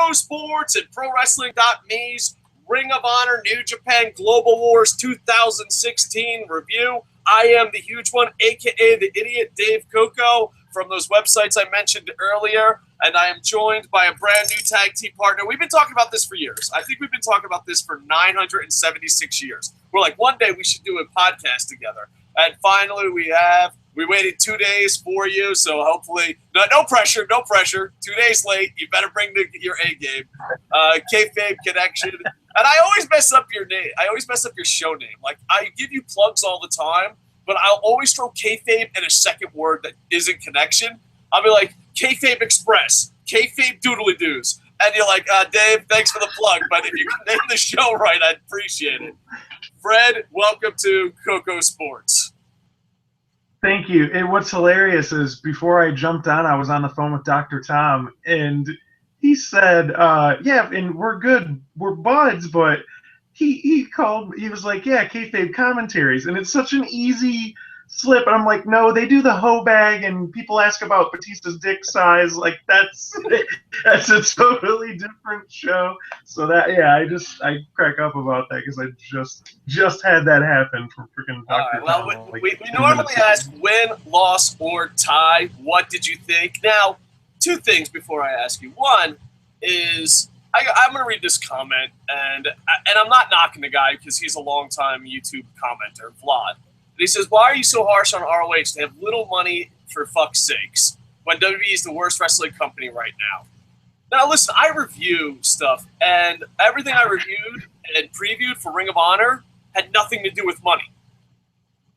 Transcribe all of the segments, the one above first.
KocoSports and ProWrestling.me's Ring of Honor New Japan Global Wars 2016 review. I am the huge one, a.k.a. the idiot Dave Koco, from those websites I mentioned earlier, and I am joined by a brand new tag team partner. We've been talking about this for years. I think we've been talking about this for 976 years. We're like, one day we should do a podcast together. And finally we have. We waited 2 days for you, so hopefully, no pressure. 2 days late. You better bring your A game. Kayfabe Connection. And I always mess up your name. I always mess up your show name. Like, I give you plugs all the time, but I'll always throw kayfabe in a second word that isn't connection. I'll be like, Kayfabe Express, Kayfabe Doodly Doos. And you're like, Dave, thanks for the plug, but if you can name the show right, I'd appreciate it. Fred, welcome to KocoSports. Thank you. And what's hilarious is before I jumped on, I was on the phone with Dr. Tom, and he said, yeah, and we're good. We're buds, but he called, he was like, yeah, kayfabe commentaries. And it's such an easy slip. And I'm like, no, they do the hoe bag, and people ask about Batista's dick size. Like, that's a totally different show. So that, yeah, I crack up about that because I just had that happen from freaking Dr. Tom. Well, we normally ask win, loss, or tie. What did you think? Now, two things before I ask you. One is I'm going to read this comment, and I'm not knocking the guy because he's a longtime YouTube commenter, Vlad. And he says, why are you so harsh on ROH? They have little money, for fuck's sakes, when WWE is the worst wrestling company right now. Now, listen, I review stuff, and everything I reviewed and previewed for Ring of Honor had nothing to do with money.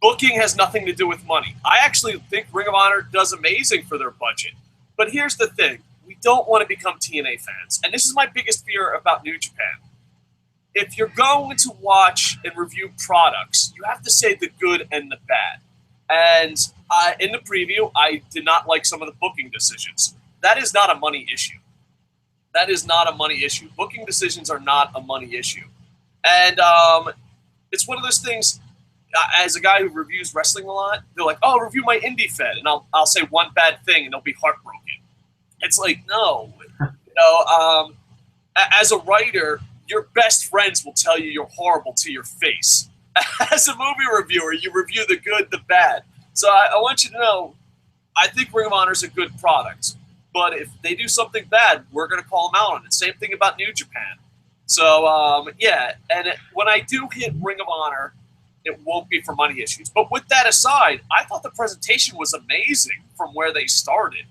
Booking has nothing to do with money. I actually think Ring of Honor does amazing for their budget. But here's the thing. We don't want to become TNA fans. And this is my biggest fear about New Japan. If you're going to watch and review products, you have to say the good and the bad. And in the preview, I did not like some of the booking decisions. That is not a money issue. That is not a money issue. Booking decisions are not a money issue. And it's one of those things, as a guy who reviews wrestling a lot, they're like, oh, review my indie fed. And I'll say one bad thing, and they'll be heartbroken. It's like, no. As a writer, your best friends will tell you you're horrible to your face. As a movie reviewer, you review the good, the bad. So I want you to know, I think Ring of Honor is a good product. But if they do something bad, we're going to call them out on it. Same thing about New Japan. So, yeah. And when I do hit Ring of Honor, it won't be for money issues. But with that aside, I thought the presentation was amazing from where they started.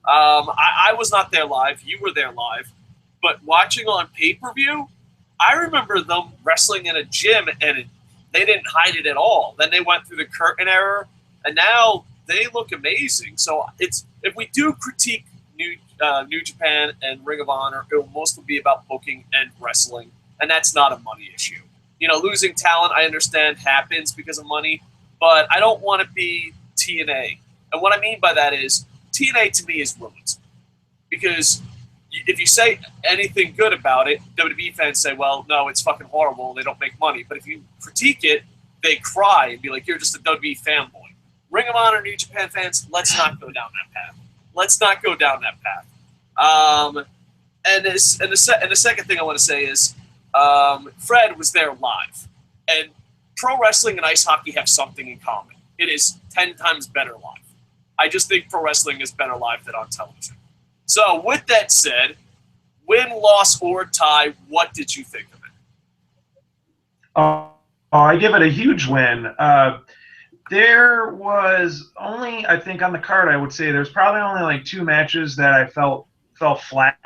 I was not there live. You were there live. But watching on pay-per-view, I remember them wrestling in a gym, and they didn't hide it at all. Then they went through the curtain era, and now they look amazing. So if we do critique New Japan and Ring of Honor, it will mostly be about booking and wrestling, and that's not a money issue. You know, losing talent, I understand, happens because of money, but I don't want to be TNA. And what I mean by that is TNA to me is ruined. Because if you say anything good about it, WWE fans say, well, no, it's fucking horrible. They don't make money. But if you critique it, they cry and be like, you're just a WWE fanboy. Ring of Honor, New Japan fans, let's not go down that path. Let's not go down that path. And the second thing I want to say is Fred was there live. And pro wrestling and ice hockey have something in common. It is 10 times better live. I just think pro wrestling is better live than on television. So with that said, win, loss, or tie, what did you think of it? I give it a huge win. There was only, I think on the card, I would say there's probably only like 2 matches that I felt flat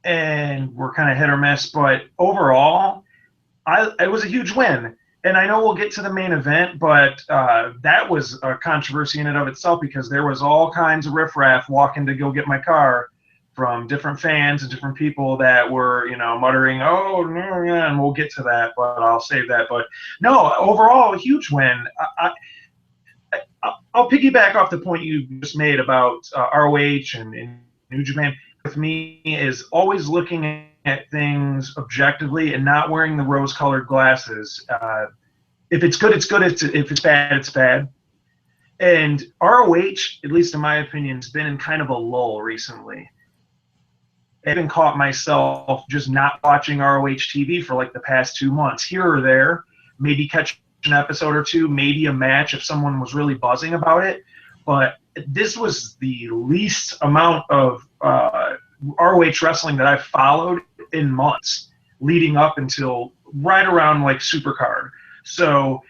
and were kind of hit or miss. But overall, it was a huge win. And I know we'll get to the main event, but that was a controversy in and of itself because there was all kinds of riffraff walking to go get my car from different fans and different people that were, you know, muttering, oh, no, yeah, and we'll get to that, but I'll save that. But no, overall, a huge win. I'll piggyback off the point you just made about ROH and New Japan. With me is always looking at things objectively and not wearing the rose-colored glasses. If it's good, it's good. If it's bad, it's bad. And ROH, at least in my opinion, has been in kind of a lull recently. even caught myself just not watching ROH TV for like the past 2 months, here or there, maybe catch an episode or two, maybe a match if someone was really buzzing about it. But this was the least amount of ROH wrestling that I've followed in months leading up until right around like Supercard. So,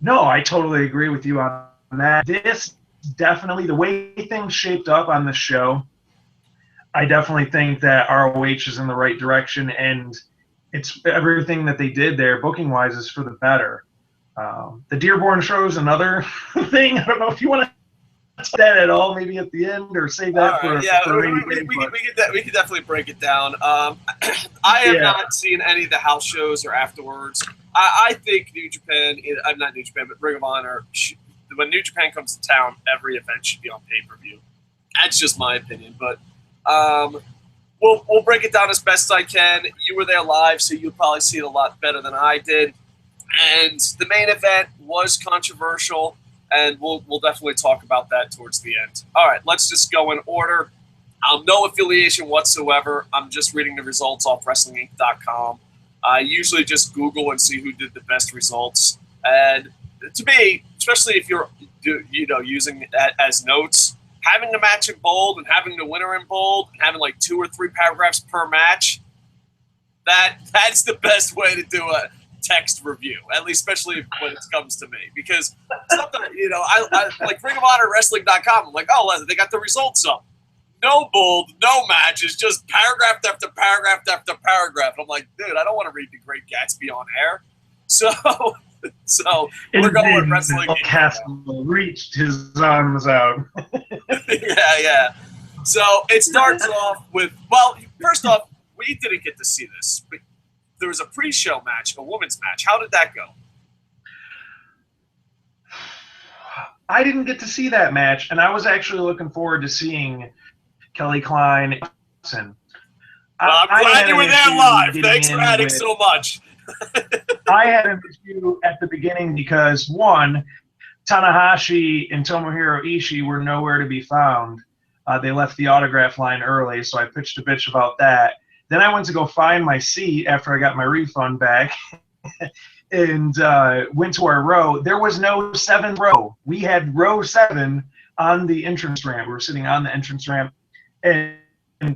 no, I totally agree with you on that. This definitely, the way things shaped up on the show, I definitely think that ROH is in the right direction, and it's everything that they did there, booking-wise, is for the better. The Dearborn show is another thing. I don't know if you want to say that at all, maybe at the end, or save that for we could definitely break it down. I have not seen any of the house shows or afterwards. I think New Japan, I'm not New Japan, but Ring of Honor, when New Japan comes to town, every event should be on pay-per-view. That's just my opinion, but we'll break it down as best I can. You were there live, so you'll probably see it a lot better than I did. And the main event was controversial, and we'll definitely talk about that towards the end. All right, let's just go in order. No affiliation whatsoever. I'm just reading the results off WrestlingInc.com. I usually just Google and see who did the best results. And to me, especially if you're using that as notes, having the match in bold and having the winner in bold and having like 2 or 3 paragraphs per match, that's the best way to do a text review, at least especially when it comes to me, because something, I like Ring of Honor Wrestling.com. I'm like, oh, they got the results up. No bold, no matches, just paragraph after paragraph after paragraph. And I'm like, dude, I don't want to read The Great Gatsby on air. So we're going with Wrestling. Castle reached his arms out. yeah. So it starts off with, well, first off, we didn't get to see this, but there was a pre-show match, a women's match. How did that go? I didn't get to see that match, and I was actually looking forward to seeing Kelly Klein. Well, I'm glad you were there live. Thanks for adding so much. I had an issue at the beginning because, one, Tanahashi and Tomohiro Ishii were nowhere to be found. They left the autograph line early, so I pitched a bitch about that. Then I went to go find my seat after I got my refund back and went to our row. There was no 7th row. We had row 7 on the entrance ramp. We were sitting on the entrance ramp, and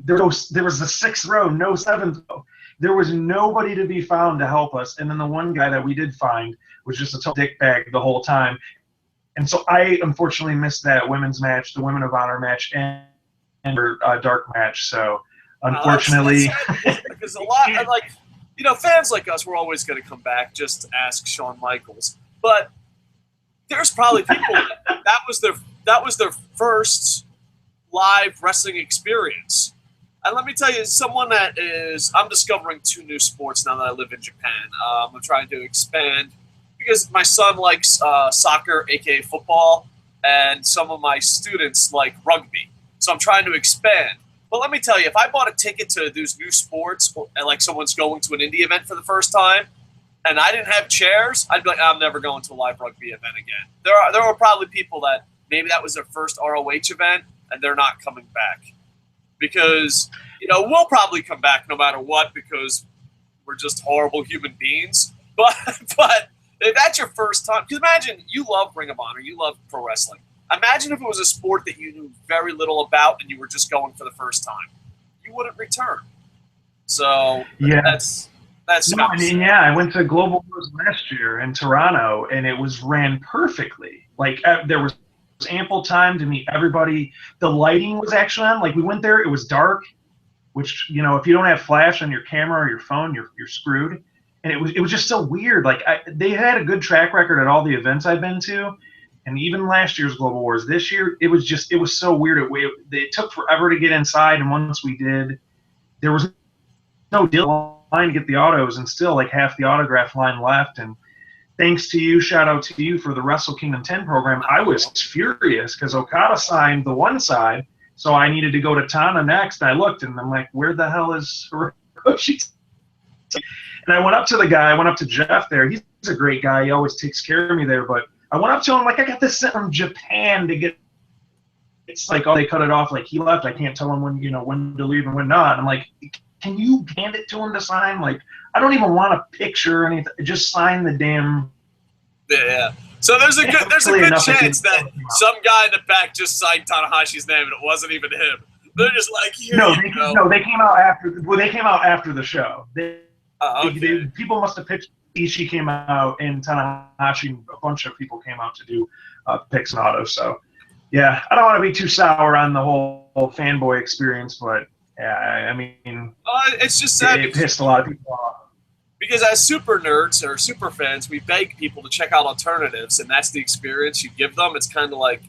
there was the 6th row, no 7th row. There was nobody to be found to help us. And then the one guy that we did find was just a total dickbag the whole time. And so I unfortunately missed that women's match, the Women of Honor match, and their dark match. So unfortunately, because a lot of fans like us, we're always going to come back just to ask Shawn Michaels. But there's probably people that was their first live wrestling experience. And let me tell you, I'm discovering 2 new sports now that I live in Japan. I'm trying to expand because my son likes soccer, aka football, and some of my students like rugby. So I'm trying to expand. But let me tell you, if I bought a ticket to these new sports, and like someone's going to an indie event for the first time, and I didn't have chairs, I'd be like, I'm never going to a live rugby event again. There are probably people that maybe that was their first ROH event, and they're not coming back. Because, we'll probably come back no matter what because we're just horrible human beings. But if that's your first time, because imagine you love Ring of Honor, you love pro wrestling. Imagine if it was a sport that you knew very little about and you were just going for the first time. You wouldn't return. So that's no, I went to Global Wars last year in Toronto, and it was ran perfectly. Like there was ample time to meet everybody. The lighting was actually on. Like we went there, it was dark, which if you don't have flash on your camera or your phone, you're screwed. And it was just so weird. Like they had a good track record at all the events I've been to, and even last year's Global Wars. This year, it was so weird. It took forever to get inside, and once we did, there was no deal line to get the autos, and still like half the autograph line left. And thanks to you, shout out to you for the Wrestle Kingdom 10 program. I was furious because Okada signed the one side, so I needed to go to Tana next. And I looked, and I'm like, where the hell is Hiroshi? And I went up to the guy. I went up to Jeff there. He's a great guy. He always takes care of me there. But I went up to him like, I got this sent from Japan to get it's like, oh, they cut it off, like he left. I can't tell him when, you know, when to leave and when not. I'm like, can you hand it to him to sign? Like, I don't even want a picture or anything. Just sign the damn. Yeah. So there's a good chance that some guy in the back just signed Tanahashi's name and it wasn't even him. They're just like, no, they came out after. Well, they came out after the show. People must have picked. Ishii came out and Tanahashi, a bunch of people came out to do picks and autos. So, yeah, I don't want to be too sour on the whole fanboy experience, but yeah, I mean, it's just sad. It pissed a lot of people off. Because as super nerds or super fans, we beg people to check out alternatives, and that's the experience you give them. It's kind of like,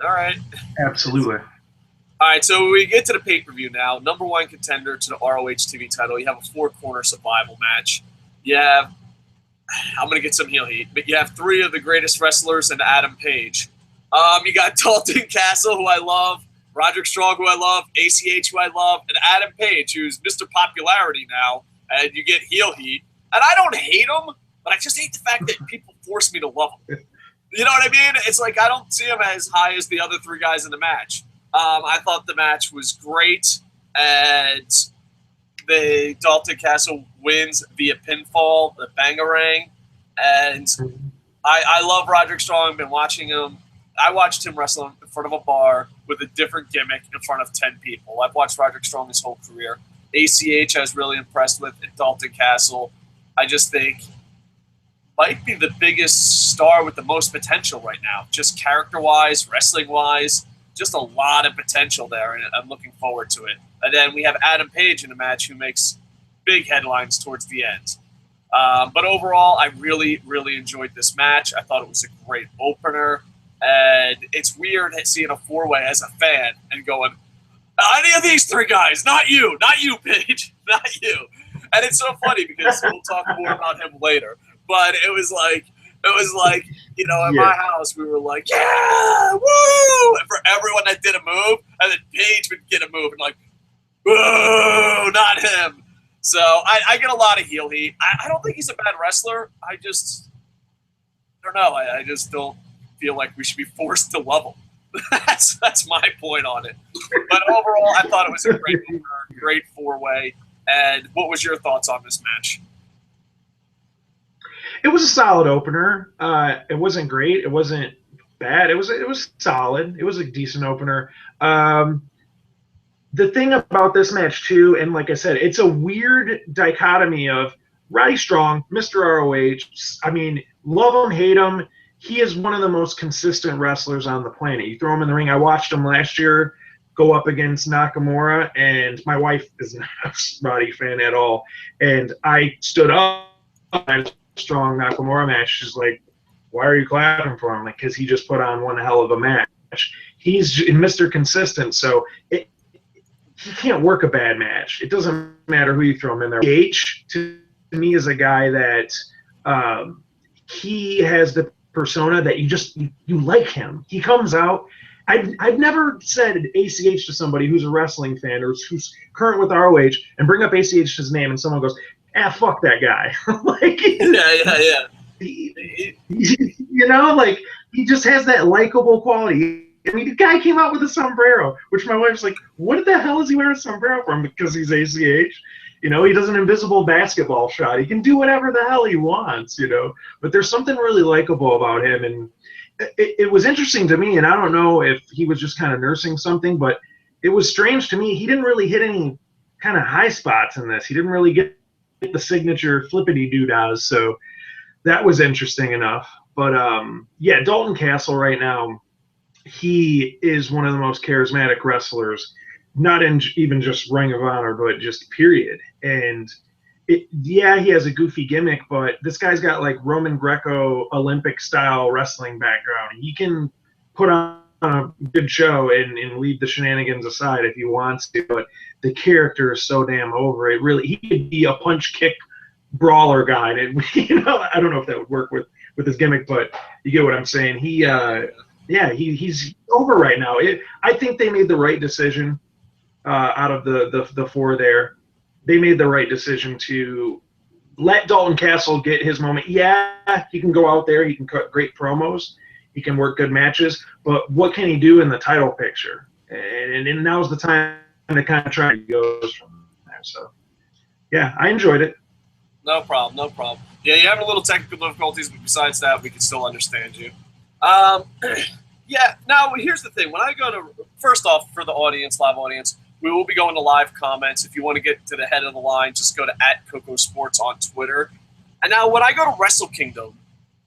all right. Absolutely. All right, so we get to the pay-per-view now. Number one contender to the ROH TV title. You have a four-corner survival match. You have, I'm going to get some heel heat, but you have three of the greatest wrestlers in Adam Page. You got Dalton Castle, who I love, Roderick Strong, who I love, ACH, who I love, and Adam Page, who's Mr. Popularity now. And you get heel heat. And I don't hate him, but I just hate the fact that people force me to love him. You know what I mean? It's like I don't see him as high as the other three guys in the match. I thought the match was great, and the Dalton Castle wins via pinfall, the Bangarang. And I love Roderick Strong. I've been watching him. I watched him wrestle in front of a bar with a different gimmick in front of 10 people. I've watched Roderick Strong his whole career. ACH I was really impressed with, and Dalton Castle, I just think might be the biggest star with the most potential right now, just character-wise, wrestling-wise, just a lot of potential there, and I'm looking forward to it. And then we have Adam Page in the match who makes big headlines towards the end. But overall, I really, really enjoyed this match. I thought it was a great opener, and it's weird seeing a four-way as a fan and going, any of these three guys, not you, Paige, not you. And it's so funny because we'll talk more about him later. But it was like, you know, at my house, we were like, yeah, woo! And for everyone that did a move, and then Paige would get a move, and like, whoa, not him. So I get a lot of heel heat. I don't think he's a bad wrestler. I don't know. I just don't feel like we should be forced to love him. That's my point on it. But overall, I thought it was a great four-way. And what was your thoughts on this match? It was a solid opener. It wasn't great. It wasn't bad. It was solid. It was a decent opener. The thing about this match too, and like I said, it's a weird dichotomy of Roddy Strong, Mr. ROH. I mean, love him, hate him. He is one of the most consistent wrestlers on the planet. You throw him in the ring. I watched him last year go up against Nakamura, and my wife is not a Roddy fan at all. And I stood up at a strong Nakamura match. She's like, why are you clapping for him? Like, because he just put on one hell of a match. He's Mr. Consistent, so he can't work a bad match. It doesn't matter who you throw him in there. H, to me, is a guy that he has the persona that you like him. He comes out. I've never said ACH to somebody who's a wrestling fan or who's current with ROH and bring up ACH's name and someone goes, fuck that guy. Like, yeah. You know, like, he just has that likable quality. I mean, the guy came out with a sombrero, which my wife's like, what the hell is he wearing a sombrero from? Because he's ACH. You know, he does an invisible basketball shot. He can do whatever the hell he wants, you know. But there's something really likable about him. And it was interesting to me, and I don't know if he was just kind of nursing something, but it was strange to me. He didn't really hit any kind of high spots in this. He didn't really get the signature flippity-doo-dahs, so that was interesting enough. But, yeah, Dalton Castle right now, he is one of the most charismatic wrestlers, not in even just Ring of Honor, but just period. And he has a goofy gimmick, but this guy's got like Roman Greco Olympic style wrestling background. He can put on a good show and leave the shenanigans aside if he wants to, but the character is so damn over it. Really, he could be a punch kick brawler guy. And, you know, I don't know if that would work with his gimmick, but you get what I'm saying. He's over right now. I think they made the right decision out of the four there. They made the right decision to let Dalton Castle get his moment. Yeah, he can go out there. He can cut great promos. He can work good matches, but what can he do in the title picture? And now's the time to kind of try to go from there. So, yeah, I enjoyed it. No problem, no problem. Yeah, you're having a little technical difficulties, but besides that, we can still understand you. Yeah, now here's the thing. When I go to, first off, for the audience, live audience, we will be going to live comments. If you want to get to the head of the line, just go to @KocoSports on Twitter. And now when I go to Wrestle Kingdom,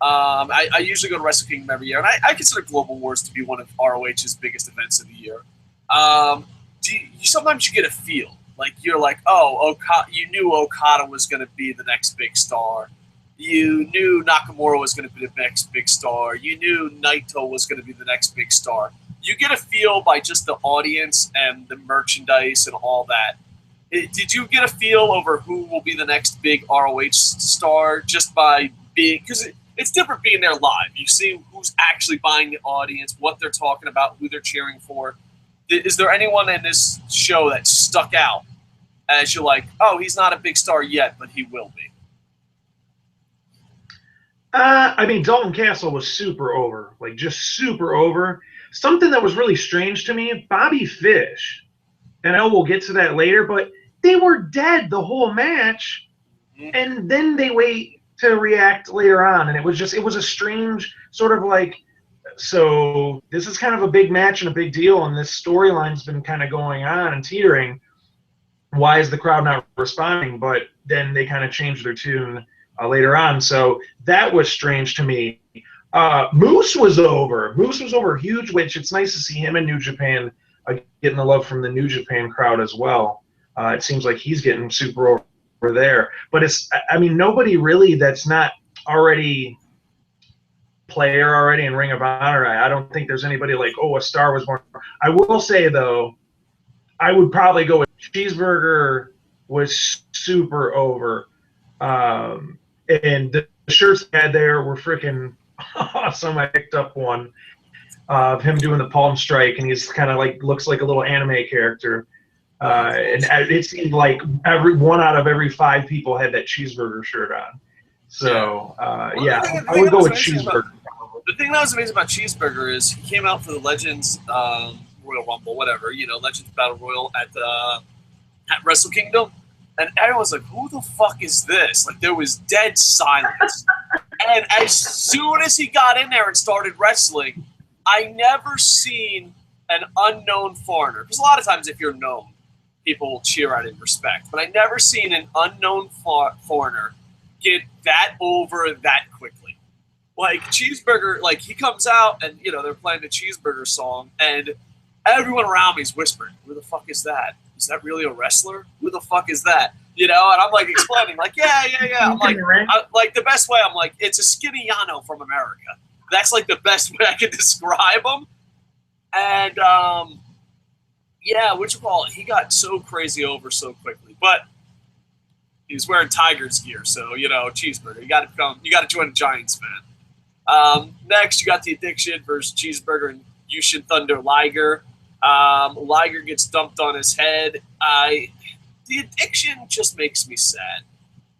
I usually go to Wrestle Kingdom every year, and I consider Global Wars to be one of ROH's biggest events of the year. Sometimes you get a feel. Like, you're like, oh, you knew Okada was going to be the next big star. You knew Nakamura was going to be the next big star. You knew Naito was going to be the next big star. You get a feel by just the audience and the merchandise and all that. Did you get a feel over who will be the next big ROH star just by being – because it's different being there live. You see who's actually buying the audience, what they're talking about, who they're cheering for. Is there anyone in this show that stuck out as you're like, oh, he's not a big star yet, but he will be? I mean, Dalton Castle was super over, like just super over. Something that was really strange to me, Bobby Fish, and I know we'll get to that later, but they were dead the whole match, and then they wait to react later on, and it was a strange sort of like, so this is kind of a big match and a big deal, and this storyline's been kind of going on and teetering. Why is the crowd not responding? But then they kind of changed their tune later on, so that was strange to me. Moose was over. Moose was over huge, which it's nice to see him in New Japan getting the love from the New Japan crowd as well. It seems like he's getting super over there. But nobody really that's not already player already in Ring of Honor. I don't think there's anybody like, oh, a star was born. I will say, though, I would probably go with Cheeseburger was super over. And the shirts they had there were freaking awesome. I picked up one of him doing the palm strike, and he's kind of like looks like a little anime character. And it seemed like one out of every 5 people had that Cheeseburger shirt on. So yeah, I would go with Cheeseburger. The thing that was amazing about Cheeseburger is he came out for the Legends Royal Rumble, whatever, Legends Battle Royal at Wrestle Kingdom. And everyone was like, who the fuck is this? Like, there was dead silence. And as soon as he got in there and started wrestling, I never seen an unknown foreigner. Because a lot of times if you're known, people will cheer out in respect. But I never seen an unknown foreigner get that over that quickly. Like, Cheeseburger, like, he comes out and, they're playing the Cheeseburger song, and everyone around me is whispering, who the fuck is that? Is that really a wrestler? Who the fuck is that? And I'm like explaining, like, yeah. I'm like, the best way, I'm like, it's a skinny Yano from America. That's like the best way I could describe him. And he got so crazy over so quickly. But he was wearing Tigers gear, so Cheeseburger. You got to join a Giants fan. Next, you got the Addiction versus Cheeseburger and Yushin Thunder Liger. Liger gets dumped on his head. The Addiction just makes me sad.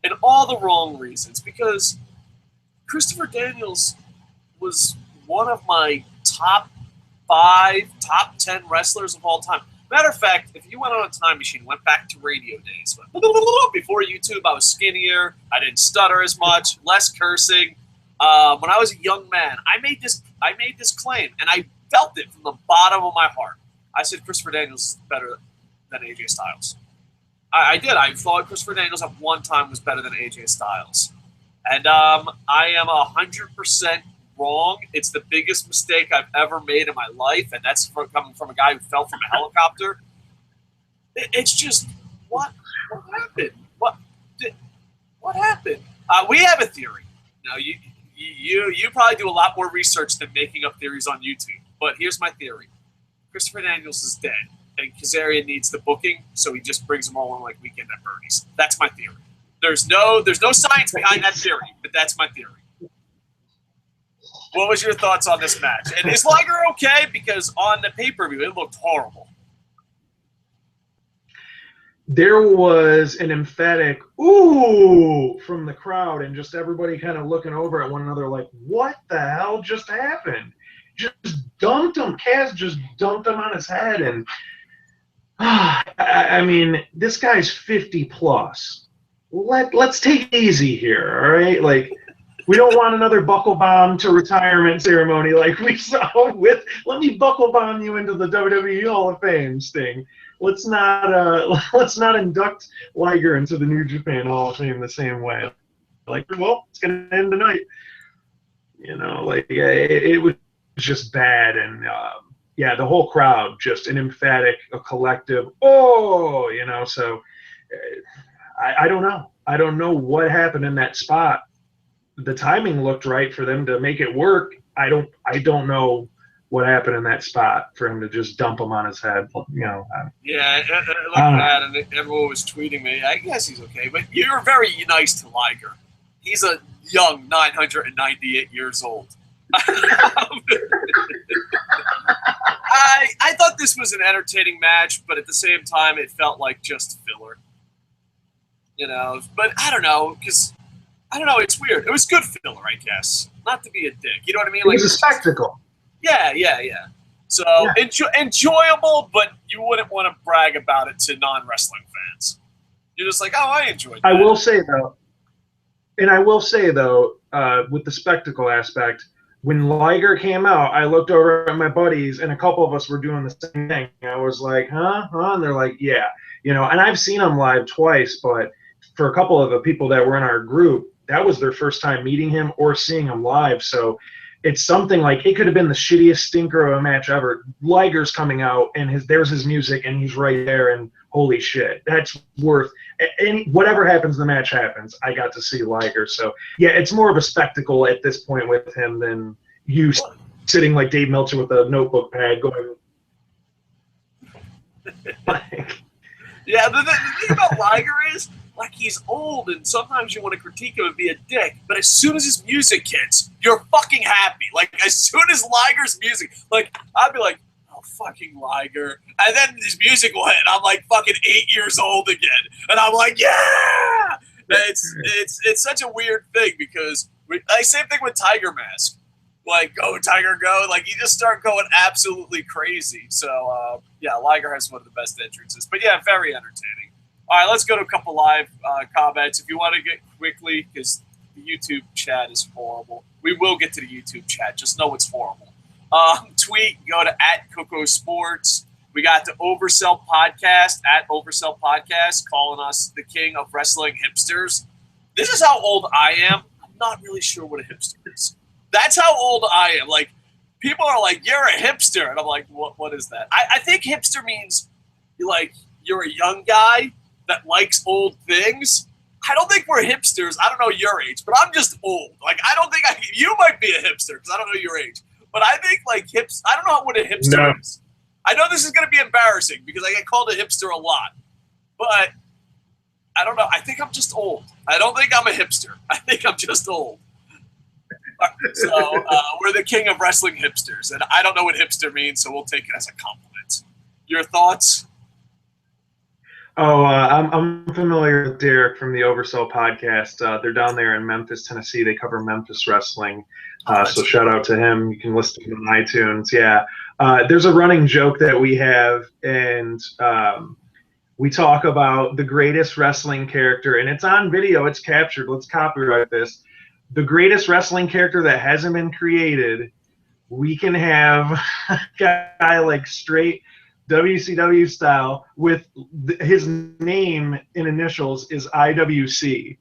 And all the wrong reasons. Because Christopher Daniels was one of my top 5, top 10 wrestlers of all time. Matter of fact, if you went on a time machine, went back to radio days, before YouTube, I was skinnier, I didn't stutter as much, less cursing. When I was a young man, I made this claim, and I felt it from the bottom of my heart. I said Christopher Daniels is better than AJ Styles. I did. I thought Christopher Daniels at one time was better than AJ Styles. And I am 100% wrong. It's the biggest mistake I've ever made in my life, and that's coming from a guy who fell from a helicopter. It's just, what happened? What happened? We have a theory. Now, you probably do a lot more research than making up theories on YouTube, but here's my theory. Christopher Daniels is dead, and Kazarian needs the booking, so he just brings them all on like Weekend at Bernie's. That's my theory. There's no science behind that theory, but that's my theory. What was your thoughts on this match? And is Liger okay? Because on the pay-per-view, it looked horrible. There was an emphatic ooh from the crowd, and just everybody kind of looking over at one another like, what the hell just happened? just dumped him. Kaz just dumped him on his head, and I mean, this guy's 50 plus. Let's take it easy here, all right? Like, we don't want another buckle bomb to retirement ceremony like we saw with. Let me buckle bomb you into the WWE Hall of Fame, Sting. Let's not induct Liger into the New Japan Hall of Fame the same way. Like, well, it's gonna end tonight. You know, like it was just bad, and yeah, the whole crowd just an emphatic, a collective. Oh, you know, so I don't know. I don't know what happened in that spot. The timing looked right for them to make it work. I don't know what happened in that spot for him to just dump him on his head. You know. Yeah, it looked bad, and everyone was tweeting me. I guess he's okay, but you're very nice to Liger. He's a young 998 years old. I thought this was an entertaining match, but at the same time, it felt like just filler. You know, but I don't know, because I don't know. It's weird. It was good filler, I guess. Not to be a dick. You know what I mean? It was a spectacle. Yeah. So enjoyable, but you wouldn't want to brag about it to non-wrestling fans. You're just like, oh, I enjoyed that. I will say, though, with the spectacle aspect, when Liger came out, I looked over at my buddies, and a couple of us were doing the same thing. I was like, huh? And they're like, yeah. You know, and I've seen him live twice, but for a couple of the people that were in our group, that was their first time meeting him or seeing him live. So it's something like it could have been the shittiest stinker of a match ever. Liger's coming out, and there's his music, and he's right there, and holy shit, that's worth whatever happens. The match happens. I got to see Liger, so yeah, it's more of a spectacle at this point with him than you sitting like Dave Meltzer with a notebook pad going. Yeah, the thing about Liger is, like, he's old, and sometimes you want to critique him and be a dick, but as soon as his music hits, you're fucking happy. Like, as soon as Liger's music, like, I'd be like, oh, fucking Liger. And then his music will hit, and I'm like fucking 8 years old again. And I'm like, yeah! It's such a weird thing, because, same thing with Tiger Mask. Like, go, Tiger, go. Like, you just start going absolutely crazy. So, yeah, Liger has one of the best entrances. But, yeah, very entertaining. All right, let's go to a couple live comments. If you want to get quickly, because the YouTube chat is horrible. We will get to the YouTube chat. Just know it's horrible. Tweet, go to @KocoSports. We got the Oversell Podcast, @Oversell Podcast, calling us the king of wrestling hipsters. This is how old I am. I'm not really sure what a hipster is. That's how old I am. Like, people are like, you're a hipster. And I'm like, what is that? I think hipster means, like, you're a young guy that likes old things. I don't think we're hipsters. I don't know your age, but I'm just old. Like, I don't think you might be a hipster because I don't know your age. But I think, like, I don't know what a hipster is. I know this is going to be embarrassing because I get called a hipster a lot. But I don't know. I think I'm just old. I don't think I'm a hipster. I think I'm just old. So we're the king of wrestling hipsters. And I don't know what hipster means, so we'll take it as a compliment. Your thoughts? Oh, I'm familiar with Derek from the Oversell Podcast. They're down there in Memphis, Tennessee. They cover Memphis wrestling. So shout out to him. You can listen to him on iTunes. Yeah. There's a running joke that we have, and we talk about the greatest wrestling character, and it's on video. It's captured. Let's copyright this. The greatest wrestling character that hasn't been created. We can have a guy like straight WCW style with his name in initials is IWC.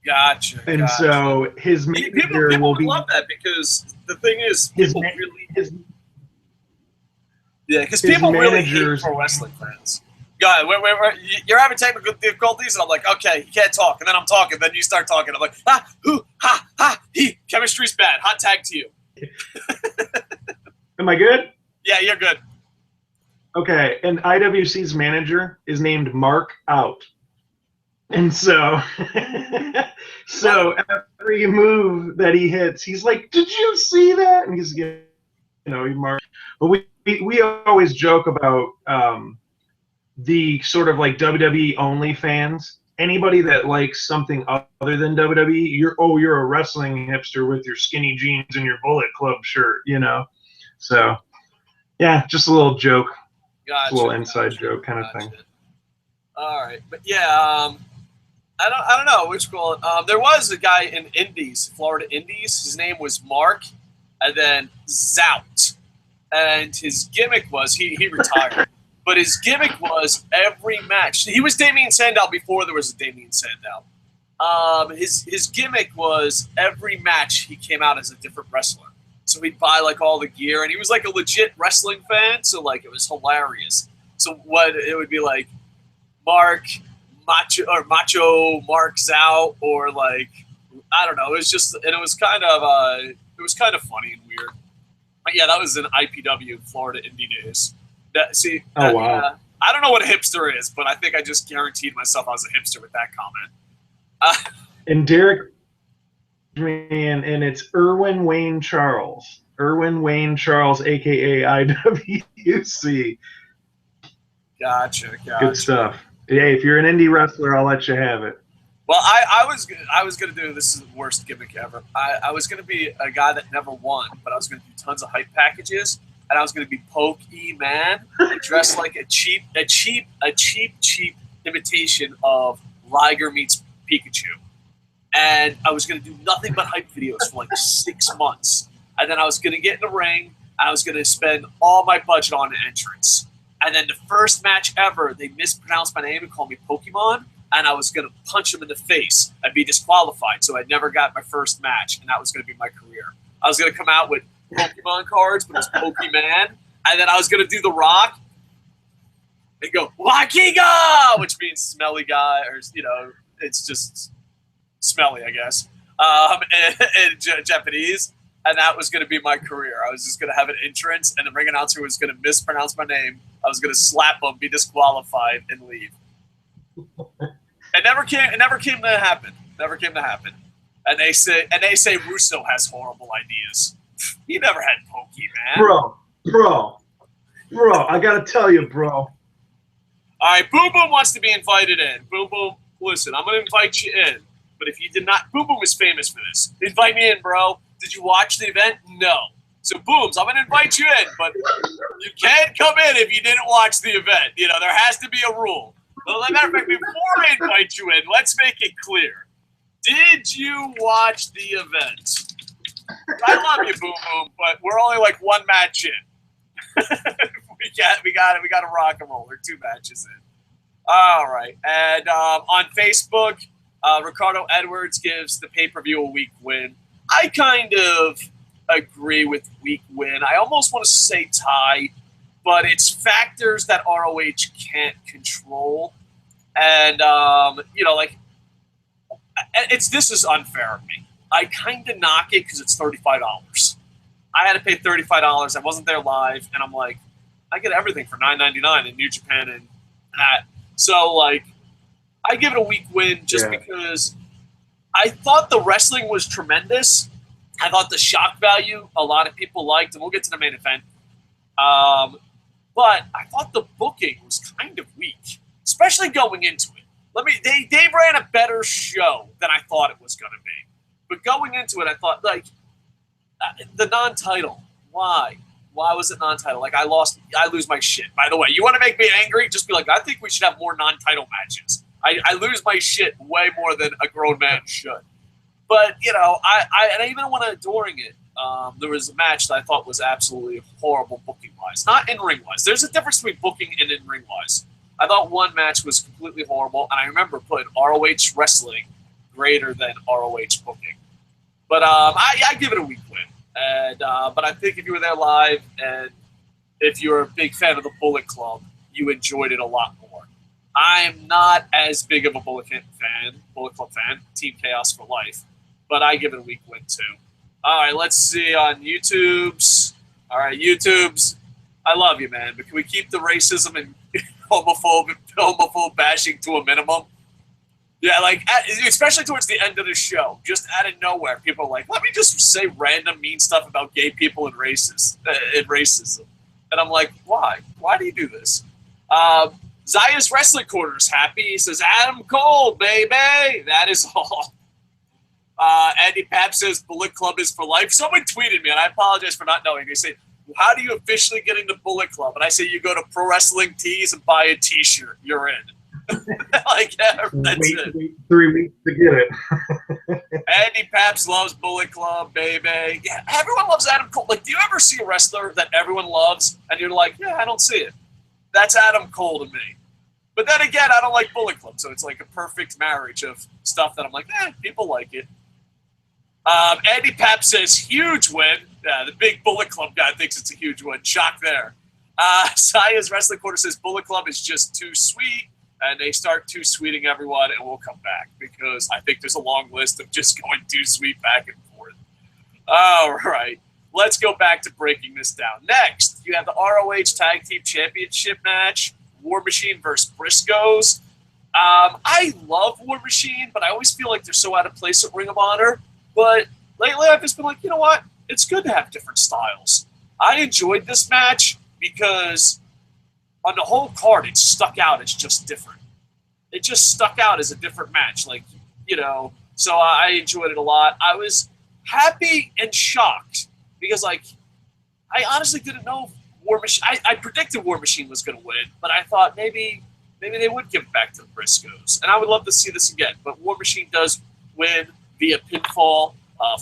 Gotcha. And so his manager people will be love that because the thing is, people because people really hate pro wrestling fans. Yeah, you're having technical difficulties, and I'm like, okay, you can't talk, and then I'm talking, then you start talking. I'm like, he, chemistry's bad. Hot tag to you. Am I good? Yeah, you're good. Okay, and IWC's manager is named Mark Out. And so every move that he hits, he's like, did you see that? And he's, he marked. But we always joke about the sort of like WWE only fans. Anybody that likes something other than WWE, you're a wrestling hipster with your skinny jeans and your Bullet Club shirt, So, yeah, just a little joke, Gotcha, a little inside joke kind of thing. All right, but yeah, I don't know which one. There was a guy in Indies, Florida Indies. His name was Mark, and then Zout, and his gimmick was he retired, but his gimmick was every match. He was Damien Sandow before there was a Damien Sandow. His gimmick was every match he came out as a different wrestler. So he'd buy like all the gear, and he was like a legit wrestling fan. So like it was hilarious. So what it would be like, Macho Mark's out, or like I don't know. It was just, and it was kind of funny and weird. But yeah, that was in IPW Florida Indie days. Oh wow. I don't know what a hipster is, but I think I just guaranteed myself I was a hipster with that comment. And Derek, and it's Irwin Wayne Charles. Irwin Wayne Charles, a.k.a. IWC. Gotcha. Good stuff. Hey, if you're an indie wrestler, I'll let you have it. Well, I was gonna do, this is the worst gimmick ever. I was gonna be a guy that never won, but I was gonna do tons of hype packages, and I was gonna be Pokemon, dressed like a cheap imitation of Liger meets Pikachu, and I was gonna do nothing but hype videos for like 6 months, and then I was gonna get in the ring, and I was gonna spend all my budget on an entrance. And then the first match ever, they mispronounced my name and called me Pokemon, and I was going to punch them in the face and be disqualified, so I never got my first match, and that was going to be my career. I was going to come out with Pokemon cards, but it was Pokemon, and then I was going to do The Rock and go, Wakiga, which means smelly guy, or, you know, it's just smelly, I guess, in Japanese. And that was going to be my career. I was just going to have an entrance, and the ring announcer was going to mispronounce my name. I was going to slap him, be disqualified, and leave. It never came to happen. Never came to happen. And they say Russo has horrible ideas. He never had Pokemon. Bro, I got to tell you, bro. All right, Boom Boom wants to be invited in. Boom Boom, listen, I'm going to invite you in. But if you did not, Boom Boom is famous for this. Invite me in, bro. Did you watch the event? No. So, Booms, I'm going to invite you in, but you can't come in if you didn't watch the event. You know, there has to be a rule. Well, as a matter of fact, before I invite you in, let's make it clear. Did you watch the event? I love you, Boom Boom, but we're only like one match in. we got to rock and roll. We're 2 matches in. All right. And on Facebook, Ricardo Edwards gives the pay-per-view a weak win. I kind of agree with weak win. I almost want to say tie, but it's factors that ROH can't control. And, you know, like, this is unfair of me. I kind of knock it because it's $35. I had to pay $35. I wasn't there live, and I'm like, I get everything for $9.99 in New Japan and that. So, like, I give it a weak win just because I thought the wrestling was tremendous. I thought the shock value a lot of people liked, and we'll get to the main event. But I thought the booking was kind of weak, especially going into it. They ran a better show than I thought it was going to be. But going into it, I thought, like, the non-title, why? Why was it non-title? Like, I lose my shit. By the way, you want to make me angry? Just be like, I think we should have more non-title matches. I lose my shit way more than a grown man should. But, you know, and I even went during it. There was a match that I thought was absolutely horrible booking-wise. Not in-ring-wise. There's a difference between booking and in-ring-wise. I thought one match was completely horrible, and I remember putting ROH wrestling greater than ROH booking. But I give it a weak win. And but I think if you were there live and if you're a big fan of the Bullet Club, you enjoyed it a lot more. I'm not as big of a Bullet Club fan, Team Chaos for life, but I give it a weak win too. All right, let's see on YouTube's. All right, YouTube's. I love you, man, but can we keep the racism and homophobe bashing to a minimum? Yeah, like, especially towards the end of the show, just out of nowhere, people are like, let me just say random mean stuff about gay people and racism. And I'm like, why? Why do you do this? Zaya's Wrestling Corner's happy. He says, Adam Cole, baby. That is all. Andy Papp says, Bullet Club is for life. Someone tweeted me, and I apologize for not knowing. They say, how do you officially get into Bullet Club? And I say you go to Pro Wrestling Tees and buy a T-shirt. You're in. Like, yeah, that's it. Wait 3 weeks to get it. Andy Paps loves Bullet Club, baby. Yeah, everyone loves Adam Cole. Like, do you ever see a wrestler that everyone loves and you're like, yeah, I don't see it? That's Adam Cole to me. But then again, I don't like Bullet Club, so it's like a perfect marriage of stuff that I'm like, people like it. Andy Papp says, huge win. Yeah, the big Bullet Club guy thinks it's a huge win. Shock there. Saya's Wrestling Quarter says, Bullet Club is just too sweet, and they start too sweeting everyone, and we'll come back, because I think there's a long list of just going too sweet back and forth. All right. Let's go back to breaking this down. Next, you have the ROH Tag Team Championship match, War Machine versus Briscoes. I love War Machine, but I always feel like they're so out of place at Ring of Honor. But lately I've just been like, you know what? It's good to have different styles. I enjoyed this match because on the whole card, it stuck out as just different. It just stuck out as a different match. Like, so I enjoyed it a lot. I was happy and shocked because, like, I honestly didn't know if War Machine. I predicted War Machine was going to win, but I thought maybe they would give it back to the Briscoes, and I would love to see this again. But War Machine does win via pinfall,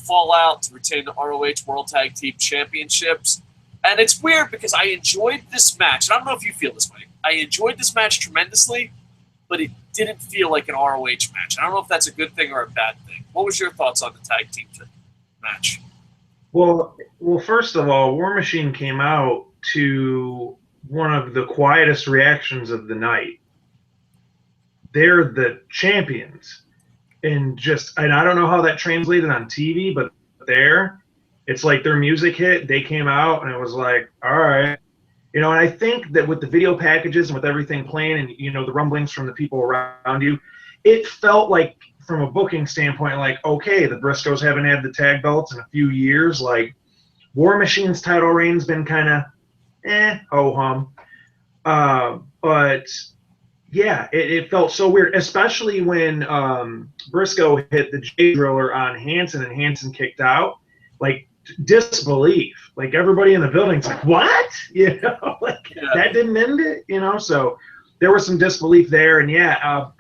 fallout to retain the ROH World Tag Team Championships. And it's weird because I enjoyed this match. And I don't know if you feel this way. I enjoyed this match tremendously, but it didn't feel like an ROH match. I don't know if that's a good thing or a bad thing. What was your thoughts on the tag team match? Well, first of all, War Machine came out to one of the quietest reactions of the night. They're the champions. And I don't know how that translated on TV, but it's like their music hit, they came out, and it was like, all right. And I think that with the video packages and with everything playing and, the rumblings from the people around you, it felt like, from a booking standpoint, like, okay, the Briscoes haven't had the tag belts in a few years. Like, War Machine's title reign's been kind of ho-hum. But yeah, it felt so weird, especially when Briscoe hit the J-Driller on Hanson and Hanson kicked out. Like, disbelief. Like, everybody in the building's like, what? That didn't end it, So there was some disbelief there. And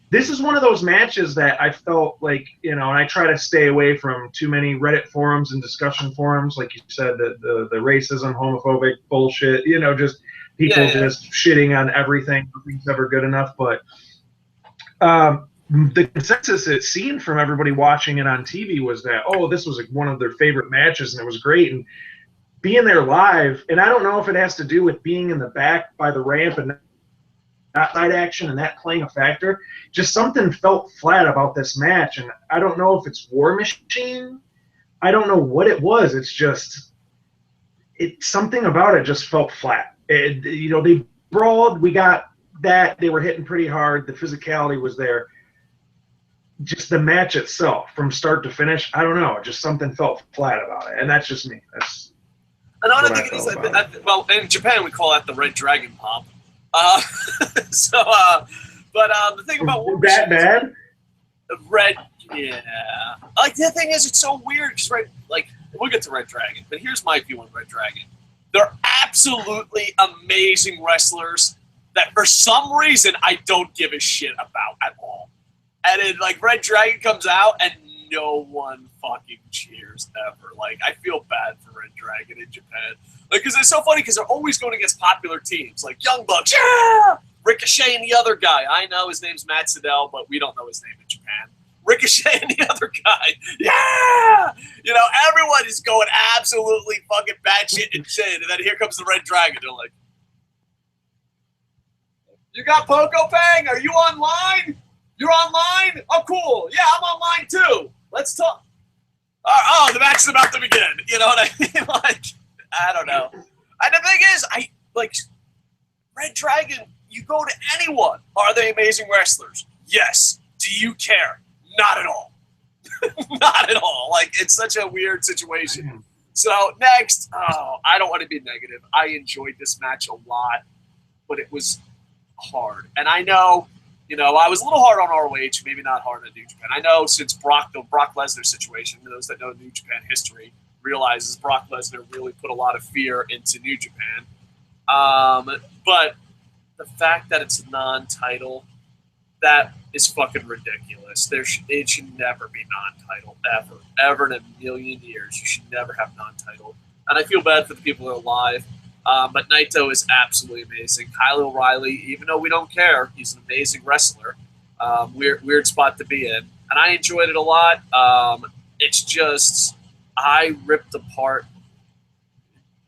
this is one of those matches that I felt like, and I try to stay away from too many Reddit forums and discussion forums, like you said, the racism, homophobic bullshit, just people just shitting on everything. Nothing's ever good enough. But the consensus it seemed from everybody watching it on TV was that, this was one of their favorite matches, and it was great. And being there live, and I don't know if it has to do with being in the back by the ramp and that night action and that playing a factor, just something felt flat about this match. And I don't know if it's War Machine. I don't know what it was. It's just, something about it just felt flat. They brawled. We got that. They were hitting pretty hard. The physicality was there. Just the match itself, from start to finish, I don't know. Just something felt flat about it, and that's just me. That's another thing is, well, in Japan we call that the Red Dragon Pop. But the thing about War that bad? Red, yeah. Like, the thing is, it's so weird because we'll get to Red Dragon, but here's my view on Red Dragon. They're absolutely amazing wrestlers that for some reason I don't give a shit about at all. And then, Red Dragon comes out, and no one fucking cheers ever. Like, I feel bad for Red Dragon in Japan. Because it's so funny, because they're always going against popular teams. Like, Young Bucks, yeah! Ricochet and the other guy. I know his name's Matt Sydal, but we don't know his name in Japan. Ricochet and the other guy, yeah! Everyone is going absolutely fucking batshit insane. And then here comes the Red Dragon. They're like, you got Poco Pang? Are you online? You're online? Oh, cool. Yeah, I'm online too. Let's talk. Oh, the match is about to begin. You know what I mean? I don't know. And the thing is, Red Dragon, you go to anyone. Are they amazing wrestlers? Yes. Do you care? Not at all. Not at all. It's such a weird situation. So, next, I don't want to be negative. I enjoyed this match a lot, but it was hard. And I know, I was a little hard on ROH, maybe not hard on New Japan. I know since the Brock Lesnar situation, those that know New Japan history, realizes Brock Lesnar really put a lot of fear into New Japan. But the fact that it's a non-title, that is fucking ridiculous. It should never be non-title, ever in a million years. You should never have non-title. And I feel bad for the people that are alive. But Naito is absolutely amazing. Kyle O'Reilly, even though we don't care, he's an amazing wrestler. Weird spot to be in. And I enjoyed it a lot. It's just, I ripped apart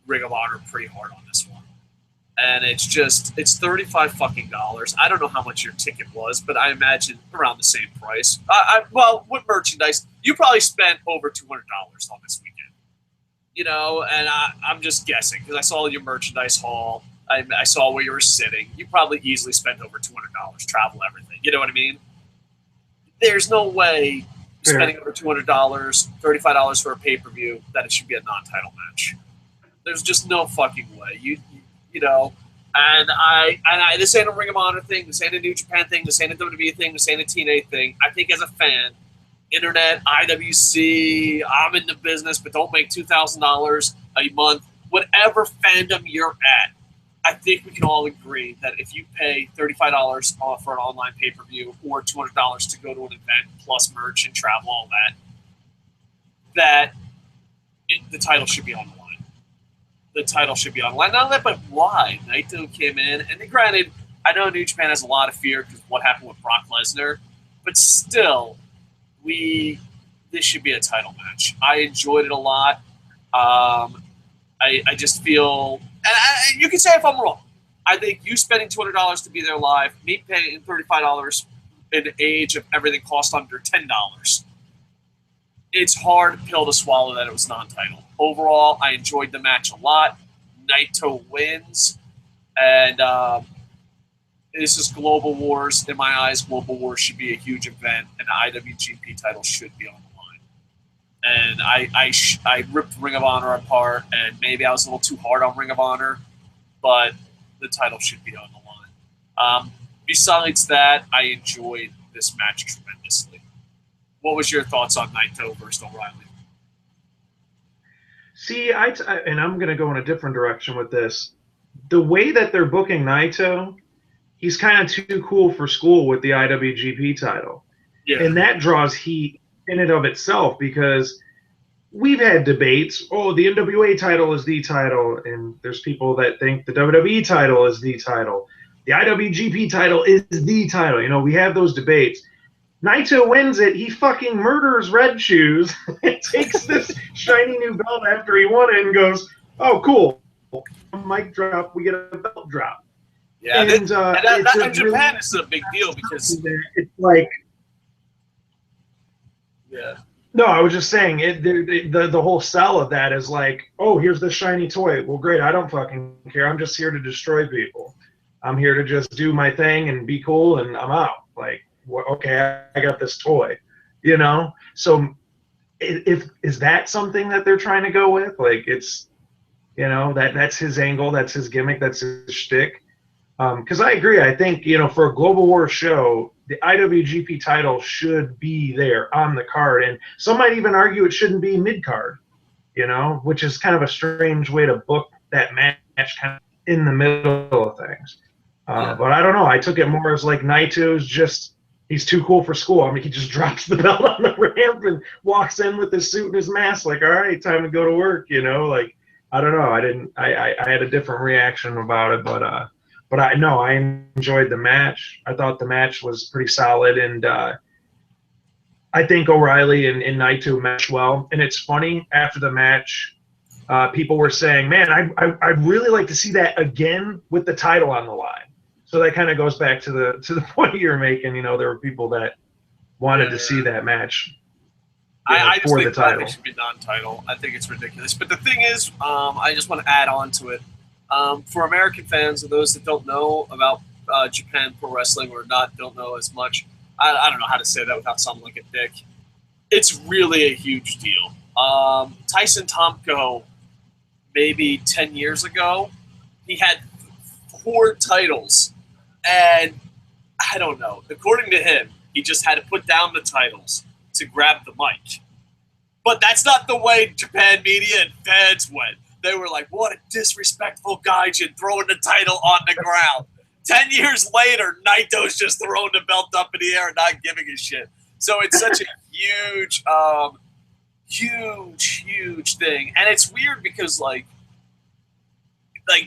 Ring of Honor pretty hard on this one. And it's $35 fucking dollars. I don't know how much your ticket was, but I imagine around the same price. Well, with merchandise, you probably spent over $200 on this weekend. You know, and I'm just guessing because I saw your merchandise haul. I saw where you were sitting. You probably easily spent over $200, travel, everything. You know what I mean? There's no way spending over $200, $35 for a pay-per-view that it should be a non-title match. There's just no fucking way. You know, and I this ain't a Ring of Honor thing, this ain't a New Japan thing, this ain't a WWE thing, this ain't a TNA thing. I think as a fan, internet, IWC, I'm in the business, but don't make $2,000 a month. Whatever fandom you're at, I think we can all agree that if you pay $35 for an online pay-per-view or $200 to go to an event plus merch and travel, all that the title should be on the line. The title should be on the line. Not that, but why? Naito came in, and granted, I know New Japan has a lot of fear because of what happened with Brock Lesnar, but still, this should be a title match. I enjoyed it a lot. I just feel, and you can say if I'm wrong. I think you spending $200 to be there live, me paying $35 in the age of everything cost under $10. It's hard pill to swallow that it was non-title. Overall, I enjoyed the match a lot. Naito wins, and this is Global Wars. In my eyes, Global Wars should be a huge event, and the IWGP title should be on the line. And I ripped Ring of Honor apart, and maybe I was a little too hard on Ring of Honor, but the title should be on the line. Besides that, I enjoyed this match tremendously. What was your thoughts on Naito versus O'Reilly? See, and I'm going to go in a different direction with this. The way that they're booking Naito, he's kind of too cool for school with the IWGP title. Yeah. And that draws heat in and of itself because we've had debates. Oh, the NWA title is the title, and there's people that think the WWE title is the title. The IWGP title is the title. You know, we have those debates. Naito wins it. He fucking murders Red Shoes and takes this shiny new belt after he won it and goes, oh, cool. Mic drop, we get a belt drop. Yeah, and that in Japan is a big deal because it's like, yeah. No, I was just saying the whole sell of that is like, oh, here's the shiny toy. Well, great. I don't fucking care. I'm just here to destroy people. I'm here to just do my thing and be cool, and I'm out. Like, okay, I got this toy, you know? So is that something that they're trying to go with? Like, it's, you know, that's his angle, that's his gimmick, that's his shtick. Because I agree. I think, you know, for a Global War show, the IWGP title should be there on the card. And some might even argue it shouldn't be mid-card, you know, which is kind of a strange way to book that match kind of in the middle of things. But I don't know. I took it more as like Naito's just, he's too cool for school. I mean, he just drops the belt on the ramp and walks in with his suit and his mask like, all right, time to go to work, you know? Like, I don't know. I had a different reaction about it, but I know I enjoyed the match. I thought the match was pretty solid, and I think O'Reilly and Naito meshed well. And it's funny, after the match, people were saying, man, I'd really like to see that again with the title on the line. So that kind of goes back to the point you're making. You know, there were people that wanted to see that match. I just think that it should be non-title. I think it's ridiculous. But the thing is, I just want to add on to it. For American fans or those that don't know about Japan Pro Wrestling or don't know as much, I don't know how to say that without sounding like a dick. It's really a huge deal. Tyson Tomko, maybe 10 years ago, he had 4 titles. And I don't know. According to him, he just had to put down the titles to grab the mic. But that's not the way Japan media and fans went. They were like, what a disrespectful gaijin throwing the title on the ground. 10 years later, Naito's just throwing the belt up in the air and not giving a shit. So it's such a huge, huge thing. And it's weird because, like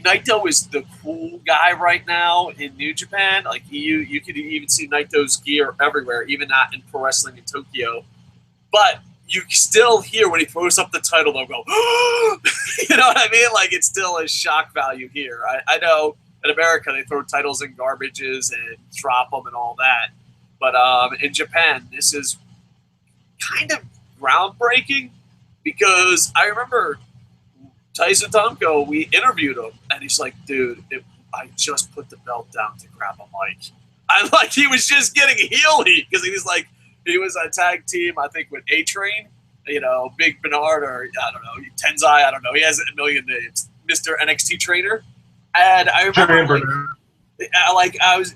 Naito is the cool guy right now in New Japan. Like, you could even see Naito's gear everywhere, even not in pro wrestling in Tokyo. But you still hear when he throws up the title, they'll go, you know what I mean? Like, it's still a shock value here. I know in America they throw titles in garbages and drop them and all that. But in Japan, this is kind of groundbreaking because I remember Tyson Tomko, we interviewed him, and he's like, dude, I just put the belt down to grab a mic. I'm like, he was just getting heel heat because he was like, he was a tag team, I think, with A-Train, you know, Big Bernard, or I don't know, Tenzai, I don't know. He has a million names. Mr. NXT Trainer. And I remember, I was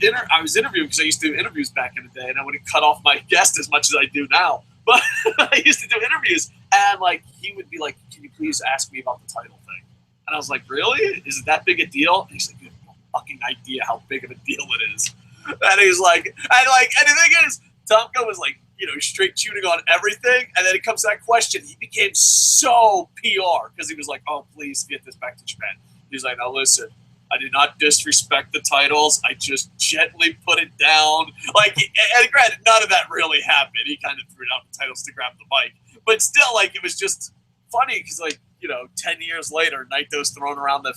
interviewing because I used to do interviews back in the day, and I wouldn't cut off my guest as much as I do now. But I used to do interviews, and like he would be like, "Can you please ask me about the title thing?" And I was like, "Really? Is it that big a deal?" And he's like, "You have no fucking idea how big of a deal it is." And he's like, and the thing is, Tomko was like, you know, straight shooting on everything, and then it comes to that question. He became so PR because he was like, "Oh, please get this back to Japan." He's like, "Now listen, I did not disrespect the titles. I just gently put it down." Like, and granted, none of that really happened. He kind of threw down the titles to grab the mic. But still, like, it was just funny because, like, you know, 10 years later, Naito's throwing around the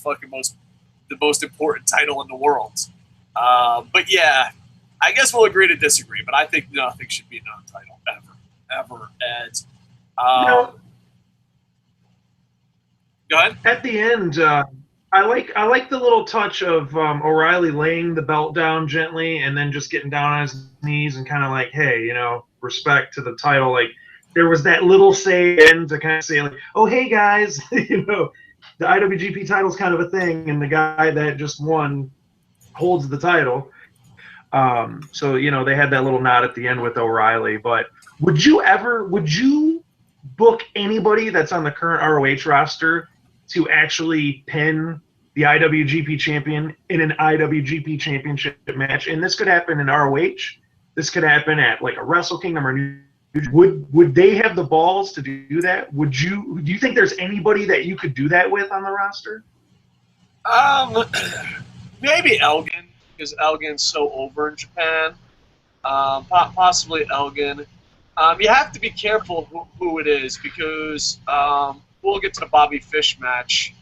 most important title in the world. But yeah, I guess we'll agree to disagree. But I think nothing should be a non-title ever. And go ahead. At the end. I like the little touch of O'Reilly laying the belt down gently and then just getting down on his knees and kind of like, hey, you know, respect to the title. Like, there was that little say to kind of say, like, oh, hey, guys, you know, the IWGP title's kind of a thing, and the guy that just won holds the title. So, you know, they had that little nod at the end with O'Reilly. But would you book anybody that's on the current ROH roster to actually pin the IWGP champion in an IWGP championship match? And this could happen in ROH. This could happen at like a Wrestle Kingdom or New. Would they have the balls to do that? Do you think there's anybody that you could do that with on the roster? Maybe Elgin, because Elgin's so over in Japan. Possibly Elgin. You have to be careful who it is because we'll get to the Bobby Fish match.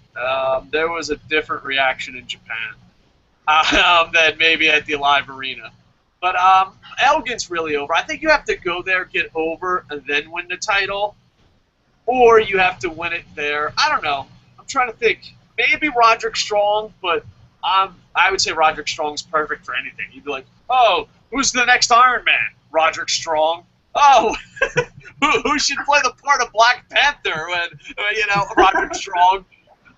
There was a different reaction in Japan than maybe at the live arena. But Elgin's really over. I think you have to go there, get over, and then win the title. Or you have to win it there. I don't know. I'm trying to think. Maybe Roderick Strong, but I would say Roderick Strong's perfect for anything. You'd be like, oh, who's the next Iron Man? Roderick Strong. Oh, who should play the part of Black Panther when, you know, Roderick Strong?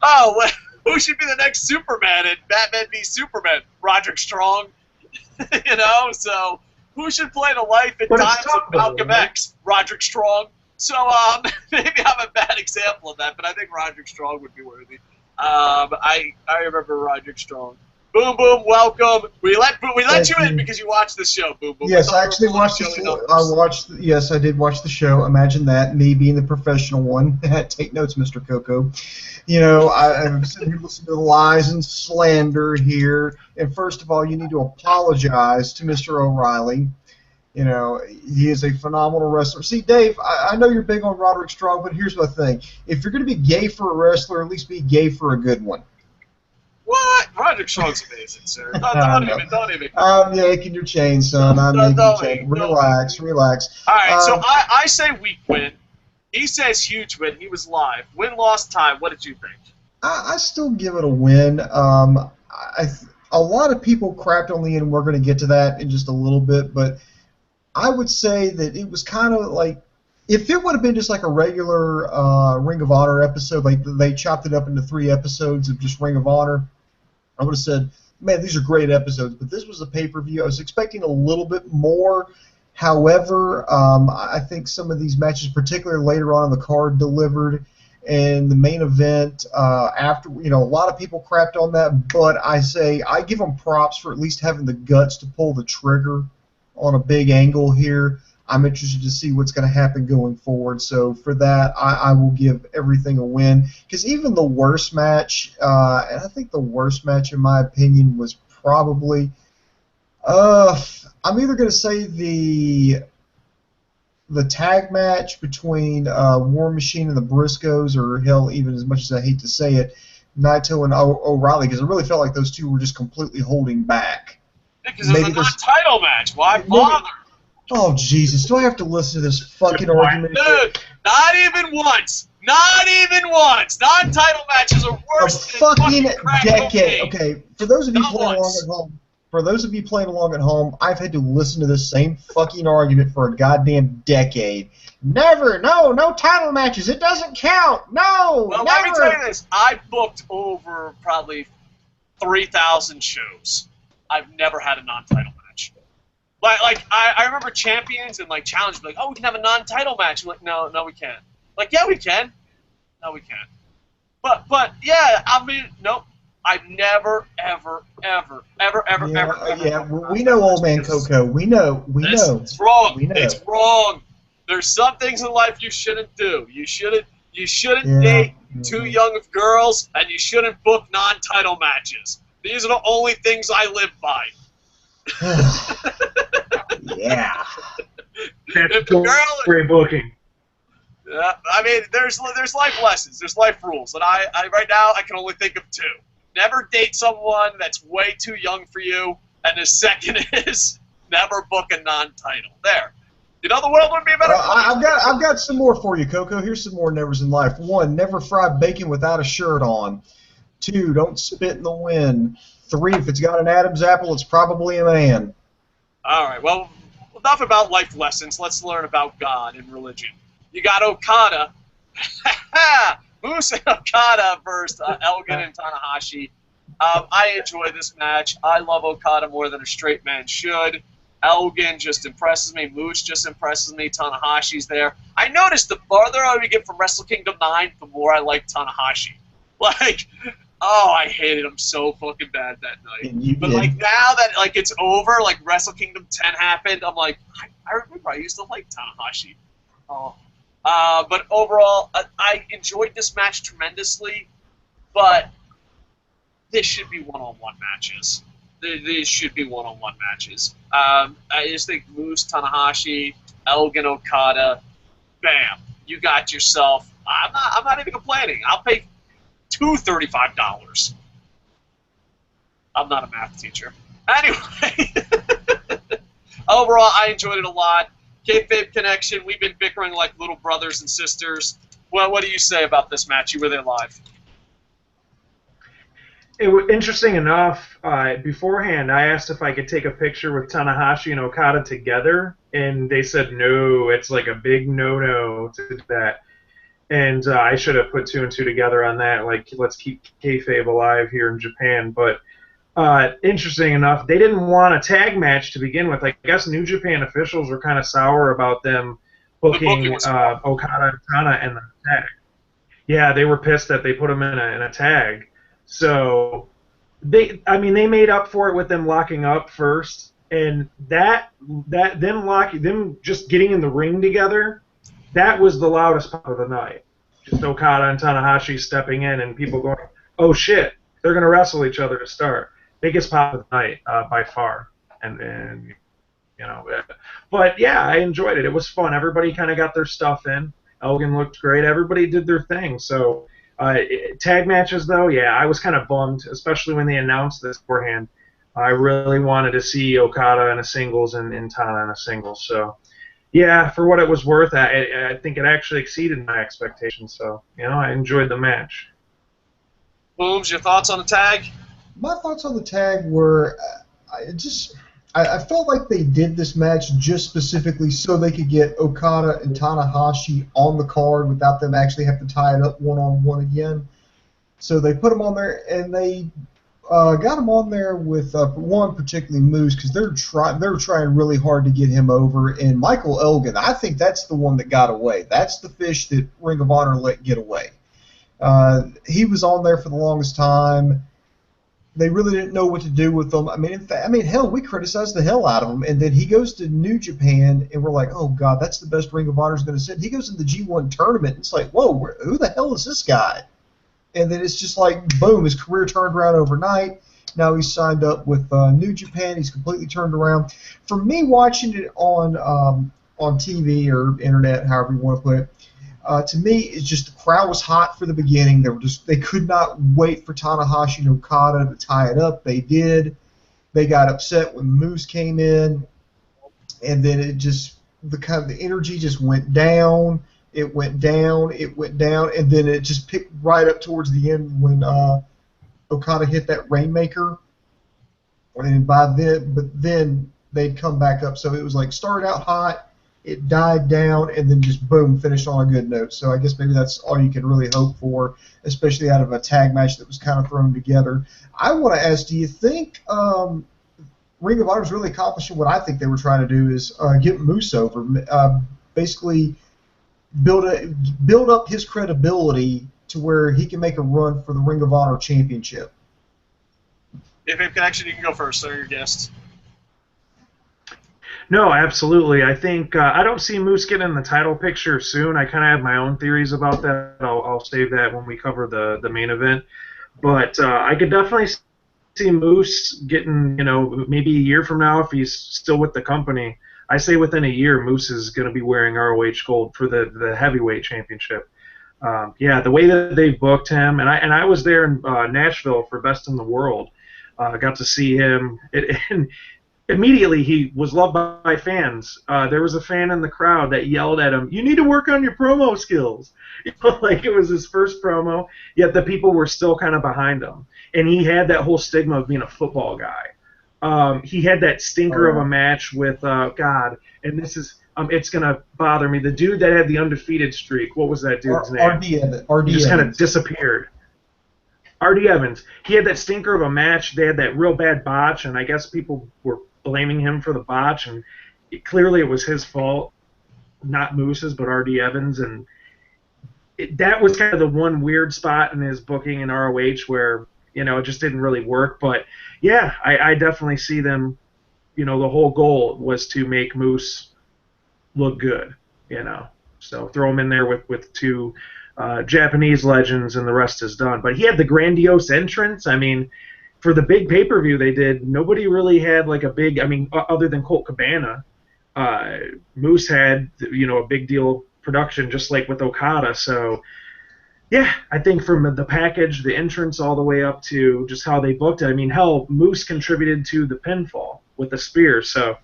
Oh, who should be the next Superman in Batman v Superman? Roderick Strong. You know, so who should play the life and times of Malcolm X? Roderick Strong. So maybe I'm a bad example of that, but I think Roderick Strong would be worthy. I remember Roderick Strong. Boom Boom, welcome. We let you in because you watched the show. Boom Boom. Yes, I actually watched the show. Yes, I did watch the show. Imagine that, me being the professional one. Take notes, Mr. Coco. You know, I'm sitting here listening to the lies and slander here. And first of all, you need to apologize to Mr. O'Reilly. You know, he is a phenomenal wrestler. See, Dave, I know you're big on Roderick Strong, but here's my thing. If you're going to be gay for a wrestler, at least be gay for a good one. What? Roderick Strong's amazing, sir. Don't even. I'm yanking your chain, son. I'm yanking your chain. Relax. All right, so I say weak win. He says huge win. He was live. Win, loss, tie. What did you think? I still give it a win. A lot of people crapped on the end. We're going to get to that in just a little bit, but I would say that it was kind of like, if it would have been just like a regular Ring of Honor episode, like they chopped it up into 3 episodes of just Ring of Honor, I would have said, man, these are great episodes, but this was a pay-per-view. I was expecting a little bit more. However, I think some of these matches, particularly later on in the card, delivered. And the main event, after, a lot of people crapped on that, but I give them props for at least having the guts to pull the trigger on a big angle here. I'm interested to see what's going to happen going forward. So for that, I will give everything a win. Because even the worst match, and I think the worst match in my opinion was probably, I'm either going to say the tag match between War Machine and the Briscoes, or hell, even as much as I hate to say it, Naito and O'Reilly, because I really felt like those two were just completely holding back. Because it's a non-title match. Why bother? Oh, Jesus. Do I have to listen to this fucking argument? Dude, not even once. Not even once. Non-title matches are worse than fucking decade. Okay, for those of you playing along at home, I've had to listen to this same fucking argument for a goddamn decade. Never, no title matches. It doesn't count. No, well, never. Let me tell you this. I booked over probably 3,000 shows. I've never had a non-title match. Like I remember champions and like challenges like, oh, we can have a non-title match. I'm like, no, we can't. Like, yeah, we can. No, we can't. But yeah, I mean, nope. I've never, ever. Yeah, we know, old man Coco. We know. It's wrong. It's wrong. There's some things in life you shouldn't do. You shouldn't date too young of girls, and you shouldn't book non-title matches. These are the only things I live by. Yeah. If the girl, great booking. I mean, there's life lessons, there's life rules, and I right now I can only think of two. Never date someone that's way too young for you, and the second is never book a non-title. There. You know, the world would be a better place. I've got some more for you, Coco. Here's some more nevers in life. 1, never fry bacon without a shirt on. 2, don't spit in the wind. 3, if it's got an Adam's apple, it's probably a man. All right, well, enough about life lessons. Let's learn about God and religion. You got Okada. Moose and Okada versus Elgin and Tanahashi. I enjoy this match. I love Okada more than a straight man should. Elgin just impresses me. Moose just impresses me. Tanahashi's there. I noticed the farther we get from Wrestle Kingdom 9, the more I like Tanahashi. Like, oh, I hated him so fucking bad that night. But like now that like it's over, like Wrestle Kingdom 10 happened, I'm like, I remember I used to like Tanahashi. Oh. But overall, I enjoyed this match tremendously, but this should be one-on-one matches. These should be one-on-one matches. I just think Moose, Tanahashi, Elgin, Okada, bam, you got yourself. I'm not even complaining. I'll pay $235. I'm not a math teacher. Anyway, overall, I enjoyed it a lot. Kayfabe Connection, we've been bickering like little brothers and sisters. Well, what do you say about this match? You were there live. It was interesting enough. Beforehand, I asked if I could take a picture with Tanahashi and Okada together, and they said no. It's like a big no-no to do that. And I should have put 2 and 2 together on that. Like, let's keep kayfabe alive here in Japan. But interesting enough, they didn't want a tag match to begin with. I guess New Japan officials were kind of sour about them booking Okada and Tana in the tag. Yeah, they were pissed that they put them in a tag. So they made up for it with them locking up first, and them just getting in the ring together, that was the loudest pop of the night. Just Okada and Tanahashi stepping in and people going, oh shit, they're gonna wrestle each other to start. Biggest pop of the night by far, and you know, but yeah, I enjoyed it. It was fun. Everybody kind of got their stuff in. Elgin looked great. Everybody did their thing. So. Tag matches, though, yeah, I was kind of bummed, especially when they announced this beforehand. I really wanted to see Okada in a singles and Tana in a singles. So, yeah, for what it was worth, I think it actually exceeded my expectations. So, you know, I enjoyed the match. Booms, your thoughts on the tag? My thoughts on the tag were, I felt like they did this match just specifically so they could get Okada and Tanahashi on the card without them actually have to tie it up one-on-one again. So they put them on there, and they got him on there with one particularly Moose because they're trying really hard to get him over, and Michael Elgin. I think that's the one that got away. That's the fish that Ring of Honor let get away. He was on there for the longest time. They really didn't know what to do with him. I mean, hell, we criticized the hell out of him, and then he goes to New Japan, and we're like, oh God, that's the best Ring of Honor's going to send. He goes in the G1 tournament, and it's like, whoa, who the hell is this guy? And then it's just like, boom, his career turned around overnight. Now he's signed up with New Japan. He's completely turned around. For me, watching it on TV or internet, however you want to put it, to me, it's just the crowd was hot for the beginning. They could not wait for Tanahashi and Okada to tie it up. They did. They got upset when Moose came in, and then it just the energy just went down. It went down, and then it just picked right up towards the end when Okada hit that Rainmaker. And then they'd come back up. So it was like started out hot, it died down, and then just boom, finished on a good note. So I guess maybe that's all you can really hope for, especially out of a tag match that was kind of thrown together. I want to ask, do you think Ring of Honor is really accomplishing what I think they were trying to do, is get Moose over, basically build up his credibility to where he can make a run for the Ring of Honor Championship? Kayfabe Connection, you can go first, sir. Your guest. No, absolutely. I think I don't see Moose getting in the title picture soon. I kind of have my own theories about that. I'll save that when we cover the main event. But I could definitely see Moose getting, maybe a year from now if he's still with the company. I say within a year, Moose is going to be wearing ROH Gold for the heavyweight championship. The way that they booked him, and I was there in Nashville for Best in the World. Got to see him, and immediately he was loved by fans. There was a fan in the crowd that yelled at him, "You need to work on your promo skills." Like it was his first promo, yet the people were still kind of behind him. And he had that whole stigma of being a football guy. He had that stinker of a match with and this is it's gonna bother me. The dude that had the undefeated streak, what was that dude's name? R.D. Just kind of disappeared. R.D. Evans. He had that stinker of a match. They had that real bad botch, and I guess people were blaming him for the botch, and clearly it was his fault, not Moose's, but R.D. Evans, and that was kind of the one weird spot in his booking in ROH where it just didn't really work. But yeah, I definitely see them. The whole goal was to make Moose look good. So throw him in there with two Japanese legends, and the rest is done. But he had the grandiose entrance. I mean, for the big pay-per-view they did, nobody really had like a big. I mean, other than Colt Cabana, Moose had a big deal production, just like with Okada. So yeah, I think from the package, the entrance, all the way up to just how they booked it. I mean, hell, Moose contributed to the pinfall with the spear. So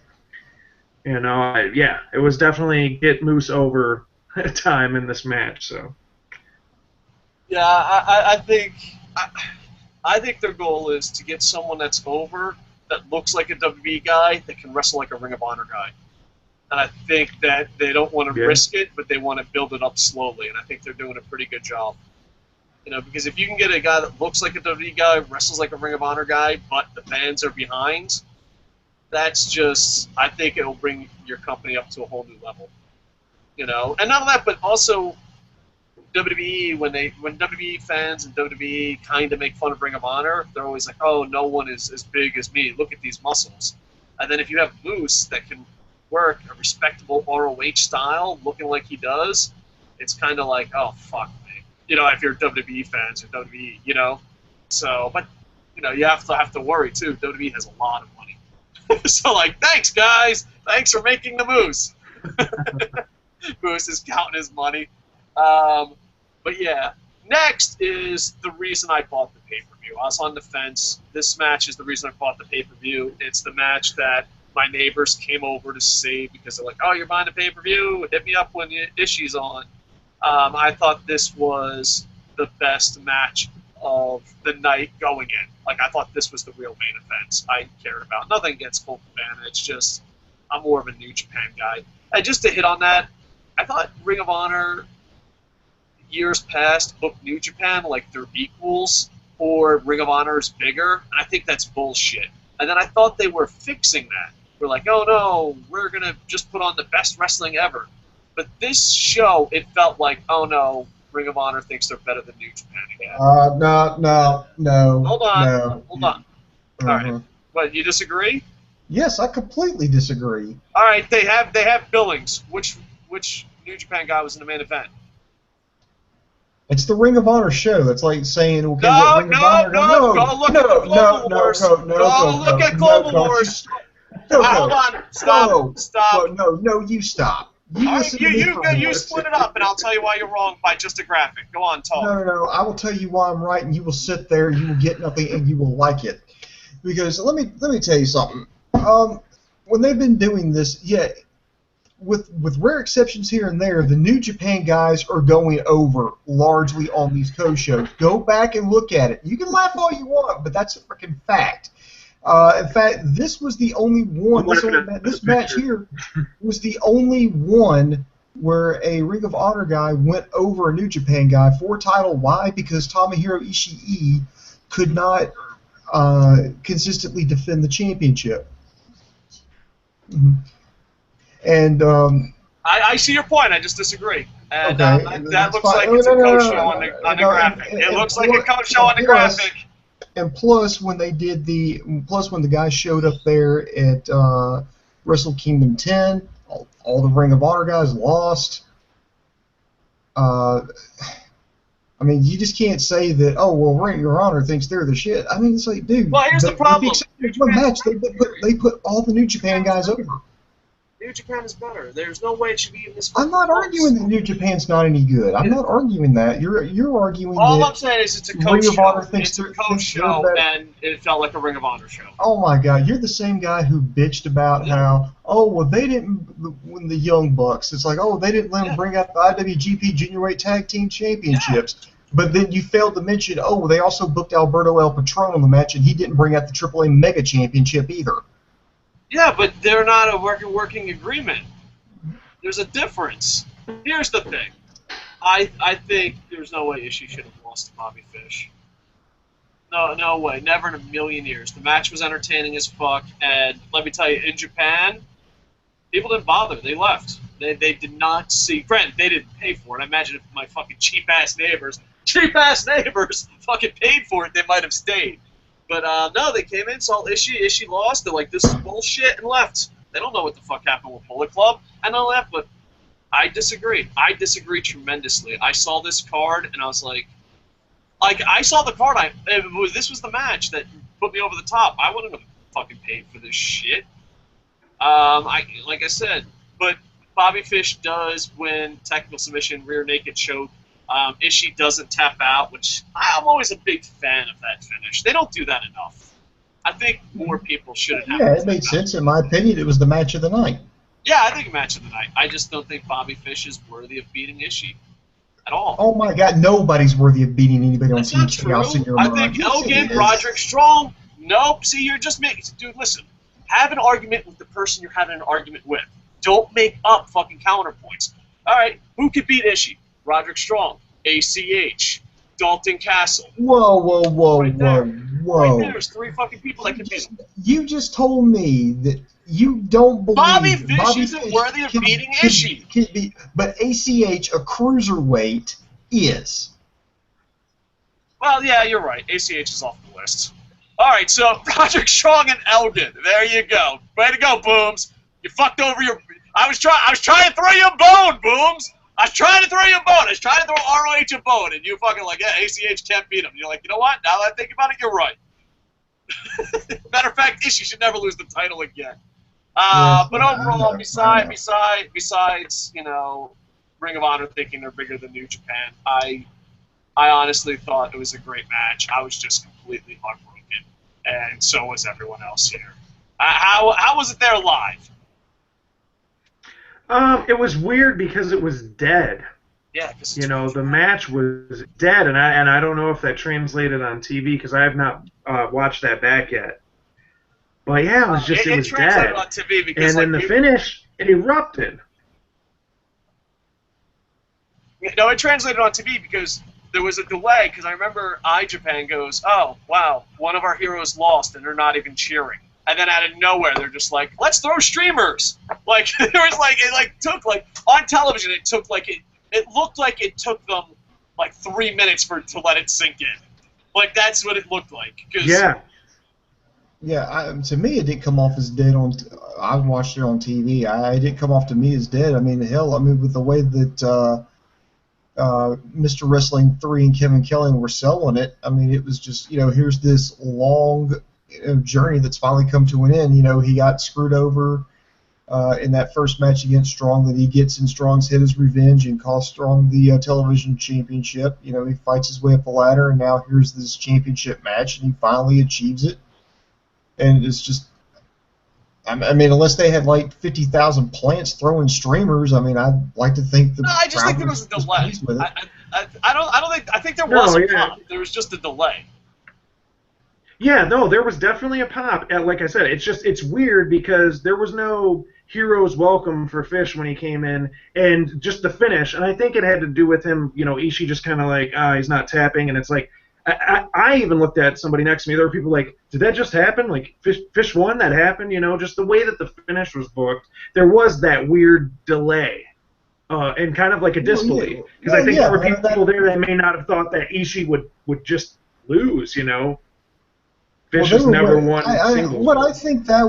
it was definitely get Moose over time in this match. So. Yeah, I think their goal is to get someone that's over, that looks like a WWE guy, that can wrestle like a Ring of Honor guy. And I think that they don't want to risk it, but they want to build it up slowly. And I think they're doing a pretty good job. Because if you can get a guy that looks like a WWE guy, wrestles like a Ring of Honor guy, but the fans are behind, that's just, I think it'll bring your company up to a whole new level. And not only that, but also WWE, when WWE fans and WWE kind of make fun of Ring of Honor, they're always like, oh, no one is as big as me. Look at these muscles. And then if you have Moose that can work a respectable ROH style, looking like he does, it's kind of like, oh, fuck me. If you're WWE fans or WWE, So, but, you have to worry, too. WWE has a lot of money. So, like, thanks, guys. Thanks for making the Moose. Moose is counting his money. But yeah, next is the reason I bought the pay-per-view. I was on the fence. This match is the reason I bought the pay-per-view. It's the match that my neighbors came over to see because they're like, oh, you're buying the pay-per-view? Hit me up when Ishii's on. I thought this was the best match of the night going in. Like, I thought this was the real main event I cared about. Nothing against Colt Cabana. It's just I'm more of a New Japan guy. And just to hit on that, I thought Ring of Honor years past booked New Japan like they're equals, or Ring of Honor is bigger, and I think that's bullshit. And then I thought they were fixing that. We're like, oh no, we're going to just put on the best wrestling ever. But this show, it felt like, oh no, Ring of Honor thinks they're better than New Japan again. No. Hold on. No. Hold on. All right. What, you disagree? Yes, I completely disagree. All right, they have Billings. Which New Japan guy was in the main event? It's the Ring of Honor show. It's like saying, okay, no, Ring of Honor, go look at the Global Wars. Go look at Global Wars. Hold on, stop. No, you stop. You split it up, and I'll tell you why you're wrong by just a graphic. Go on, talk. No. I will tell you why I'm right, and you will sit there, you will get nothing, and you will like it. Because let me tell you something. When they've been doing this, yeah, with rare exceptions here and there, the New Japan guys are going over largely on these co-shows. Go back and look at it. You can laugh all you want, but that's a freaking fact. In fact, this was the only one. This match here was the only one where a Ring of Honor guy went over a New Japan guy for a title. Why? Because Tomohiro Ishii could not consistently defend the championship. Mm-hmm. And I see your point. I just disagree. And okay, that looks like it's a coach show on the graphic. It looks like a coach show on the graphic. And plus, when the guys showed up there at Wrestle Kingdom 10, all the Ring of Honor guys lost. I mean, you just can't say that, oh, well, Ring of Honor thinks they're the shit. I mean, it's like, dude. Well, here's the problem. One match, they put all the New Japan guys over. New Japan is better. There's no way it should be in this. I'm not arguing that New Japan's not any good. I'm not arguing that. You're arguing all that. I'm saying is it's a coach show. It's a coach show, and it felt like a Ring of Honor show. Oh my God, you're the same guy who bitched about how, oh well, they didn't win the Young Bucks. It's like, oh, they didn't let them bring out the IWGP Juniorweight Tag Team Championships. Yeah. But then you failed to mention, oh, they also booked Alberto El Patron in the match, and he didn't bring out the AAA Mega Championship either. Yeah, but they're not a working agreement. There's a difference. Here's the thing. I think there's no way Ishii should have lost to Bobby Fish. No way. Never in a million years. The match was entertaining as fuck, and let me tell you, in Japan, people didn't bother. They left. They did not see. Granted, they didn't pay for it. I imagine if my fucking cheap-ass neighbors fucking paid for it, they might have stayed. But no, they came in, saw Ishii. Ishii lost. They're like, this is bullshit, and left. They don't know what the fuck happened with Bullet Club. And I left, but I disagree. I disagree tremendously. I saw this card, and I was like I saw the card. This was the match that put me over the top. I wouldn't have fucking paid for this shit. Like I said, but Bobby Fish does win technical submission, rear naked choke. Ishii doesn't tap out, which I'm always a big fan of that finish. They don't do that enough. I think more people should have. Yeah, it made sense. In my opinion, it was the match of the night. Yeah, I think match of the night. I just don't think Bobby Fish is worthy of beating Ishii at all. Oh my God, nobody's worthy of beating anybody on TV else in your mind. I think Elgin, Roderick Strong. Nope. See, you're just making. Dude, listen. Have an argument with the person you're having an argument with. Don't make up fucking counterpoints. All right, who could beat Ishii? Roderick Strong, ACH, Dalton Castle. Whoa. Right there's three fucking people that could beat him. You just told me that you don't believe Bobby Fish isn't worthy of beating Ishii. But ACH, a cruiserweight, is. Well, yeah, you're right. ACH is off the list. All right, so Roderick Strong and Elgin. There you go. Way to go, Booms. You fucked over your. I was trying to throw you a bone, Booms. I was trying to throw you a bone. I was trying to throw ROH a bone, and you fucking like, yeah, ACH can't beat him. And you're like, you know what? Now that I think about it, you're right. Matter of fact, Ishii should never lose the title again. But overall, besides Ring of Honor thinking they're bigger than New Japan, I honestly thought it was a great match. I was just completely heartbroken, and so was everyone else here. How was it there live? It was weird because it was dead. Yeah, the match was dead, and I don't know if that translated on TV because I have not watched that back yet. But yeah, it was just it was dead. On TV because, and then the finish, it erupted. No, it translated on TV because there was a delay because I remember iJapan goes, "Oh wow, one of our heroes lost," and they're not even cheering. And then out of nowhere, they're just like, "Let's throw streamers!" Like there was like it took on television. It took it looked like it took them like 3 minutes to let it sink in. Like that's what it looked like. Yeah. Yeah, to me it didn't come off as dead on. I watched it on TV. It didn't come off to me as dead. I mean, hell, with the way that Mr. Wrestling 3 and Kevin Kelly were selling it, I mean, it was just, here's this long journey that's finally come to an end. He got screwed over in that first match against Strong that he gets, and Strong's hit his revenge and cost Strong the television championship. He fights his way up the ladder, and now here's this championship match, and he finally achieves it. And it's just, I mean, unless they had like 50,000 plants throwing streamers, I mean, I'd like to think the. No, I just think there was a delay. I think there was a pop. There was just a delay. Yeah, no, there was definitely a pop. Like I said, it's weird because there was no hero's welcome for Fish when he came in, and just the finish. And I think it had to do with him, Ishii just kind of like, he's not tapping, and it's like, I even looked at somebody next to me. There were people like, did that just happen? Like, Fish won? That happened? Just the way that the finish was booked, there was that weird delay. And kind of like a disbelief. Because I think there were people there that may not have thought that Ishii would just lose, Fish has never won singles. What I think that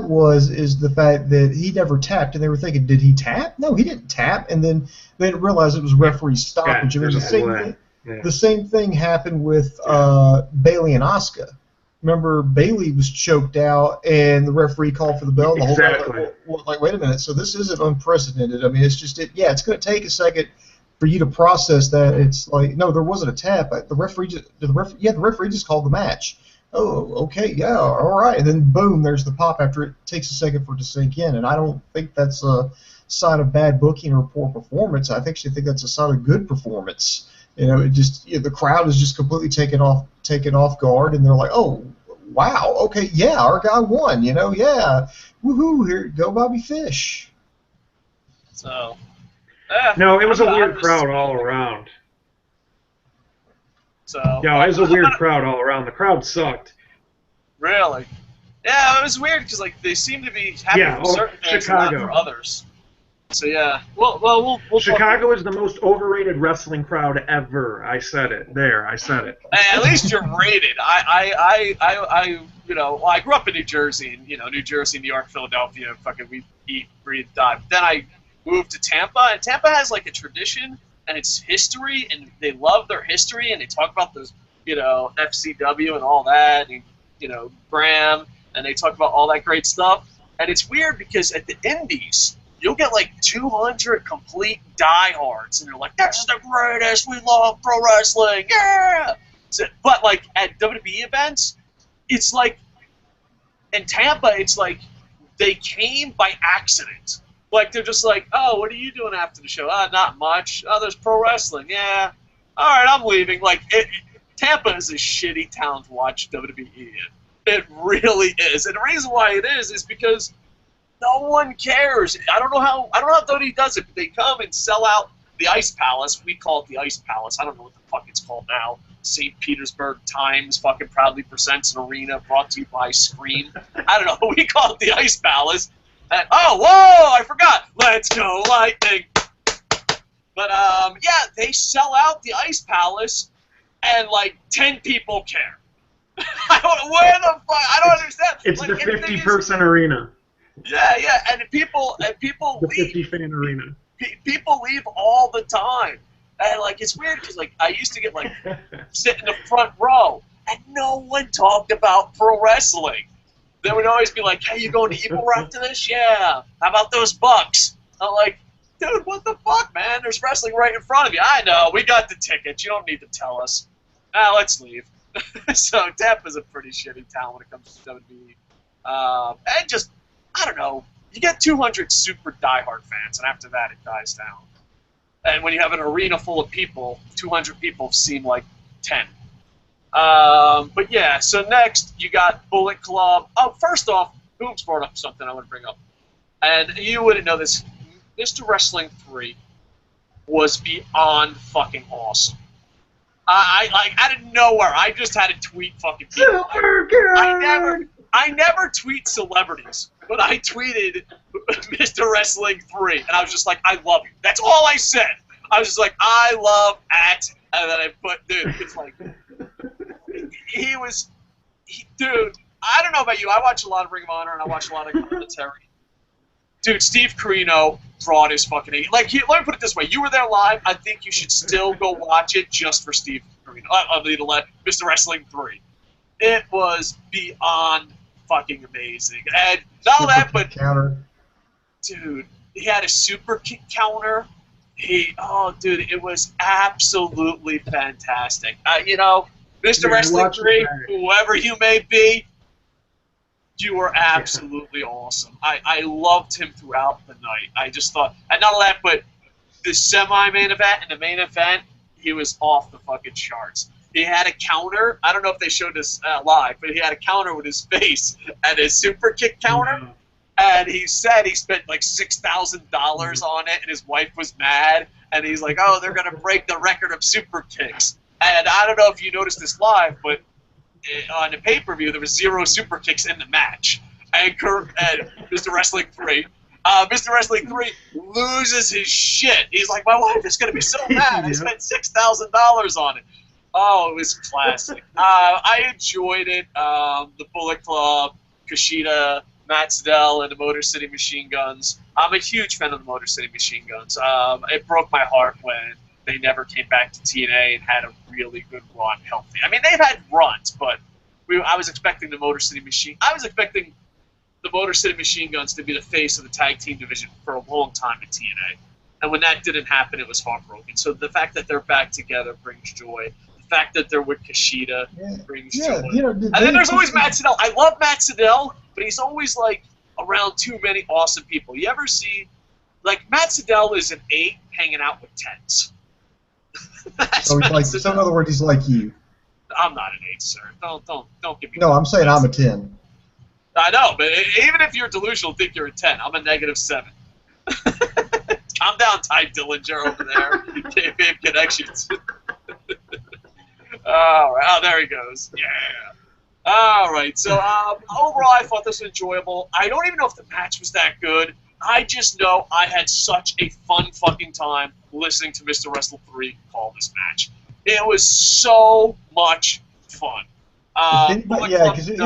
is the fact that he never tapped, and they were thinking, did he tap? No, he didn't tap, and then they didn't realize it was referee stoppage. Yeah, the same thing happened with Bayley and Asuka. Remember, Bayley was choked out, and the referee called for the bell. And the whole time, like, wait a minute. So this isn't unprecedented. I mean, it's just it's going to take a second for you to process that. It's like, no, there wasn't a tap. The referee just called the match. Oh, okay, yeah, all right. And then boom, there's the pop after it takes a second for it to sink in. And I don't think that's a sign of bad booking or poor performance. I actually think that's a sign of good performance. It just the crowd is just completely taken off guard, and they're like, oh, wow, okay, yeah, our guy won, yeah, woohoo, here, go Bobby Fish. So, no, it was a weird crowd all around. So, yeah, it was a weird crowd all around. The crowd sucked. Really? Yeah, it was weird because they seem to be happy for certain things and not for others. So yeah, we'll Chicago is the most overrated wrestling crowd ever. I said it. There, I said it. Hey, at least you're rated. I grew up in New Jersey, and New Jersey, New York, Philadelphia. Fucking we eat, breathe, die. Then I moved to Tampa, and Tampa has like a tradition and its history, and they love their history, and they talk about those, FCW and all that, and Graham, and they talk about all that great stuff. And it's weird because at the Indies, you'll get like 200 complete diehards, and they're like, "This is the greatest. We love pro wrestling, yeah!" So, but like at WWE events, it's like in Tampa, it's like they came by accident. Like they're just like, "Oh, what are you doing after the show?" Not much. Oh, there's pro wrestling. Yeah. All right, I'm leaving. Like Tampa is a shitty town to watch WWE in. It really is, and the reason why it is because no one cares. I don't know how WWE does it, but they come and sell out the Ice Palace. We call it the Ice Palace. I don't know what the fuck it's called now. St. Petersburg Times fucking proudly presents an arena brought to you by Scream. I don't know. We call it the Ice Palace. And, oh, whoa, I forgot. Let's go Lightning. But, they sell out the Ice Palace, and, 10 people care. Where the fuck? I don't understand. It's the 50-person arena. Yeah, and people the leave. 50-fan arena. People leave all the time, and it's weird because I used to get sit in the front row, and no one talked about pro wrestling. They would always be like, "Hey, you going to Evil after this? Yeah. How about those Bucks?" I'm like, "Dude, what the fuck, man? There's wrestling right in front of you." I know, we got the tickets. You don't need to tell us. Let's leave. So Tampa's a pretty shitty town when it comes to WWE, and just. I don't know, you get 200 super diehard fans, and after that it dies down. And when you have an arena full of people, 200 people seem like 10. But yeah, so next you got Bullet Club. Oh, first off, Booms brought up something I want to bring up. And you wouldn't know this. Mr. Wrestling 3 was beyond fucking awesome. I like out of nowhere, I just had to tweet fucking people. I never tweet celebrities, but I tweeted Mr. Wrestling 3, and I was just like, I love you. That's all I said. I was just like, I love at, and then I put, dude, it's like, dude, I don't know about you. I watch a lot of Ring of Honor, and I watch a lot of commentary. Dude, Steve Corino brought his fucking... Like, let me put it this way. You were there live. I think you should still go watch it just for Steve Corino. Mr. Wrestling 3. It was beyond fucking amazing. And not only that, but... Counter. Dude, he had a super kick counter. Dude, it was absolutely fantastic. You know, Mr. Wrestling 3, whoever you may be, you were absolutely awesome. I loved him throughout the night. I just thought, and not only that, but the semi-main event and the main event, he was off the fucking charts. He had a counter. I don't know if they showed this live, but he had a counter with his face and his super kick counter. Mm-hmm. And he said he spent like $6,000 on it, and his wife was mad. And he's like, oh, they're going to break the record of super kicks. And I don't know if you noticed this live, but on the pay-per-view, there was 0 super kicks in the match. And Mr. Wrestling 3, Mr. Wrestling 3 loses his shit. He's like, my wife is going to be so mad. I spent $6,000 on it. Oh, it was classic. I enjoyed it. The Bullet Club, Kushida, Matt Sydal, and the Motor City Machine Guns. I'm a huge fan of the Motor City Machine Guns. It broke my heart when they never came back to TNA and had a really good run, healthy. I mean, they've had runs, but I was expecting the Motor City Machine Guns to be the face of the tag team division for a long time in TNA. And when that didn't happen, it was heartbroken. So the fact that they're back together brings joy. The fact that they're with Kushida brings joy. You know, and then there's always Matt Sydal. I love Matt Sydal, but he's always like around too many awesome people. You ever see, like, Matt Sydal is an 8 hanging out with 10s. So in other words, he's like you. I'm not an 8, sir. Don't give me. No, I'm saying I'm a 10. I know, but even if you're delusional, think you're a 10. I'm a -7. Calm down, Ty Dillinger over there. Kayfabe Connections. All right. Oh, there he goes. Yeah. All right. So overall, I thought this was enjoyable. I don't even know if the match was that good. I just know I had such a fun fucking time listening to Mr. Wrestle 3 call this match. It was so much fun. Because it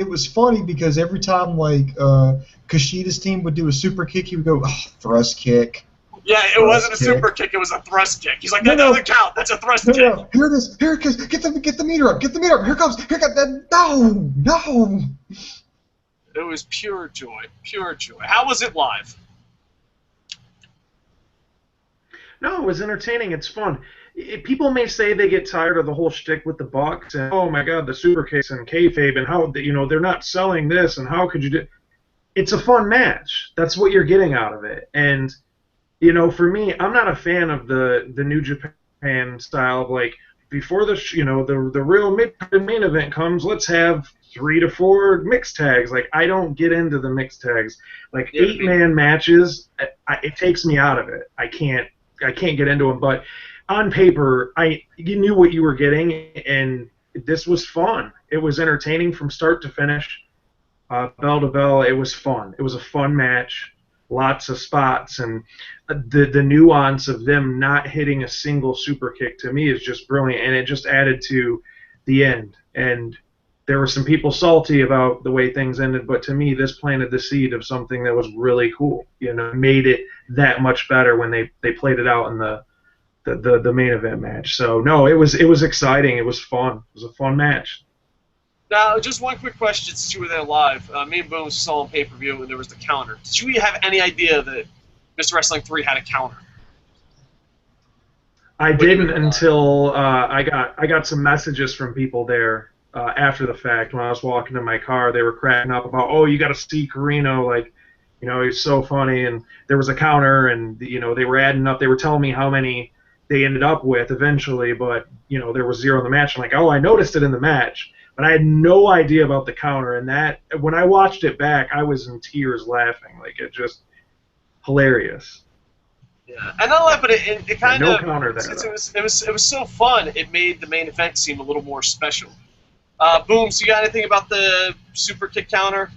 was funny because every time like Kushida's team would do a super kick, he would go thrust kick. Yeah, it wasn't a super kick; it was a thrust kick. He's like, that doesn't count. That's a thrust kick. No, here it is. Here it is. Get the meter up. Get the meter up. Here comes. No. It was pure joy. Pure joy. How was it live? No, it was entertaining. It's fun. People may say they get tired of the whole shtick with the Bucks and, oh my God, the super kicks and kayfabe and how they're not selling this and how could you do? It's a fun match. That's what you're getting out of it. And for me, I'm not a fan of the New Japan style of like before the the real main event comes, let's have 3 to 4 mixed tags. Like, I don't get into the mixed tags. Like 8-man matches, it takes me out of it. I can't get into them. But on paper, you knew what you were getting, and this was fun. It was entertaining from start to finish, bell to bell. It was fun. It was a fun match, lots of spots, and the nuance of them not hitting a single super kick to me is just brilliant, and it just added to the end. And there were some people salty about the way things ended, but to me, this planted the seed of something that was really cool. Made it that much better when they played it out in the main event match. So no, it was exciting. It was fun. It was a fun match. Now, just one quick question since you were there live. Me and Boone saw on pay-per-view and there was the counter. Did you have any idea that Mr. Wrestling 3 had a counter? I didn't until I got some messages from people there after the fact. When I was walking in my car, they were cracking up about, oh, you got to see Corino, like, he's so funny, and there was a counter, and they were adding up. They were telling me how many they ended up with eventually, but there was 0 in the match. I'm like, oh, I noticed it in the match, but I had no idea about the counter. And that, when I watched it back, I was in tears laughing. Like, it just hilarious. Yeah, and not only, but it kind no of counter there, it was so fun. It made the main event seem a little more special. Booms, you got anything about the super kick counter?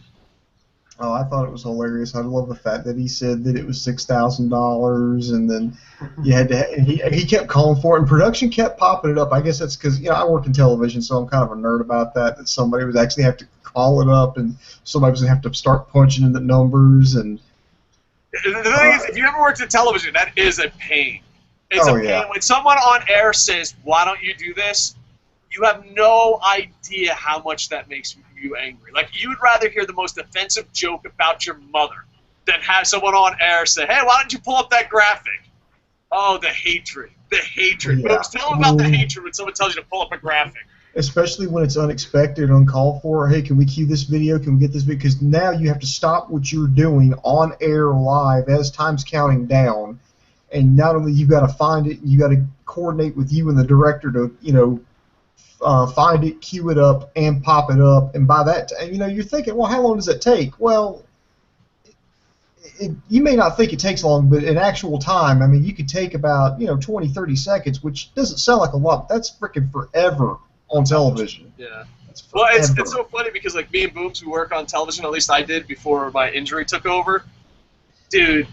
Oh, I thought it was hilarious. I love the fact that he said that it was $6,000, and then you had to. And he kept calling for it, and production kept popping it up. I guess that's because I work in television, so I'm kind of a nerd about that. That somebody was actually have to call it up, and somebody was gonna have to start punching in the numbers. And the thing is, if you ever worked in television, that is a pain. It's a pain yeah. when someone on air says, "Why don't you do this?" You have no idea how much that makes you angry. Like, you would rather hear the most offensive joke about your mother than have someone on air say, "Hey, why don't you pull up that graphic?" Oh, the hatred. The hatred. Yeah. Tell them about the hatred when someone tells you to pull up a graphic. Especially when it's unexpected, uncalled for. Hey, can we cue this video? Can we get this video? Because now you have to stop what you're doing on air live as time's counting down. And not only you got to find it, you got to coordinate with you and the director to, find it, cue it up, and pop it up. And by that, you're thinking, well, how long does it take? Well, you may not think it takes long, but in actual time, I mean, you could take about 20, 30 seconds, which doesn't sound like a lot, but that's freaking forever on television. Yeah. Well, it's so funny because, like, me and Booms, who work on television, at least I did before my injury took over, dude,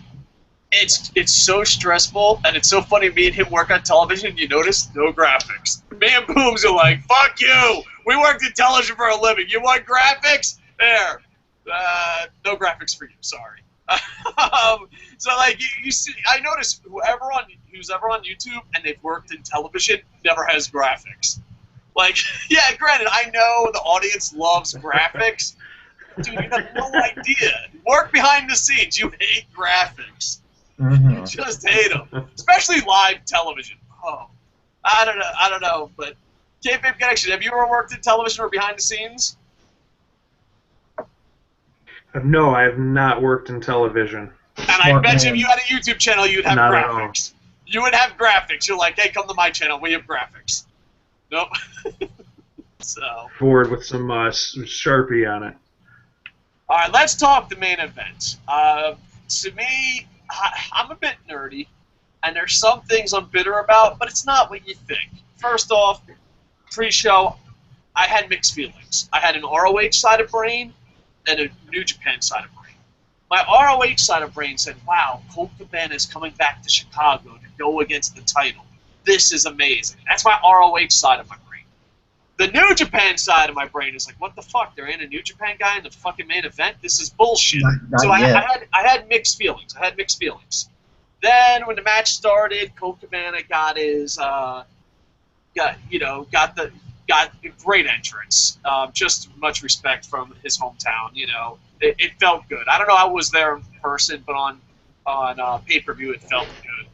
it's so stressful, and it's so funny. Me and him work on television. You notice no graphics. Me and Booms are like, "Fuck you! We worked in television for a living. You want graphics? There, no graphics for you. Sorry." So like you see, I notice who's ever on YouTube and they've worked in television never has graphics. Like, yeah, granted, I know the audience loves graphics. Dude, you have no idea. Work behind the scenes. You hate graphics. Mm-hmm. You just hate them, especially live television. Oh, I don't know. But Kayfabe Connection, have you ever worked in television or behind the scenes? No, I have not worked in television. And I bet you if you had a YouTube channel, you'd have Not graphics. You would have graphics. You're like, "Hey, come to my channel. We have graphics." Nope. So. Forward with some Sharpie on it. All right, let's talk the main event. To me, I'm a bit nerdy, and there's some things I'm bitter about, but it's not what you think. First off, pre-show, I had mixed feelings. I had an ROH side of brain and a New Japan side of brain. My ROH side of brain said, "Wow, Colt Cabana is coming back to Chicago to go against the title. This is amazing." That's my ROH side of my brain. The New Japan side of my brain is like, "What the fuck? There ain't a New Japan guy in the fucking main event? This is bullshit." So I had mixed feelings. Then when the match started, Colt Cabana got his got a great entrance. Just much respect from his hometown. It felt good. I don't know. I was there in person, but on pay-per-view, it felt good.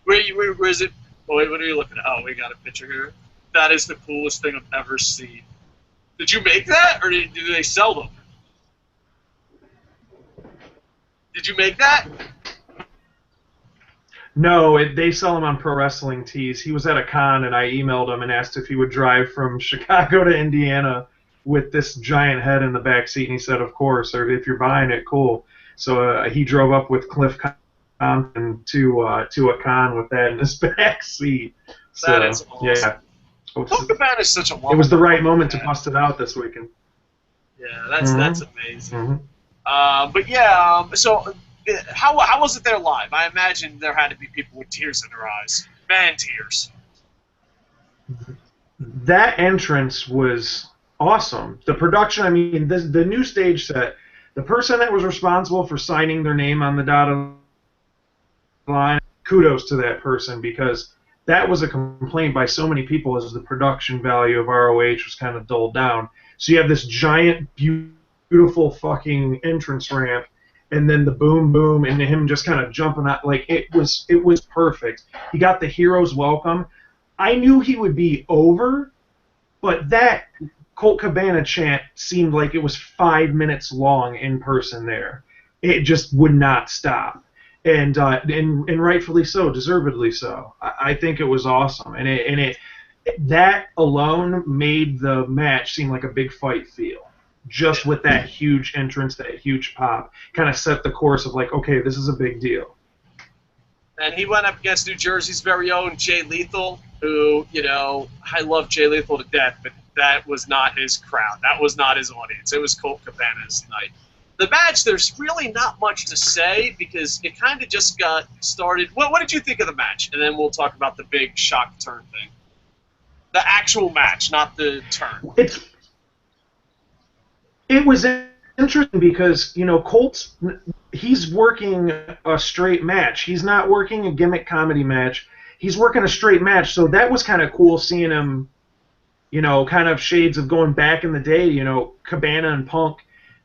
Where is it? Oh, wait, what are you looking at? Oh, we got a picture here. That is the coolest thing I've ever seen. Did you make that, or did they sell them? Did you make that? No, they sell them on Pro Wrestling Tees. He was at a con, and I emailed him and asked if he would drive from Chicago to Indiana with this giant head in the back seat, and he said, "Of course, or if you're buying it, cool." So he drove up with Cliff Compton to a con with that in his back seat. So, that is awesome. Yeah. Colt Cabana is such a It was the right moment to bust it out this weekend. Yeah, that's amazing. But yeah, so how was it there live? I imagine there had to be people with tears in their eyes. Man, tears. That entrance was awesome. The production, I mean, the new stage set, the person that was responsible for signing their name on the dotted line, kudos to that person, because that was a complaint by so many people as the production value of ROH was kind of dulled down. So you have this giant, beautiful fucking entrance ramp, and then the boom, boom, and him just kind of jumping out. Like, it was perfect. He got the hero's welcome. I knew he would be over, but that Colt Cabana chant seemed like it was 5 minutes long in person there. It just would not stop. And rightfully so, deservedly so. I think it was awesome, and that alone made the match seem like a big fight feel. Just with that huge entrance, that huge pop, kind of set the course of like, okay, this is a big deal. And he went up against New Jersey's very own Jay Lethal, who, you know, I love Jay Lethal to death, but that was not his crowd. That was not his audience. It was Colt Cabana's night. The match, there's really not much to say because it kind of just got started. What did you think of the match? And then we'll talk about the big shock turn thing. The actual match, not the turn. It was interesting because, you know, Colt's, he's working a straight match. He's not working a gimmick comedy match. He's working a straight match, so that was kind of cool seeing him, you know, kind of shades of going back in the day, you know, Cabana and Punk,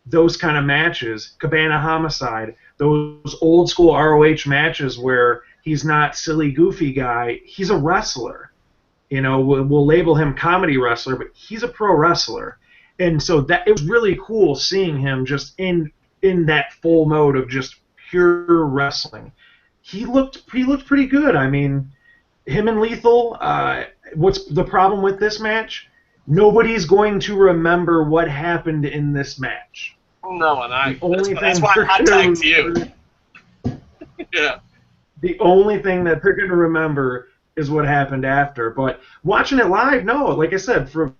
those kind of matches, Cabana Homicide, those old school ROH matches where he's not silly, goofy guy. He's a wrestler. You know, we'll label him comedy wrestler, but he's a pro wrestler. And so that it was really cool seeing him just in that full mode of just pure wrestling. He looked pretty good. I mean, him and Lethal, what's the problem with this match? Nobody's going to remember what happened in this match. No, and that's why I tagged you. Yeah. The only thing that they're going to remember is what happened after. But watching it live, no, like I said, from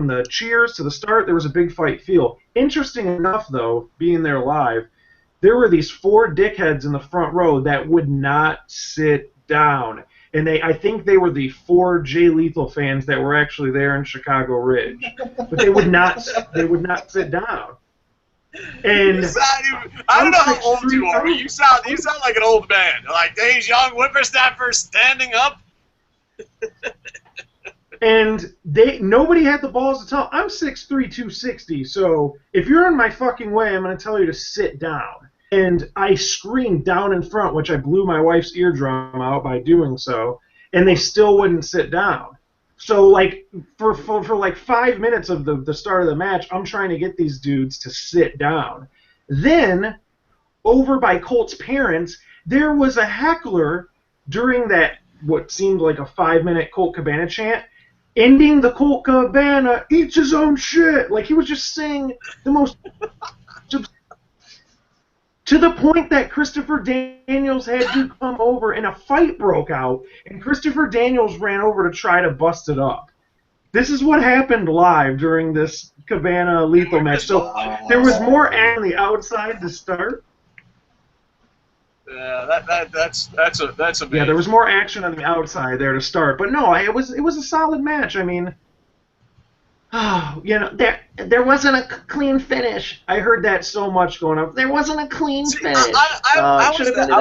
the cheers to the start, there was a big fight feel. Interesting enough, though, being there live, there were these 4 dickheads in the front row that would not sit down. And I think they were the 4 Jay Lethal fans that were actually there in Chicago Ridge. But they would not sit down. And I don't know how old you are. You sound like an old man. Like these young whippersnappers standing up. And nobody had the balls to tell. I'm 6'3", 260, so if you're in my fucking way, I'm going to tell you to sit down. And I screamed down in front, which I blew my wife's eardrum out by doing so, and they still wouldn't sit down. So, like, for like 5 minutes of the start of the match, I'm trying to get these dudes to sit down. Then, over by Colt's parents, there was a heckler during that, what seemed like a 5-minute Colt Cabana chant, ending the Colt Cabana eats his own shit. Like, he was just saying the most... to the point that Christopher Daniels had to come over and a fight broke out, and Christopher Daniels ran over to try to bust it up. This is what happened live during this Cabana Lethal match. So there was more on the outside to start. Yeah, that's amazing. Yeah, there was more action on the outside there to start, but no, it was a solid match. I mean, you know, there wasn't a clean finish. I heard that so much going up. There wasn't a clean finish. I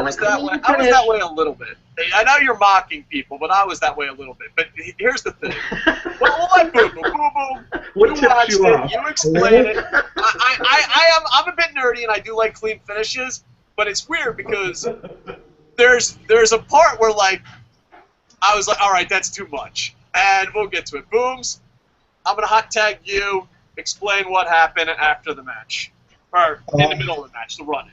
was that way a little bit. I know you're mocking people, but I was that way a little bit. But here's the thing. We'll let Boo Boo. What tipped you off? You explain it. I'm a bit nerdy, and I do like clean finishes. But it's weird because there's a part where, like, I was like, all right, that's too much. And we'll get to it. Booms, I'm going to hot tag you, explain what happened after the match. Or in the middle of the match, the run-in.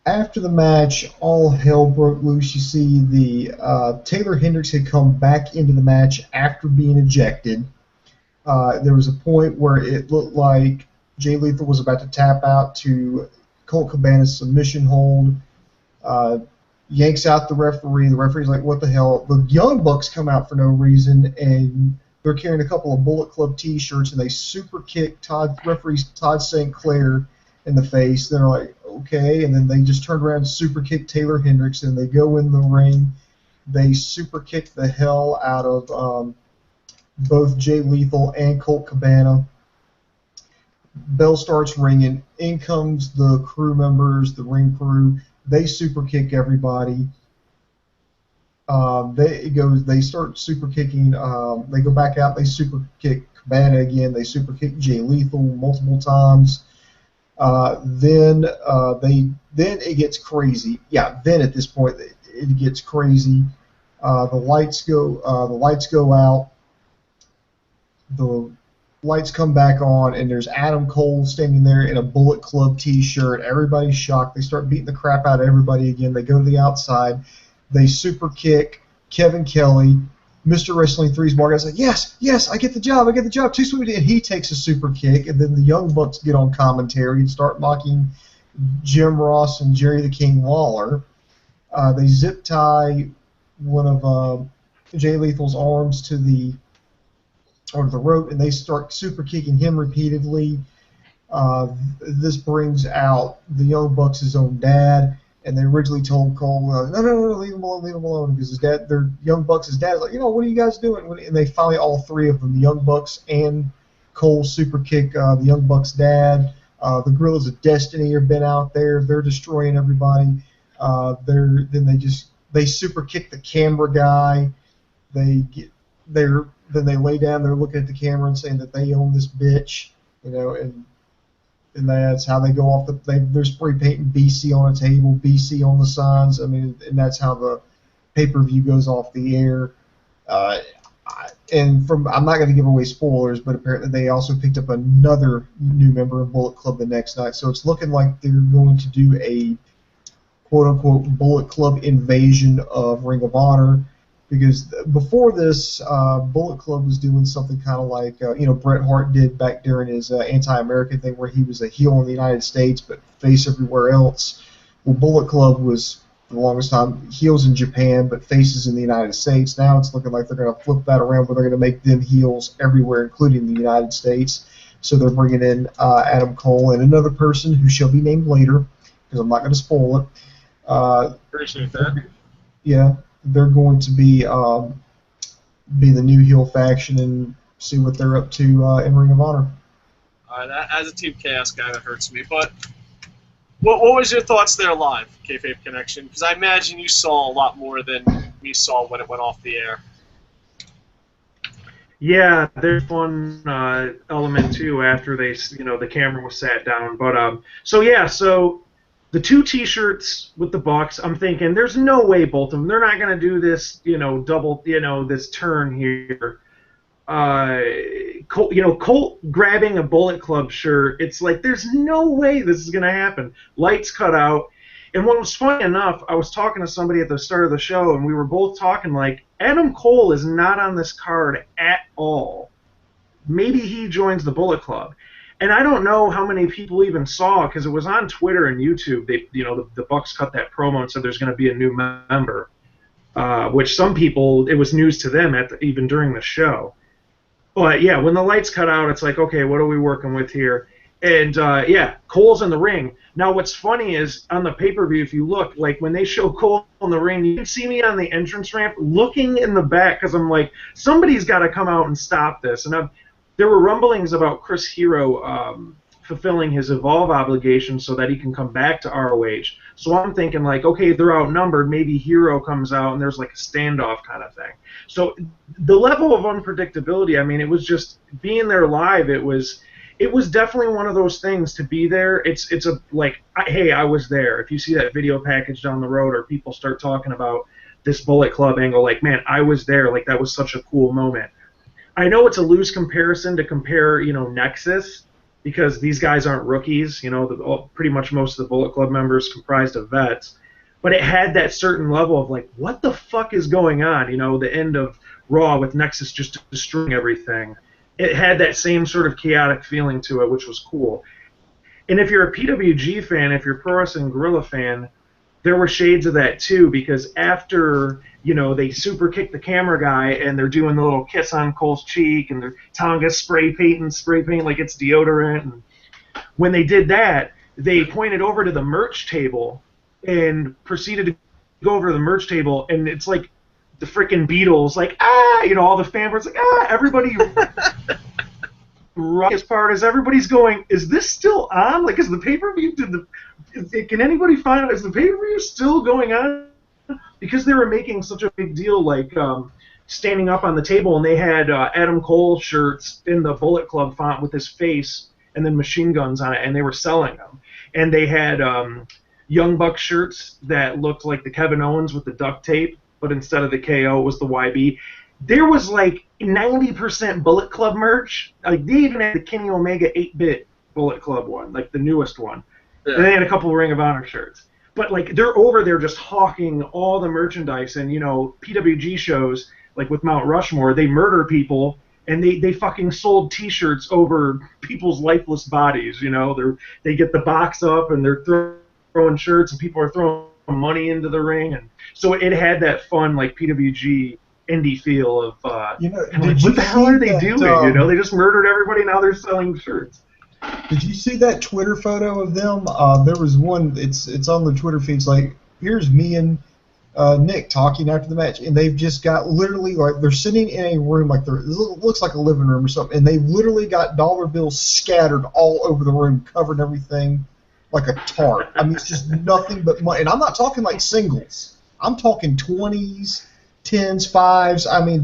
After the match, all hell broke loose. You see the Taylor Hendricks had come back into the match after being ejected. There was a point where it looked like Jay Lethal was about to tap out to Colt Cabana's submission hold, yanks out the referee. The referee's like, what the hell? The Young Bucks come out for no reason, and they're carrying a couple of Bullet Club t-shirts, and they super kick referee Todd St. Clair in the face. They're like, okay, and then they just turned around and super kick Taylor Hendricks, and they go in the ring. They super kick the hell out of both Jay Lethal and Colt Cabana. Bell starts ringing. In comes the crew members, the ring crew. They super kick everybody. They start super kicking. They go back out. They super kick Cabana again. They super kick Jay Lethal multiple times. Then it gets crazy. Yeah. Then at this point it gets crazy. The lights go out. The lights come back on, and there's Adam Cole standing there in a Bullet Club t-shirt. Everybody's shocked. They start beating the crap out of everybody again. They go to the outside. They super kick Kevin Kelly. Mr. Wrestling 3's Mark. Like, yes, I get the job. Too sweet. And he takes a super kick, and then the Young Bucks get on commentary and start mocking Jim Ross and Jerry the King Lawler. They zip tie one of Jay Lethal's arms to the rope, and they start super kicking him repeatedly. This brings out the Young Bucks' own dad, and they originally told Cole, no, leave him alone, because his dad, their Young Bucks' dad, is like, what are you guys doing? And they finally, all three of them, the Young Bucks and Cole, super kick the Young Bucks' dad. The Gorillas of Destiny have been out there; they're destroying everybody. They super kick the camera guy. Then they lay down. They're looking at the camera and saying that they own this bitch, and that's how they go off. They're spray painting BC on a table, BC on the signs. And that's how the pay-per-view goes off the air. I'm not going to give away spoilers, but apparently they also picked up another new member of Bullet Club the next night. So it's looking like they're going to do a quote-unquote Bullet Club invasion of Ring of Honor. Because before this, Bullet Club was doing something kind of like, Bret Hart did back during his anti-American thing, where he was a heel in the United States but face everywhere else. Well, Bullet Club was, for the longest time, heels in Japan but faces in the United States. Now it's looking like they're going to flip that around, where they're going to make them heels everywhere, including the United States. So they're bringing in Adam Cole and another person who shall be named later, because I'm not going to spoil it. Appreciate that. Yeah. They're going to be the new heel faction and see what they're up to in Ring of Honor. As a Team Chaos guy, that hurts me. But what was your thoughts there live, Kayfabe Connection? Because I imagine you saw a lot more than we saw when it went off the air. Yeah, there's one element too after they, the camera was sat down. But so the two T-shirts with the Bucks, I'm thinking, there's no way both of them. They're not going to do this, double, this turn here. Colt grabbing a Bullet Club shirt. It's like, there's no way this is going to happen. Lights cut out. And what was funny enough, I was talking to somebody at the start of the show, and we were both talking like, Adam Cole is not on this card at all. Maybe he joins the Bullet Club. And I don't know how many people even saw, because it was on Twitter and YouTube. They, the Bucks cut that promo and said there's going to be a new member, which some people, it was news to them even during the show. But yeah, when the lights cut out, it's like, okay, what are we working with here? And Cole's in the ring. Now, what's funny is on the pay-per-view, if you look, like when they show Cole in the ring, you can see me on the entrance ramp looking in the back, because I'm like, somebody's got to come out and stop this. And there were rumblings about Chris Hero fulfilling his Evolve obligation so that he can come back to ROH. So I'm thinking, like, okay, they're outnumbered. Maybe Hero comes out and there's like a standoff kind of thing. So the level of unpredictability, it was just being there live. It was definitely one of those things to be there. It's hey, I was there. If you see that video package down the road or people start talking about this Bullet Club angle, like, man, I was there. Like, that was such a cool moment. I know it's a loose comparison to compare, Nexus, because these guys aren't rookies. Pretty much most of the Bullet Club members comprised of vets. But it had that certain level of, like, what the fuck is going on? The end of Raw with Nexus just destroying everything. It had that same sort of chaotic feeling to it, which was cool. And if you're a PWG fan, if you're a Pro Wrestling Guerrilla fan, there were shades of that too, because after, they super kick the camera guy and they're doing the little kiss on Cole's cheek and they're Tonga spray paint like it's deodorant. And when they did that, they pointed over to the merch table and proceeded to go over to the merch table, and it's like the freaking Beatles, like, all the fanboys, like, everybody. Ruckus part is everybody's going, is this still on? Like, is the pay-per-view, can anybody find out, is the pay-per-view still going on? Because they were making such a big deal, like, standing up on the table, and they had Adam Cole shirts in the Bullet Club font with his face and then machine guns on it, and they were selling them. And they had Young Buck shirts that looked like the Kevin Owens with the duct tape, but instead of the KO, it was the YB. There was like 90% Bullet Club merch. Like, they even had the Kenny Omega 8-bit Bullet Club one, like the newest one. Yeah. And they had a couple of Ring of Honor shirts. But, like, they're over there just hawking all the merchandise. And, PWG shows, like with Mount Rushmore, they murder people, and they fucking sold T-shirts over people's lifeless bodies, They get the box up, and they're throwing shirts, and people are throwing money into the ring, and so it had that fun like PWG indie feel of what the hell are they doing? They just murdered everybody. Now they're selling shirts. Did you see that Twitter photo of them? There was one. It's on the Twitter feeds. Like, here's me and Nick talking after the match, and they've just got literally like they're sitting in a room like it looks like a living room or something, and they've literally got dollar bills scattered all over the room, covering everything like a tarp. I mean, it's just nothing but money. And I'm not talking like singles. I'm talking 20s, 10s, 5s. I mean,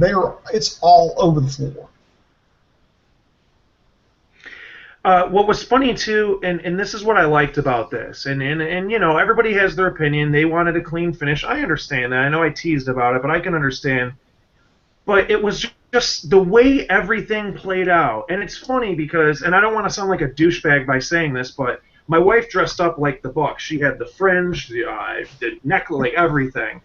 it's all over the floor. What was funny too, and this is what I liked about this, and everybody has their opinion. They wanted a clean finish. I understand that. I know I teased about it, but I can understand. But it was just the way everything played out, and it's funny because, and I don't want to sound like a douchebag by saying this, but my wife dressed up like the Buck. She had the fringe, the necklace, like everything.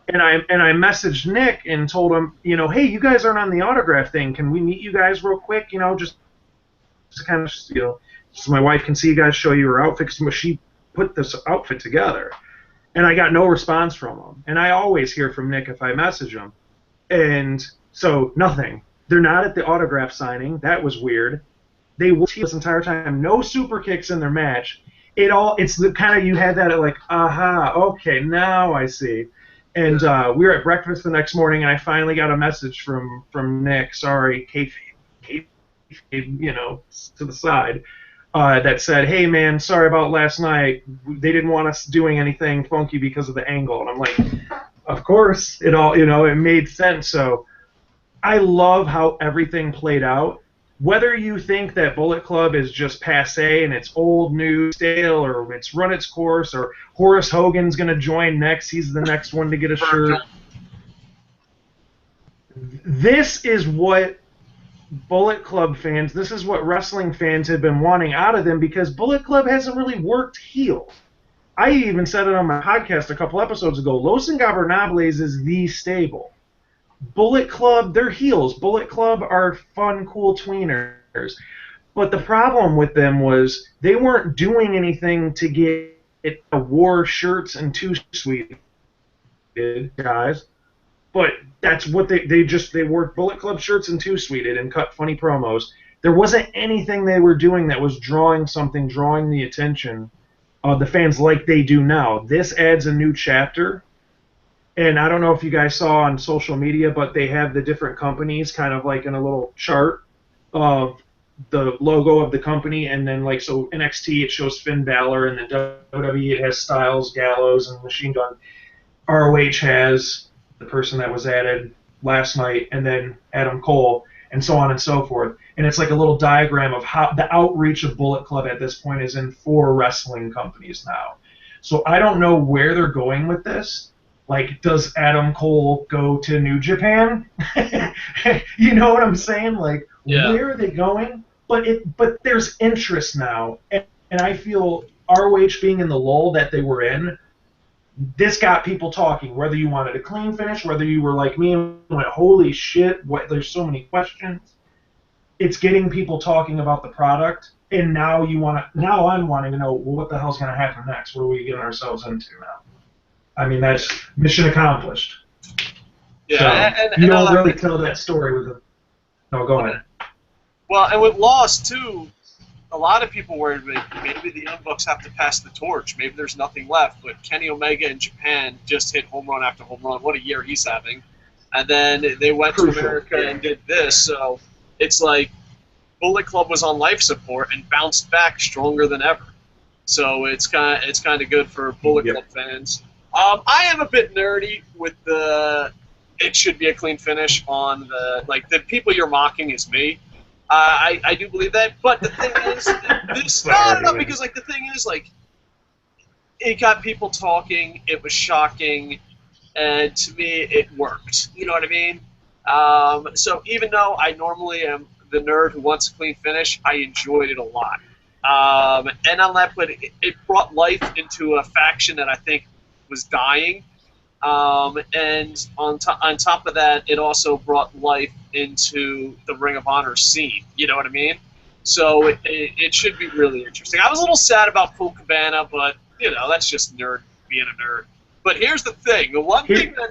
And I messaged Nick and told him, hey, you guys aren't on the autograph thing. Can we meet you guys real quick? Just to kind of, so my wife can see you guys, show you her outfit, because she put this outfit together. And I got no response from him. And I always hear from Nick if I message him. And so, nothing. They're not at the autograph signing. That was weird. They were this entire time. No super kicks in their match. It's the kind of, you had that at like, aha, okay, now I see. And we were at breakfast the next morning, and I finally got a message from Nick, sorry, Kayfabe, to the side, that said, hey man, sorry about last night. They didn't want us doing anything funky because of the angle. And I'm like, of course, it made sense. So I love how everything played out. Whether you think that Bullet Club is just passé and it's old, new, stale, or it's run its course, or Horace Hogan's going to join next, he's the next one to get a shirt. This is what Bullet Club fans, this is what wrestling fans have been wanting out of them, because Bullet Club hasn't really worked heel. I even said it on my podcast a couple episodes ago. Los Ingobernables is the stable. Bullet Club, they're heels. Bullet Club are fun, cool tweeners. But the problem with them was they weren't doing anything to get war shirts and two-sweet guys. But that's what they wore Bullet Club shirts and two-sweeted and cut funny promos. There wasn't anything they were doing that was drawing the attention of the fans like they do now. This adds a new chapter. And I don't know if you guys saw on social media, but they have the different companies kind of like in a little chart of the logo of the company. And then like, so NXT, it shows Finn Balor, and then WWE, it has Styles, Gallows, and Machine Gun. ROH has the person that was added last night, and then Adam Cole, and so on and so forth. And it's like a little diagram of how the outreach of Bullet Club at this point is in 4 wrestling companies now. So I don't know where they're going with this. Like, does Adam Cole go to New Japan? You know what I'm saying? Like, Where are they going? But there's interest now, and I feel ROH being in the lull that they were in, this got people talking. Whether you wanted a clean finish, whether you were like me and went, holy shit, there's so many questions. It's getting people talking about the product, and now I'm wanting to know, well, what the hell's going to happen next? What are we getting ourselves into now? I mean, that's mission accomplished. Yeah, so you don't really tell that story with a... No, go ahead. Well, and with Lost, too, a lot of people worried maybe the Young Bucks have to pass the torch. Maybe there's nothing left. But Kenny Omega in Japan just hit home run after home run. What a year he's having. And then they went to America and did this. So it's like Bullet Club was on life support and bounced back stronger than ever. So it's kind of good for Bullet Club fans. I am a bit nerdy with it should be a clean finish on the people you're mocking is me. I do believe that, but the thing is, because the thing is, it got people talking, it was shocking, and to me, it worked. You know what I mean? So even though I normally am the nerd who wants a clean finish, I enjoyed it a lot. And on that, but it brought life into a faction that I think was dying. And on top of that, it also brought life into the Ring of Honor scene. You know what I mean? So it should be really interesting. I was a little sad about Colt Cabana, but that's just nerd being a nerd. But here's the thing. The one thing that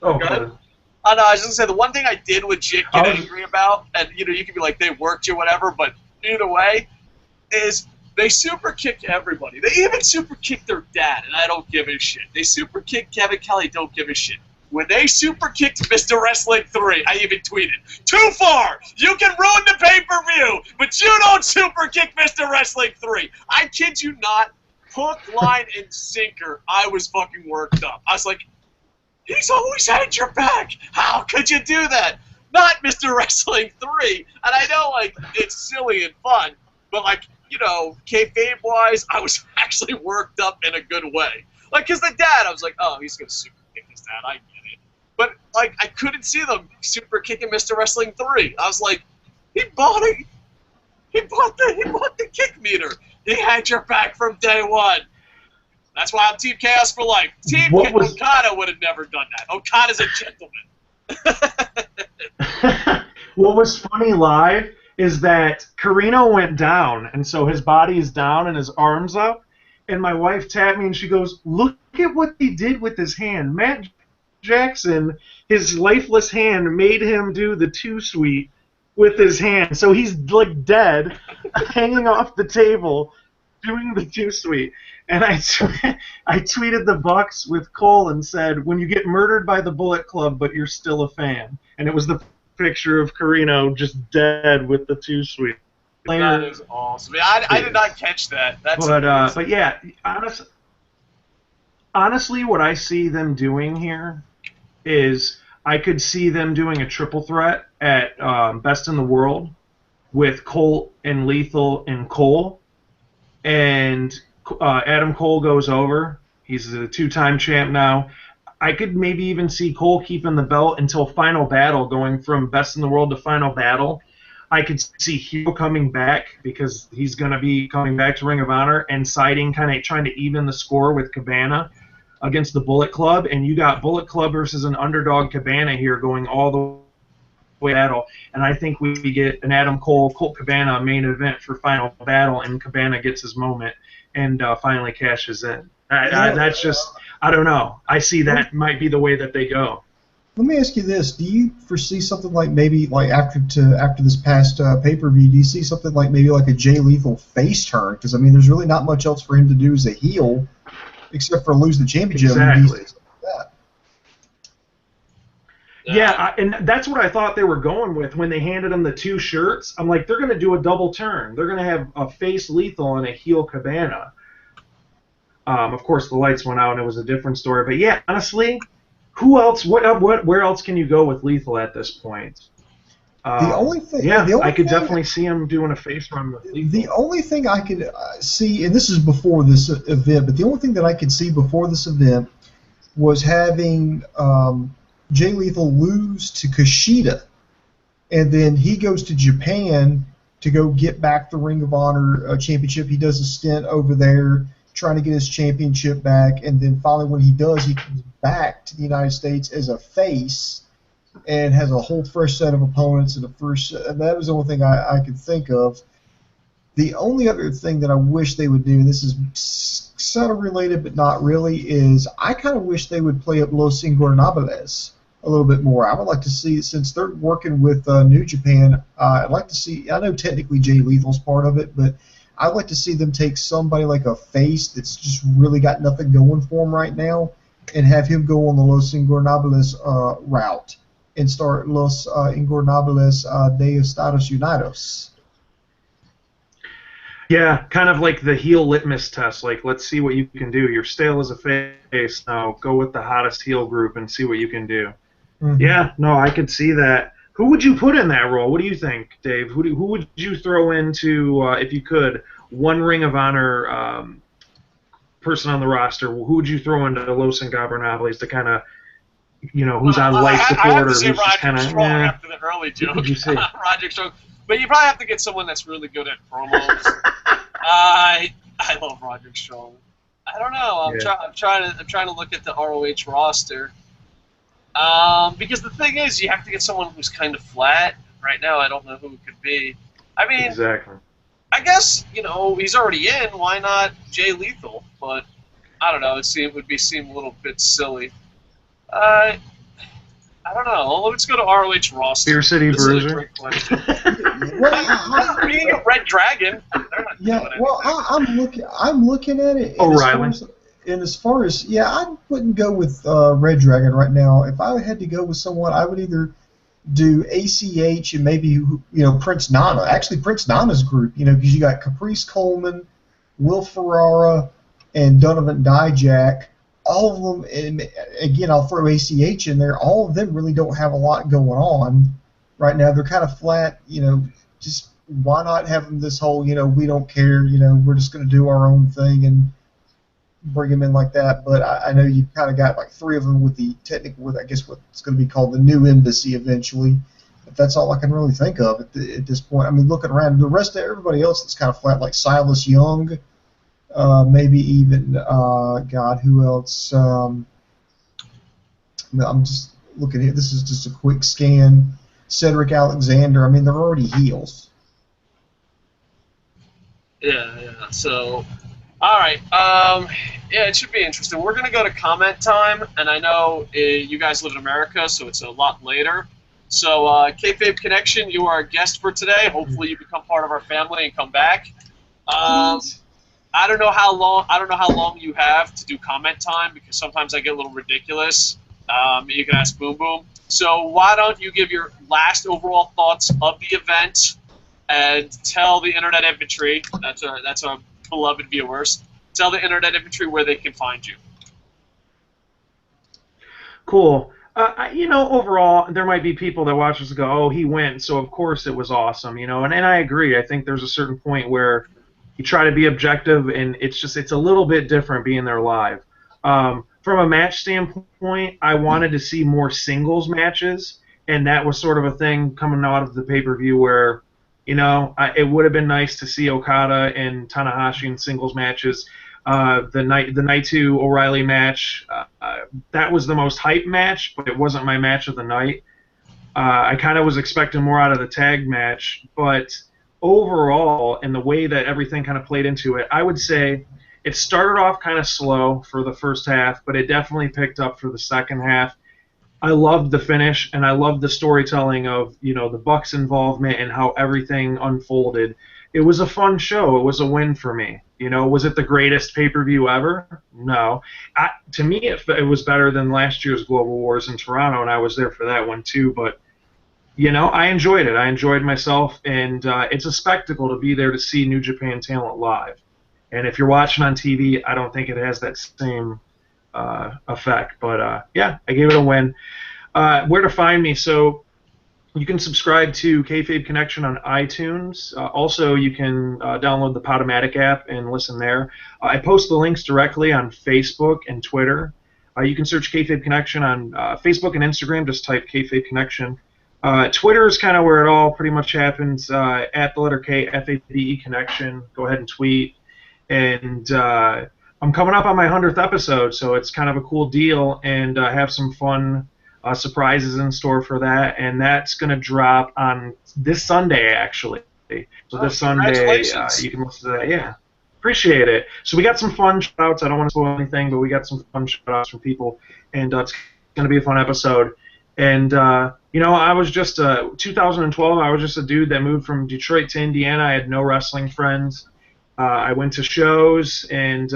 Oh, no, I was gonna say the one thing I did legit get angry about, and you can be like they worked you, whatever, but either way, is they super kick everybody. They even super kick their dad, and I don't give a shit. They super kick Kevin Kelly, don't give a shit. When they super kicked Mr. Wrestling 3, I even tweeted, "Too far! You can ruin the pay-per-view, but you don't super kick Mr. Wrestling 3." I kid you not, hook, line, and sinker, I was fucking worked up. I was like, he's always had your back. How could you do that? Not Mr. Wrestling 3. And I know, like, it's silly and fun, but, like, kayfabe-wise, I was actually worked up in a good way. Like, because the dad, I was like, oh, he's going to super kick his dad. I get it. But, like, I couldn't see them super kicking Mr. Wrestling 3. I was like, he bought the kick meter. He had your back from day one. That's why I'm Team Chaos for life. Okada would have never done that. Okada's a gentleman. What was funny live is that Carino went down, and so his body is down and his arms up, and my wife tapped me and she goes, "Look at what he did with his hand. Matt Jackson, his lifeless hand made him do the 2-sweet with his hand. So he's like dead, hanging off the table, doing the 2-sweet." And I tweeted the Bucks with Cole and said, "When you get murdered by the Bullet Club, but you're still a fan." And it was the picture of Carino just dead with the 2-sweet. That is awesome. I did not catch that. But yeah, honestly, what I see them doing here is I could see them doing a triple threat at Best in the World with Colt and Lethal and Cole, and Adam Cole goes over. He's a 2-time champ now. I could maybe even see Cole keeping the belt until Final Battle, going from Best in the World to Final Battle. I could see Hero coming back because he's going to be coming back to Ring of Honor and siding, kind of trying to even the score with Cabana against the Bullet Club. And you got Bullet Club versus an underdog Cabana here going all the way to battle. And I think we get an Adam Cole, Colt Cabana main event for Final Battle, and Cabana gets his moment and finally cashes in. That's just, I don't know. I see that might be the way that they go. Let me ask you this: do you foresee something like maybe like after this past pay-per-view? Do you see something like maybe like a Jay Lethal face turn? Because I mean, there's really not much else for him to do as a heel, except for lose the championship. Exactly. And that's what I thought they were going with when they handed him the 2 shirts. I'm like, they're going to do a double turn. They're going to have a face Lethal and a heel Cabana. Of course, the lights went out and it was a different story. But yeah, honestly, who else? Where else can you go with Lethal at this point? The only thing, I could definitely see him doing a face run with Lethal. The only thing I could see, and this is before this event, but the only thing that I could see before this event was having Jay Lethal lose to Kushida, and then he goes to Japan to go get back the Ring of Honor championship. He does a stint over there trying to get his championship back, and then finally when he does, he comes back to the United States as a face and has a whole fresh set of opponents. And that was the only thing I could think of. The only other thing that I wish they would do, and this is sort of related but not really, is I kind of wish they would play up Los Ingobernables a little bit more. I would like to see, since they're working with New Japan, I'd like to see, I know technically Jay Lethal's part of it, but I'd like to see them take somebody like a face that's just really got nothing going for him right now and have him go on the Los Ingobernables route and start Los Ingobernables de Estados Unidos. Yeah, kind of like the heel litmus test. Like, let's see what you can do. You're stale as a face. Now go with the hottest heel group and see what you can do. Mm-hmm. Yeah, no, I could see that. Who would you put in that role? What do you think, Dave? Who would you throw into, if you could, one Ring of Honor person on the roster? Who would you throw into Los Ingobernables to kind of, who's on life support? I have to say Roderick Strong after the early joke. Roderick Strong. But you probably have to get someone that's really good at promos. I love Roderick Strong. I don't know. I'm trying to look at the ROH roster. Because the thing is, you have to get someone who's kind of flat. Right now, I don't know who it could be. I mean, exactly. I guess he's already in. Why not Jay Lethal? But I don't know. It would seem a little bit silly. I don't know. Let's go to ROH roster. Beer City This Bruiser. is a great question. Well, Being a Red Dragon. yeah. Well, I'm looking at it. O'Reilly. As far as I wouldn't go with Red Dragon right now. If I had to go with someone, I would either do ACH and maybe Prince Nana. Actually, Prince Nana's group. Because you got Caprice Coleman, Will Ferrara, and Donovan Dijak. All of them, and again, I'll throw ACH in there. All of them really don't have a lot going on right now. They're kind of flat. Just why not have them this whole, we don't care. We're just going to do our own thing and bring them in like that. But I know you've kind of got like 3 of them with the technical, I guess what's going to be called the new embassy eventually. But that's all I can really think of at this point. I mean, looking around, the rest of everybody else that's kind of flat, like Silas Young. Maybe even, God, who else? I'm just looking here. This is just a quick scan. Cedric Alexander. I mean, they're already heels. Yeah. So, all right. It should be interesting. We're going to go to comment time, and I know you guys live in America, so it's a lot later. So, Kayfabe Connection, you are a guest for today. Hopefully, you become part of our family and come back. I don't know how long you have to do comment time because sometimes I get a little ridiculous. You can ask Boom Boom. So why don't you give your last overall thoughts of the event and tell the internet infantry, that's our beloved viewers, tell the internet infantry where they can find you. Cool. Overall, there might be people that watch us and go, "Oh, he went, so of course it was awesome," and I agree. I think there's a certain point where you try to be objective, and it's a little bit different being there live. From a match standpoint, I wanted to see more singles matches, and that was sort of a thing coming out of the pay-per-view where, it would have been nice to see Okada and Tanahashi in singles matches. The Naito O'Reilly match, that was the most hype match, but it wasn't my match of the night. I kind of was expecting more out of the tag match, but overall, and the way that everything kind of played into it, I would say it started off kind of slow for the first half, but it definitely picked up for the second half. I loved the finish, and I loved the storytelling of, the Bucks' involvement and how everything unfolded. It was a fun show. It was a win for me. Was it the greatest pay-per-view ever? No. To me, it was better than last year's Global Wars in Toronto, and I was there for that one too, but I enjoyed it. I enjoyed myself, and it's a spectacle to be there to see New Japan talent live. And if you're watching on TV, I don't think it has that same effect. But, I gave it a win. Where to find me? So you can subscribe to Kayfabe Connection on iTunes. Also, you can download the Podomatic app and listen there. I post the links directly on Facebook and Twitter. You can search Kayfabe Connection on Facebook and Instagram. Just type Kayfabe Connection. Twitter is kind of where it all pretty much happens. At the letter K, FABE Connection. Go ahead and tweet. And I'm coming up on my 100th episode, so it's kind of a cool deal, and I have some fun surprises in store for that. And that's going to drop on this Sunday, actually. So this Sunday, you can listen to that. Yeah. Appreciate it. So we got some fun shout-outs. I don't want to spoil anything, but we got some fun shout-outs from people, and it's going to be a fun episode. And, I was just 2012, I was just a dude that moved from Detroit to Indiana. I had no wrestling friends. I went to shows and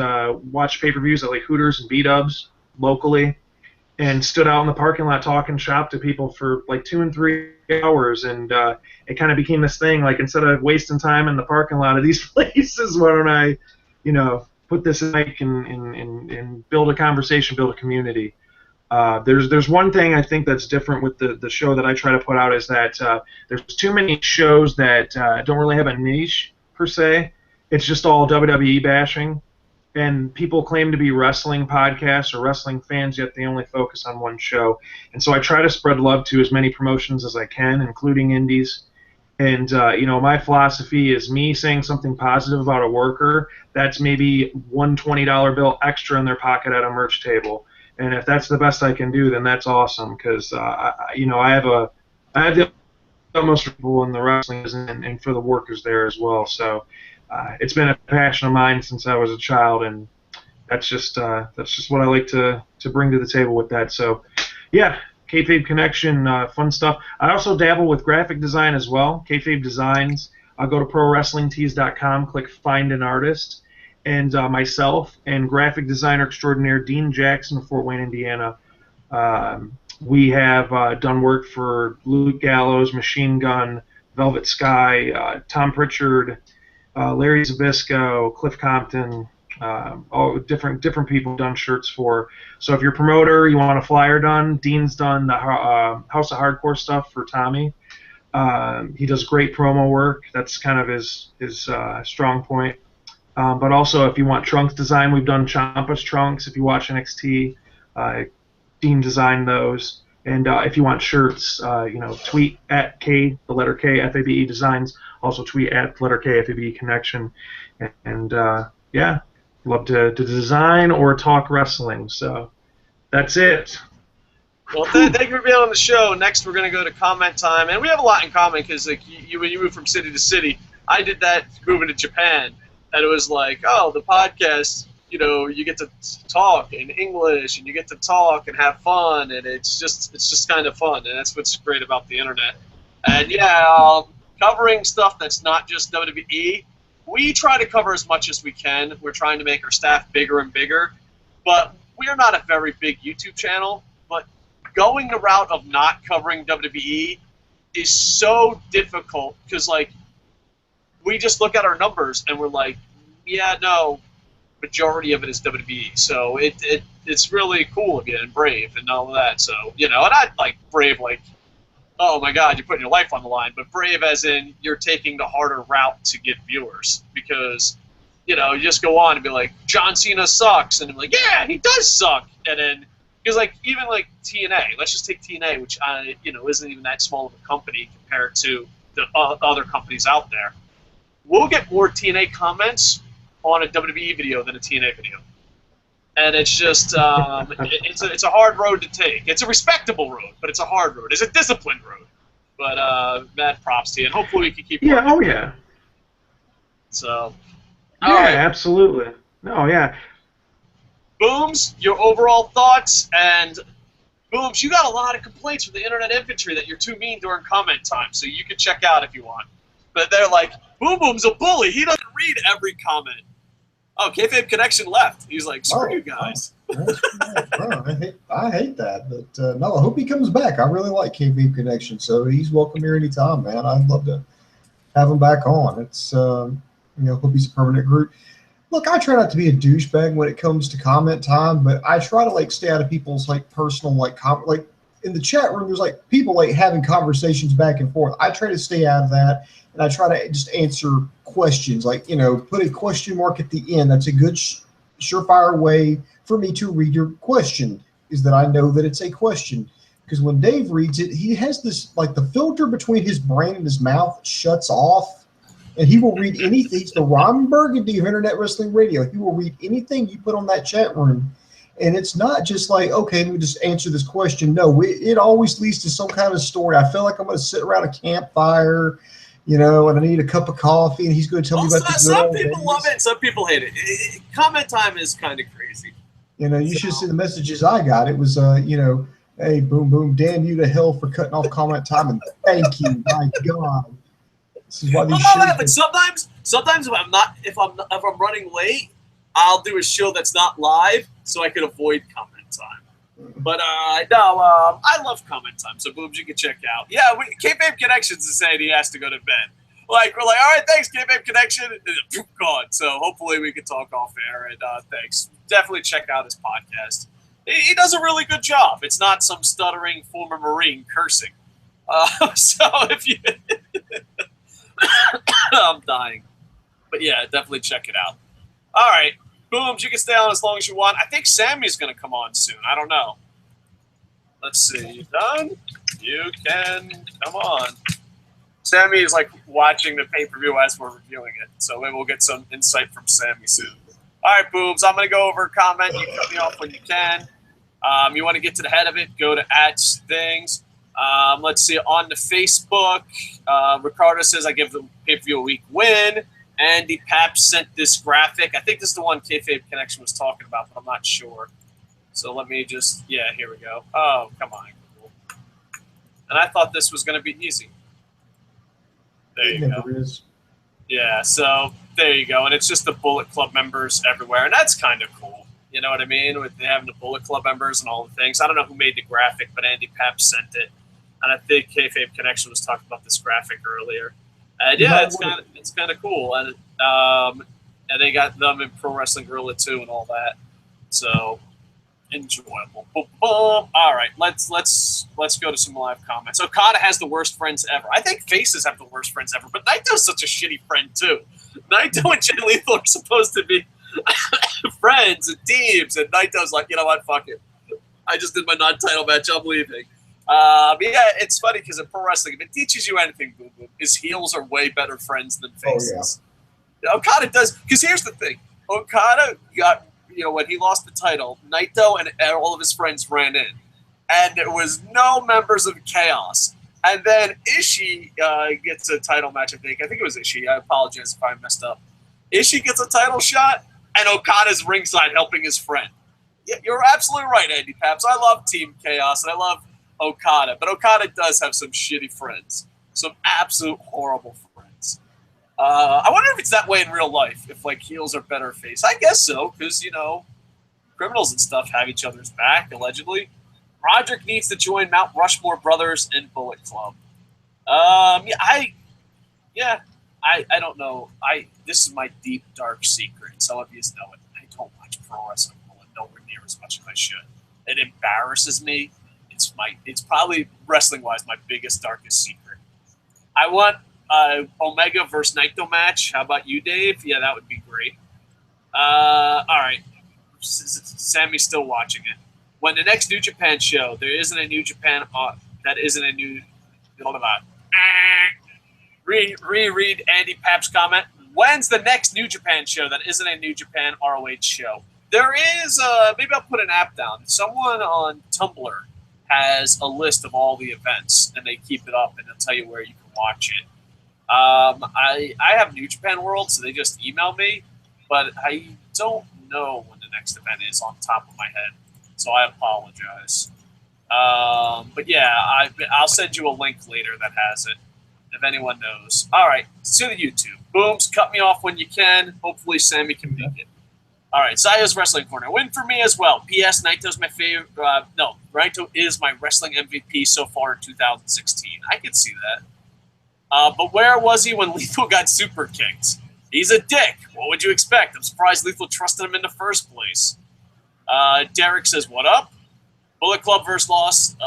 watched pay-per-views at like Hooters and B-Dubs locally and stood out in the parking lot talking shop to people for like 2 and 3 hours. And it kind of became this thing, like instead of wasting time in the parking lot of these places, why don't I, put this mic and build a conversation, build a community. There's one thing I think that's different with the show that I try to put out is that there's too many shows that don't really have a niche per se. It's just all WWE bashing, and people claim to be wrestling podcasts or wrestling fans, yet they only focus on one show. And so I try to spread love to as many promotions as I can, including indies. And, my philosophy is me saying something positive about a worker, that's maybe one $20 bill extra in their pocket at a merch table. And if that's the best I can do, then that's awesome, because, I have the utmost people in the wrestling and for the workers there as well. So it's been a passion of mine since I was a child, and that's just what I like to bring to the table with that. So, yeah, Kayfabe Connection, fun stuff. I also dabble with graphic design as well. Kayfabe Designs. I'll go to ProWrestlingTees.com, click Find an Artist, and myself and graphic designer extraordinaire Dean Jackson of Fort Wayne, Indiana. We have done work for Luke Gallows, Machine Gun, Velvet Sky, Tom Pritchard, Larry Zbyszko, Cliff Compton, all different people done shirts for. So if you're a promoter, you want a flyer done, Dean's done the House of Hardcore stuff for Tommy. He does great promo work. That's kind of his strong point. But also, if you want trunks design, we've done Ciampa's trunks. If you watch NXT, Dean designed those. And if you want shirts, tweet at K, the letter K, FABE Designs. Also tweet at the letter K, FABE Connection. And yeah, love to design or talk wrestling. So that's it. Well, thank you for being on the show. Next, we're going to go to comment time. And we have a lot in common because when you move from city to city, I did that moving to Japan. And it was like, oh, the podcast, you get to talk in English and you get to talk and have fun, and it's just kind of fun, and that's what's great about the internet. And yeah, covering stuff that's not just WWE, we try to cover as much as we can. We're trying to make our staff bigger and bigger, but we are not a very big YouTube channel. But going the route of not covering WWE is so difficult because, like, we just look at our numbers and we're like, yeah, no, majority of it is WWE. So it's really cool of you and brave and all of that. So, and I'd like brave, like, oh my God, you're putting your life on the line, but brave as in you're taking the harder route to get viewers because, you just go on and be like, John Cena sucks. And I'm like, yeah, he does suck. And then, because like, even like TNA, let's just take TNA, which, isn't even that small of a company compared to the other companies out there. We'll get more TNA comments on a WWE video than a TNA video. And it's just, it's a hard road to take. It's a respectable road, but it's a hard road. It's a disciplined road. But mad props to you, and hopefully we can keep Yeah, working. oh yeah. So, yeah, right. Absolutely. No, yeah. Booms, your overall thoughts, and Booms, you got a lot of complaints from the internet infantry that you're too mean during comment time, so you can check out if you want. But they're like, Boom Boom's a bully. He doesn't read every comment. Oh, Kayfabe Connection left. He's like, screw you guys. I hate that, but no, I hope he comes back. I really like Kayfabe Connection, so he's welcome here anytime, man. I'd love to have him back on. It's hope he's a permanent group. Look, I try not to be a douchebag when it comes to comment time, but I try to like stay out of people's like personal like in the chat room. There's like people like having conversations back and forth. I try to stay out of that. And I try to just answer questions, like, put a question mark at the end. That's a good, surefire way for me to read your question, is that I know that it's a question. Because when Dave reads it, he has this, like, the filter between his brain and his mouth shuts off, and he will read anything. He's the Ron Burgundy of Internet Wrestling Radio. He will read anything you put on that chat room. And it's not just like, okay, let me just answer this question. No, it always leads to some kind of story. I feel like I'm going to sit around a campfire, and I need a cup of coffee, and he's going to tell me about the good some old people days. love it, some people hate it. Comment time is kind of crazy. You should see the messages I got. It was, hey, boom, boom, damn you to hell for cutting off comment time, and thank you, my God. This is why these But sometimes if I'm running late, I'll do a show that's not live so I can avoid comment time. But I love comment time, so Booms, you can check out. Yeah, Kayfabe Connections is saying he has to go to bed. Like, we're like, all right, thanks, Kayfabe Connection. And gone. So hopefully we can talk off air, and thanks. Definitely check out his podcast. He does a really good job. It's not some stuttering former Marine cursing. So if you... I'm dying. But yeah, definitely check it out. All right. Booms, you can stay on as long as you want. I think Sammy's going to come on soon. I don't know. Let's see. You done? You can come on. Sammy is like watching the pay-per-view as we're reviewing it. So maybe we'll get some insight from Sammy soon. All right, Booms, I'm going to go over a comment. You cut me off when you can. You want to get to the head of it, go to @things. Let's see. On the Facebook, Ricardo says, I give the pay-per-view a week win. Andy Pap sent this graphic. I think this is the one Kayfabe Connection was talking about, but I'm not sure. So let me just, yeah, here we go. Oh, come on. And I thought this was going to be easy. There you go. Is. Yeah, so there you go. And it's just the Bullet Club members everywhere. And that's kind of cool. You know what I mean? With having the Bullet Club members and all the things. I don't know who made the graphic, but Andy Pap sent it. And I think Kayfabe Connection was talking about this graphic earlier. And yeah, it's kind of cool. And they got them in Pro Wrestling Guerrilla too and all that. So enjoyable. Boom, boom. All right, let's go to some live comments. Okada has the worst friends ever. I think faces have the worst friends ever, but Naito's such a shitty friend too. Naito and Jay Lethal are supposed to be friends and teams, and Naito's like, you know what, fuck it. I just did my non-title match. I'm leaving. Yeah, it's funny because in pro wrestling, if it teaches you anything, Boom Boom, is heels are way better friends than faces. Oh, yeah. Okada does, because here's the thing. Okada got, when he lost the title, Naito and all of his friends ran in, and there was no members of Chaos. And then Ishii gets a title match, I think it was Ishii. I apologize if I messed up. Ishii gets a title shot, and Okada's ringside helping his friend. Yeah, you're absolutely right, Andy Paps. I love Team Chaos, and I love Okada, but Okada does have some shitty friends, some absolute horrible friends. I wonder if it's that way in real life, if like heels are better face. I guess so, because criminals and stuff have each other's back allegedly. Roderick needs to join Mount Rushmore Brothers and Bullet Club. I don't know. This is my deep dark secret. Some of you know it. I don't watch pro wrestling nowhere near as much as I should. It embarrasses me. It's probably wrestling-wise my biggest, darkest secret. I want Omega versus Naito match. How about you, Dave? Yeah, that would be great. All right. Sammy's still watching it. When the next New Japan show, there isn't a New Japan that isn't a new. Hold on. Reread Andy Pap's comment. When's the next New Japan show that isn't a New Japan ROH show? There is. Maybe I'll put an app down. Someone on Tumblr has a list of all the events, and they keep it up, and they'll tell you where you can watch it. I have New Japan World, so they just email me, but I don't know when the next event is on top of my head, so I apologize. But yeah, I'll send you a link later that has it, if anyone knows. All right, to the YouTube. Booms, cut me off when you can. Hopefully Sammy can make it. All right, Saya's Wrestling Corner. Win for me as well. P.S. Naito's my favorite. Naito is my wrestling MVP so far in 2016. I can see that. But where was he when Lethal got super kicked? He's a dick. What would you expect? I'm surprised Lethal trusted him in the first place. Derek says, what up? Bullet Club versus Lost. I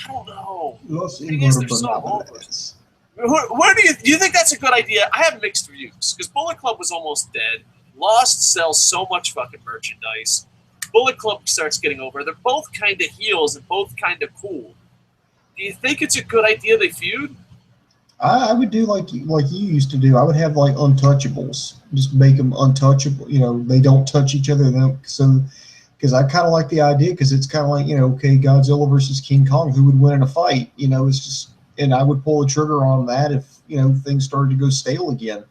don't know. Where do you think that's a good idea? I have mixed reviews because Bullet Club was almost dead. Lost sells so much fucking merchandise. Bullet Club starts getting over. They're both kind of heels and both kind of cool. Do you think it's a good idea they feud? I would do like you used to do. I would have like untouchables. Just make them untouchable. They don't touch each other. Because I kind of like the idea because it's kind of like, okay, Godzilla versus King Kong. Who would win in a fight? It's just, and I would pull the trigger on that if, things started to go stale again.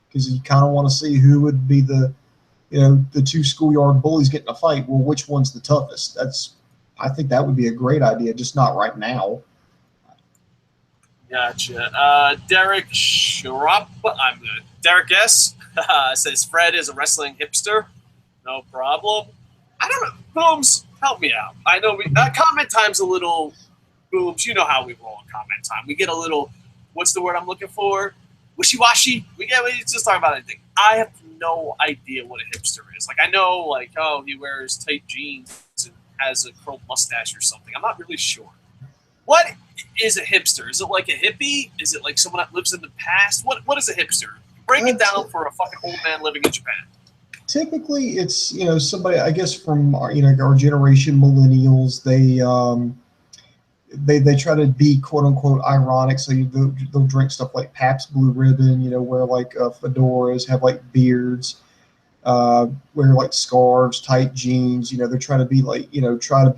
Because you kind of want to see who would be the two schoolyard bullies getting a fight. Well, which one's the toughest? I think that would be a great idea, just not right now. Gotcha. Derek Schrupp, Derek S. says Fred is a wrestling hipster. No problem. I don't know. Booms, help me out. I know comment time's a little. Booms, you know how we roll in comment time. We get a little. What's the word I'm looking for? Wishy-washy. We just talk about anything. I have no idea what a hipster is. Like I know, he wears tight jeans and has a curled mustache or something. I'm not really sure. What is a hipster? Is it like a hippie? Is it like someone that lives in the past? What is a hipster? Break it down for a fucking old man living in Japan. Typically, it's somebody, I guess, from our generation, millennials. They try to be quote unquote ironic, so they'll drink stuff like Pabst Blue Ribbon, wear like fedoras, have like beards, wear like scarves, tight jeans. They're trying to be like try to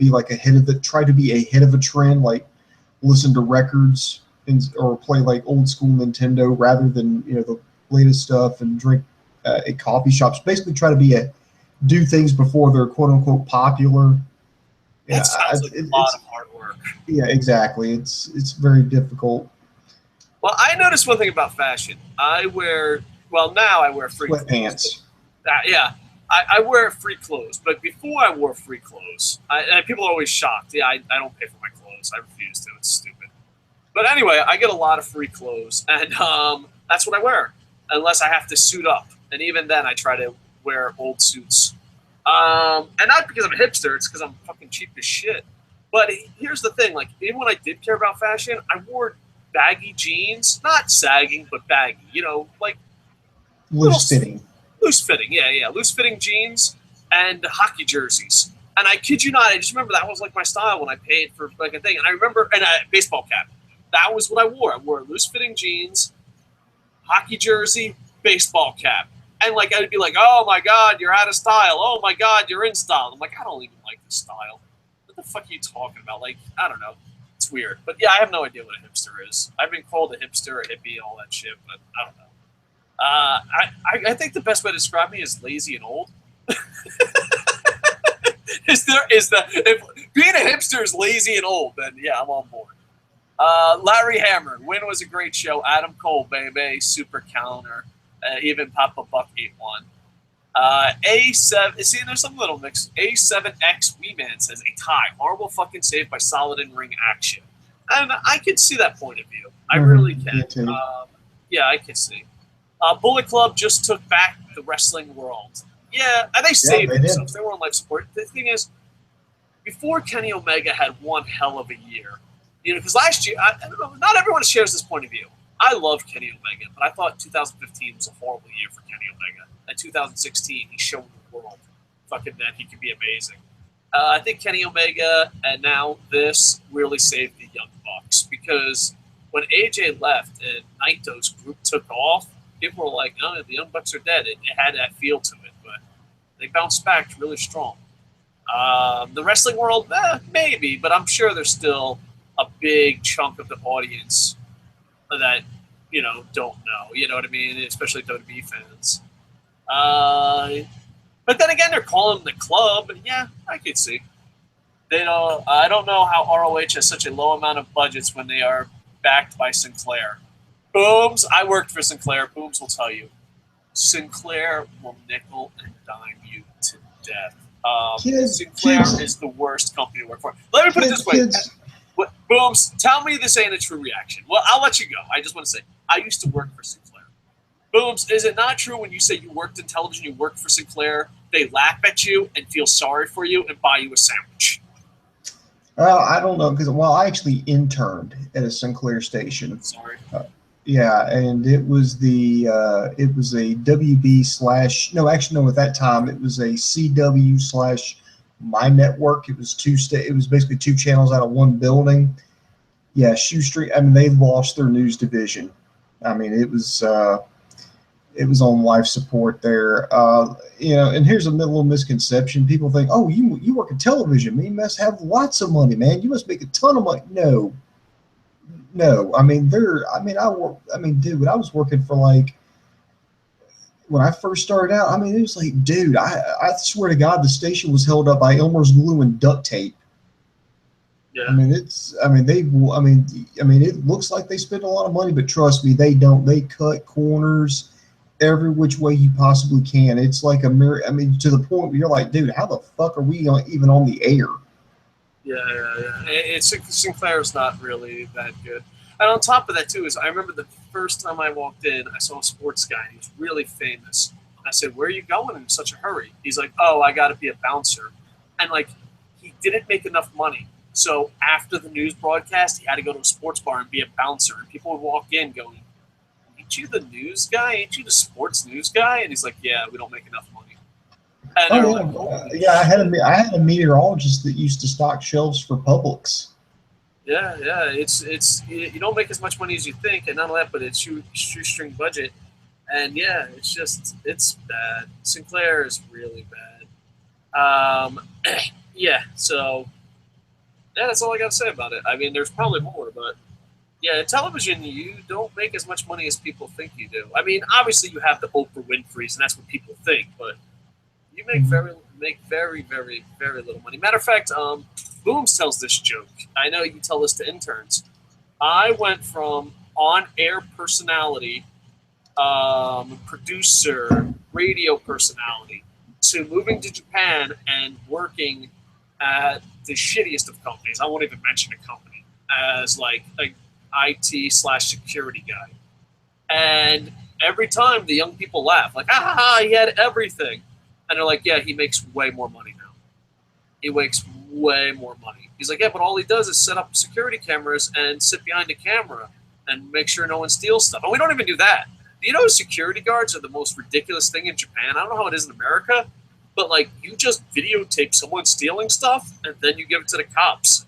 be ahead of a trend, like listen to records or play like old school Nintendo rather than the latest stuff, and drink at coffee shops. Basically, try to do things before they're quote unquote popular. That sounds like a lot of hard work. Yeah, exactly. It's very difficult. Well, I noticed one thing about fashion. Now I wear free sweatpants. I wear free clothes, but before I wore free clothes, people are always shocked. Yeah, I don't pay for my clothes. I refuse to. It's stupid. But anyway, I get a lot of free clothes, and that's what I wear, unless I have to suit up. And even then, I try to wear old suits. And not because I'm a hipster, it's because I'm fucking cheap as shit. But here's the thing, like, even when I did care about fashion, I wore baggy jeans, not sagging, but baggy, like loose fitting, loose fitting jeans and hockey jerseys. And I kid you not, I just remember that was like my style when I paid for like a thing. And I remember, and a baseball cap, that was what I wore. I wore loose fitting jeans, hockey jersey, baseball cap. And like I'd be like, oh my God, you're out of style. Oh my God, you're in style. I'm like, I don't even like this style. What the fuck are you talking about? Like, I don't know. It's weird. But yeah, I have no idea what a hipster is. I've been called a hipster, a hippie, all that shit, but I don't know. I think the best way to describe me is lazy and old. If being a hipster is lazy and old, then yeah, I'm on board. Larry Hammer, win was a great show. Adam Cole, baby, super counter. Even Papa Buck 8-1. A7, see, there's some little mix. A7X Weeman says a tie. Horrible fucking save by solid in ring action. And I can see that point of view. I really can. Yeah, I can see. Bullet Club just took back the wrestling world. Yeah, and they saved themselves. They were on life support. The thing is, before Kenny Omega had one hell of a year, because last year, I don't know, not everyone shares this point of view. I love Kenny Omega, but I thought 2015 was a horrible year for Kenny Omega. In 2016, he showed the world fucking that he could be amazing. I think Kenny Omega and now this really saved the Young Bucks, because when AJ left and Naito's group took off, people were like, no, the Young Bucks are dead. It had that feel to it, but they bounced back really strong. The wrestling world, maybe, but I'm sure there's still a big chunk of the audience that, don't know. You know what I mean? Especially WWE fans. But then again, they're calling them the club. Yeah, I could see. I don't know how ROH has such a low amount of budgets when they are backed by Sinclair. Booms, I worked for Sinclair. Booms will tell you. Sinclair will nickel and dime you to death. Sinclair is the worst company to work for. Let me put it this way. Booms, tell me this ain't a true reaction. Well, I'll let you go. I just want to say, I used to work for Sinclair. Booms, is it not true when you say you worked in television, you worked for Sinclair, they laugh at you and feel sorry for you and buy you a sandwich? Well, I don't know, because I actually interned at a Sinclair station. Sorry. Yeah, and it was it was a WB / no, actually no, at that time it was a CW / My Network. It was it was basically two channels out of one building. Yeah, Shoestring. I mean, they lost their news division. I mean, it was on life support there. And here's a little misconception. People think, oh, you work in television. You must have lots of money, man. You must make a ton of money. No. I mean, dude, I was working for when I first started out, it was like, dude, I swear to God, the station was held up by Elmer's glue and duct tape. Yeah. It looks like they spend a lot of money, but trust me, they don't. They cut corners every which way you possibly can. It's like a mirror. To the point where you're like, dude, how the fuck are we even on the air? Yeah. Sinclair's not really that good. And on top of that, too, is I remember the first time I walked in, I saw a sports guy, and he was really famous. And I said, where are you going in such a hurry? He's like, oh, I got to be a bouncer. And, he didn't make enough money. So after the news broadcast, he had to go to a sports bar and be a bouncer. And people would walk in going, ain't you the news guy? Ain't you the sports news guy? And he's like, yeah, we don't make enough money. And I had a meteorologist that used to stock shelves for Publix. Yeah, it's you don't make as much money as you think, and not only that, but it's shoestring budget, and yeah, it's bad. Sinclair is really bad. So that's all I got to say about it. There's probably more, but Yeah, television, you don't make as much money as people think you do. I mean, obviously you have the Oprah Winfreys, and that's what people think, but you make very, very little money. Matter of fact, Booms tells this joke. I know you tell this to interns. I went from on-air personality, producer, radio personality, to moving to Japan and working at the shittiest of companies. I won't even mention a company, as like a IT/security guy. And every time the young people laugh, like, he had everything. And they're like, yeah, he makes way more money now. He makes way more money. He's like, yeah, but all he does is set up security cameras and sit behind the camera and make sure no one steals stuff. And we don't even do that. Do you know security guards are the most ridiculous thing in Japan? I don't know how it is in America, but like you just videotape someone stealing stuff and then you give it to the cops.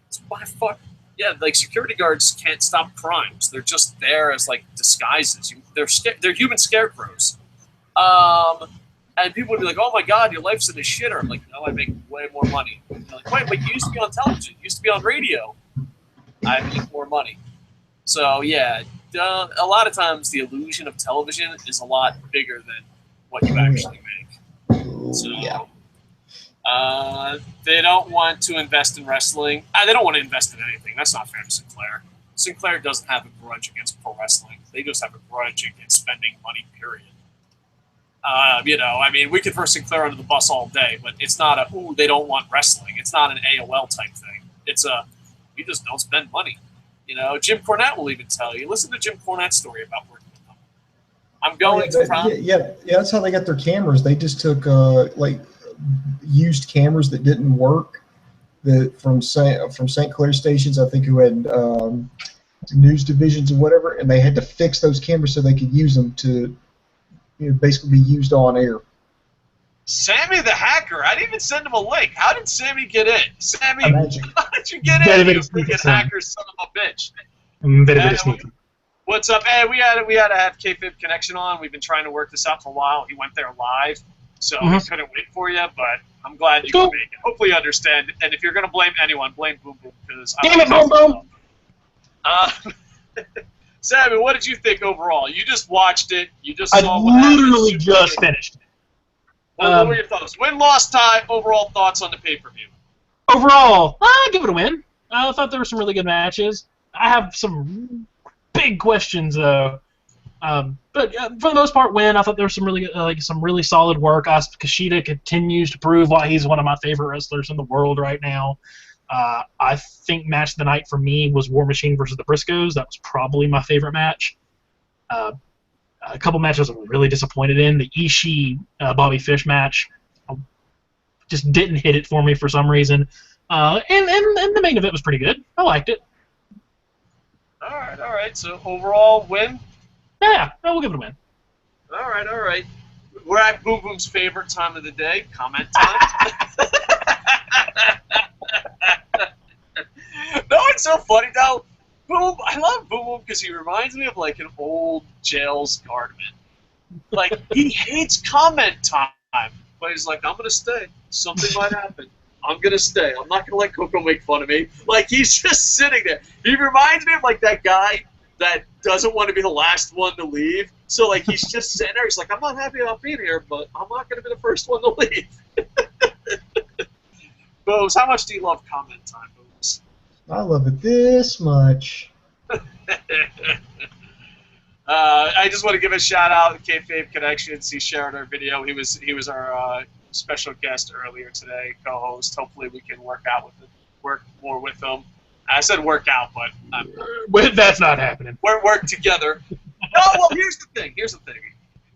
It's my fuck. Yeah, like security guards can't stop crimes. They're just there as like disguises. They're human scarecrows. And people would be like, "Oh my God, your life's in the shitter." I'm like, "No, I make way more money." And they're like, "Wait, but you used to be on television. You used to be on radio." I make more money. So yeah, a lot of times the illusion of television is a lot bigger than what you actually make. So Yeah. they don't want to invest in wrestling. They don't want to invest in anything. That's not fair to Sinclair. Sinclair doesn't have a grudge against pro wrestling. They just have a grudge against spending money, period. I mean, we could throw Sinclair under the bus all day, but it's not they don't want wrestling. It's not an AOL type thing. It's we just don't spend money. Jim Cornette will even tell you. Listen to Jim Cornette's story about working with them. I'm going to yeah, that's how they got their cameras. They just took used cameras that didn't work from St. Clair stations, I think, who had news divisions and whatever, and they had to fix those cameras so they could use them to basically be used on air. Sammy the hacker. I didn't even send him a link. How did Sammy get in? Sammy, Imagine. how did you get Very, in? very You sneaky, freaking Sam. hacker, son of a bitch. Very sneaky. What's up? Hey, we had to have Kayfabe Connection on. We've been trying to work this out for a while. He went there live, so we couldn't wait for you. But I'm glad you could make it. Hopefully, you understand. And if you're gonna blame anyone, blame Boom Boom, because Damn it, Boom Boom! Sammy, what did you think overall? You just watched it. You just I saw what literally happened. just finished. What were your thoughts? Win, loss, tie. Overall thoughts on the pay-per-view. Overall, I give it a win. I thought there were some really good matches. I have some big questions though. But for the most part, win. I thought there was some really solid work. Kushida continues to prove why he's one of my favorite wrestlers in the world right now. I think match of the night for me was War Machine versus the Briscoes. That was probably my favorite match. A couple matches I was really disappointed in. The Ishii Bobby Fish match just didn't hit it for me for some reason. And the main event was pretty good. I liked it. All right. So overall, win. Yeah, we'll give it a win. All right. We're at Boom Boom's favorite time of the day, comment time. No, it's so funny though. Boom, I love Boom Boom because he reminds me of like an old jail's guardman. Like he hates comment time, but he's like, I'm gonna stay. Something might happen. I'm gonna stay. I'm not gonna let Coco make fun of me. Like he's just sitting there. He reminds me of like that guy that doesn't want to be the last one to leave. So like he's just sitting there. He's like, I'm not happy about being here, but I'm not gonna be the first one to leave. Booms, how much do you love comment time, Booms? I love it this much. I just want to give a shout out to Kayfabe Connections. He shared our video. He was our special guest earlier today, co-host. Hopefully we can work more with him. I said work out, but That's not happening. we're work together. No, well here's the thing.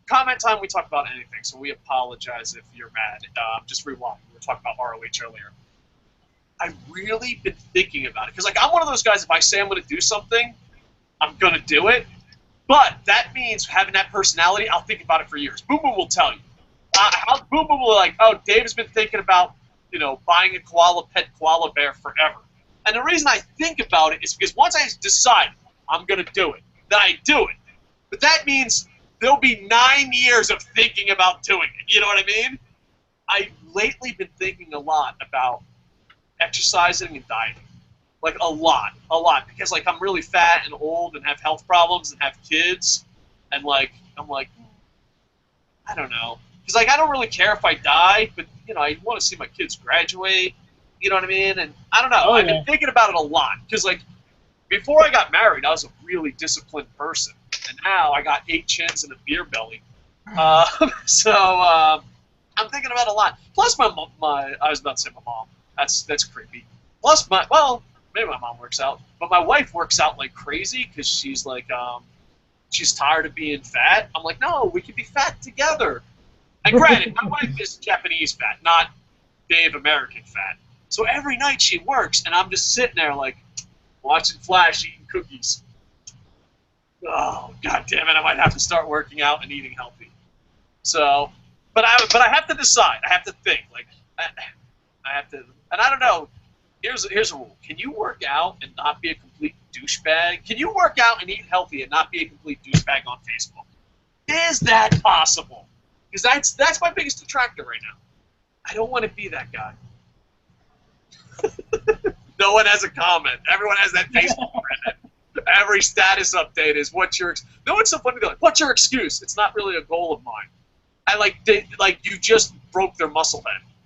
Comment time, we talk about anything, so we apologize if you're mad. Just rewind. We were talking about ROH earlier. I've really been thinking about it because, like, I'm one of those guys. If I say I'm going to do something, I'm going to do it. But that means having that personality. I'll think about it for years. Boom Boom will tell you. Boom Boom will be like, oh, Dave has been thinking about, buying a pet koala bear forever. And the reason I think about it is because once I decide I'm going to do it, then I do it. But that means there'll be 9 years of thinking about doing it. You know what I mean? I've lately been thinking a lot about exercising and dieting. Like a lot, because like I'm really fat and old and have health problems and have kids, and like I'm like, I don't know, because like I don't really care if I die, but you know I want to see my kids graduate, you know what I mean? And I don't know, I've been thinking about it a lot, because like before I got married, I was a really disciplined person, and now I got 8 chins and a beer belly, so I'm thinking about it a lot. Plus my I was about to say my mom, that's creepy. Plus maybe my mom works out, but my wife works out like crazy because she's like, she's tired of being fat. I'm like, no, we can be fat together. And granted, my wife is Japanese fat, not Dave American fat. So every night she works, and I'm just sitting there like watching Flash, eating cookies. Oh, God damn it! I might have to start working out and eating healthy. So, but I have to decide. I have to think. Like, I have to, and I don't know. Here's a rule. Can you work out and not be a complete douchebag? Can you work out and eat healthy and not be a complete douchebag on Facebook? Is that possible? Because that's my biggest detractor right now. I don't want to be that guy. No one has a comment. Everyone has that Facebook thread. Every status update is what's your. No, it's so funny. They're like, what's your excuse? It's not really a goal of mine. I like you just broke their muscle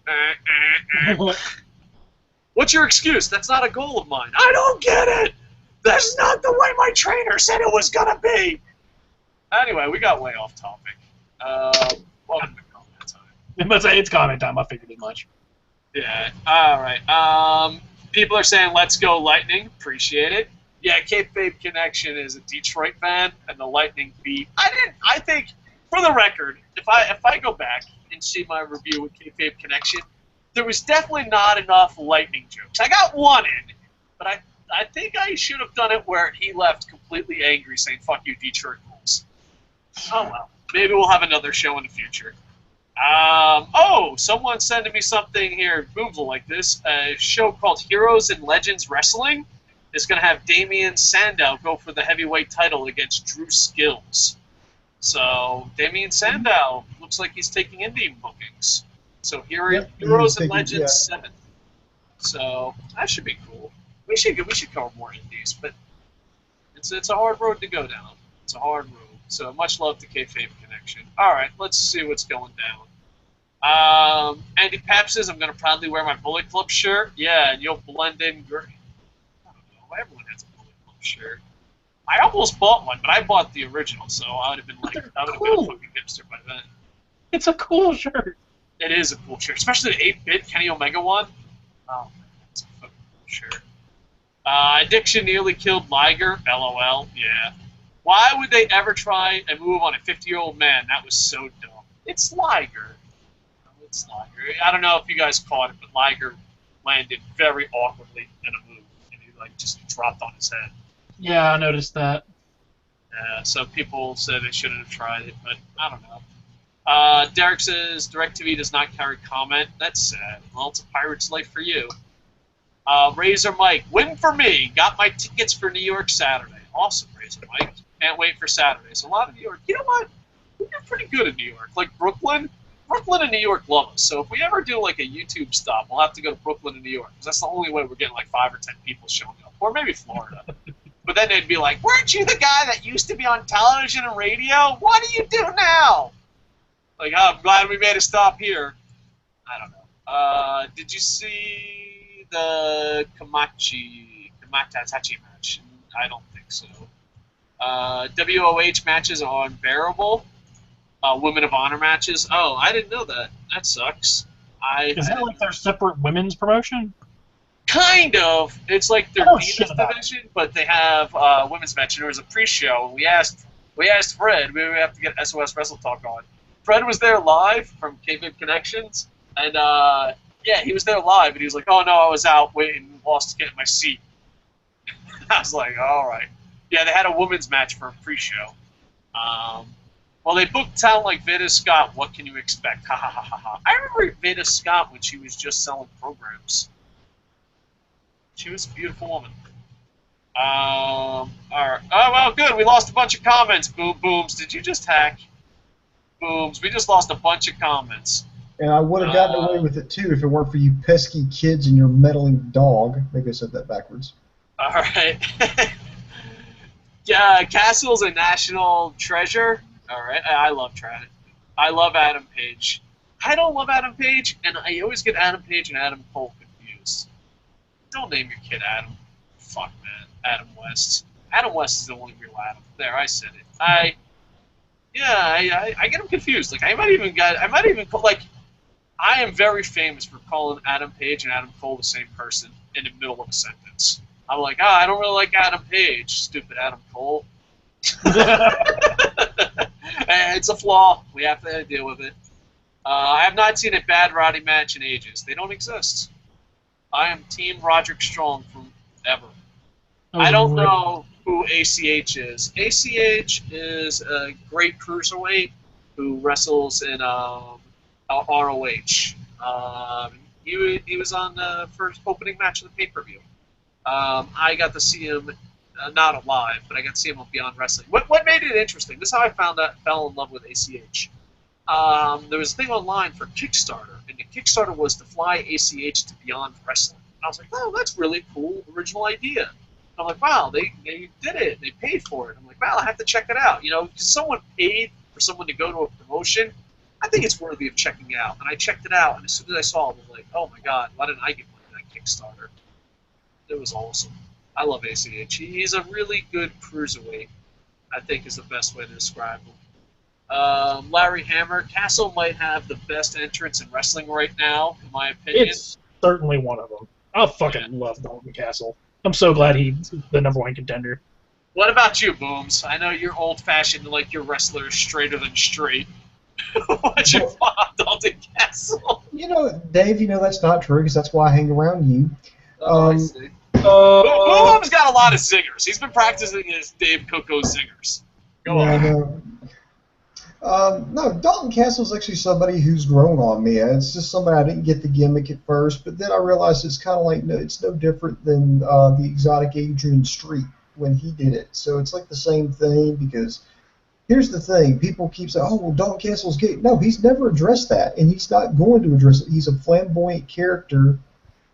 head. What's your excuse? That's not a goal of mine. I don't get it. That's not the way my trainer said it was gonna be. Anyway, we got way off topic. Welcome to comment time. I'm about to say it's comment time. I figured as much. Yeah. All right. People are saying let's go Lightning. Appreciate it. Yeah, Kayfabe Connection is a Detroit fan, and the Lightning beat. I think, for the record, if I go back and see my review with Kayfabe Connection, there was definitely not enough Lightning jokes. I got one in, but I think I should have done it where he left completely angry, saying "fuck you, Detroit rules." Oh well, maybe we'll have another show in the future. Someone's sending me something here. Booms will like this. A show called Heroes and Legends Wrestling is going to have Damian Sandow go for the heavyweight title against Drew Skills. So Damian Sandow looks like he's taking indie bookings. So Heroes and Legends 7. So that should be cool. We should cover more indies, but it's a hard road to go down. It's a hard road. So much love to Kayfabe Connection. All right, let's see what's going down. Andy Pap says I'm going to proudly wear my Bullet Club shirt. Yeah, and you'll blend in great. I don't know. Everyone has a Bullet Club shirt. I almost bought one, but I bought the original, so I would have been been a fucking hipster by then. It's a cool shirt. It is a cool shirt, especially the 8-bit Kenny Omega one. Oh, man, it's a fucking cool shirt. Addiction nearly killed Liger. LOL. Yeah. Why would they ever try a move on a 50-year-old man? That was so dumb. It's Liger. It's Liger. I don't know if you guys caught it, but Liger landed very awkwardly in a move, and he just dropped on his head. Yeah, I noticed that. Yeah, so people said they shouldn't have tried it, but I don't know. Derek says, DirecTV does not carry comment. That's sad. Well, it's a pirate's life for you. Razor Mike, win for me. Got my tickets for New York Saturday. Awesome, Razor Mike. Can't wait for Saturdays. A lot of New York. You know what? We're pretty good in New York. Like Brooklyn and New York love us. So if we ever do like a YouTube stop, we'll have to go to Brooklyn and New York, because that's the only way we're getting like 5 or 10 people showing up. Or maybe Florida. But then they'd be like, weren't you the guy that used to be on television and radio? What do you do now? Like, oh, I'm glad we made a stop here. I don't know. Did you see the Kamatachi match? I don't think so. WOH matches are unbearable. Women of Honor matches. Oh, I didn't know that. That sucks. Is that like their separate women's promotion? Kind of. It's like their Divas division, but they have women's match. And there was a pre-show. We asked Fred. We have to get SOS Wrestle Talk on. Fred was there live from Kayfabe Connections, and yeah, he was there live, and he was like, "Oh no, I was out waiting, lost to get my seat." I was like, "All right." Yeah, they had a women's match for a pre-show. Well, they booked talent like Veda Scott. What can you expect? Ha ha ha ha ha. I remember Veda Scott when she was just selling programs. She was a beautiful woman. All right. Oh well, good. We lost a bunch of comments. Booms. Did you just hack? Booms. We just lost a bunch of comments. And I would have gotten away with it too if it weren't for you pesky kids and your meddling dog. Maybe I said that backwards. All right. Yeah, Castle's a national treasure. All right, I love Trent. I love Adam Page. I don't love Adam Page, and I always get Adam Page and Adam Cole confused. Don't name your kid Adam. Fuck, man. Adam West. Adam West is the only real Adam. There, I said it. I get him confused. Like I might even call, like, I am very famous for calling Adam Page and Adam Cole the same person in the middle of a sentence. I'm like, I don't really like Adam Page, stupid Adam Cole. It's a flaw. We have to deal with it. I have not seen a bad Roddy match in ages. They don't exist. I am Team Roderick Strong forever. I don't know who ACH is. ACH is a great cruiserweight who wrestles in ROH. He was on the first opening match of the pay-per-view. I got to see him, not alive, but I got to see him on Beyond Wrestling. What made it interesting? This is how I fell in love with ACH. There was a thing online for Kickstarter, and the Kickstarter was to fly ACH to Beyond Wrestling. And I was like, oh, that's really cool, original idea. And I'm like, wow, they did it. They paid for it. I'm like, wow, I have to check it out. You know, because someone paid for someone to go to a promotion, I think it's worthy of checking it out. And I checked it out, and as soon as I saw it, I was like, oh my god, why didn't I get money on that Kickstarter? It was awesome. I love ACH. He's a really good cruiserweight, I think is the best way to describe him. Larry Hammer. Castle might have the best entrance in wrestling right now, in my opinion. It's certainly one of them. I fucking love Dalton Castle. I'm so glad he's the #1 contender. What about you, Booms? I know you're old-fashioned, like your wrestler is straighter than straight. What's your thought on Dalton Castle? You know, Dave, you know that's not true because that's why I hang around you. I see. Boom's got a lot of zingers. He's been practicing his Dave Coco zingers. Go on. No, Dalton Castle's actually somebody who's grown on me. It's just somebody I didn't get the gimmick at first, but then I realized it's kind of like it's no different than the exotic Adrian Street when he did it. So it's like the same thing because here's the thing: people keep saying, "Oh, well, Dalton Castle's gay." No, he's never addressed that, and he's not going to address it. He's a flamboyant character,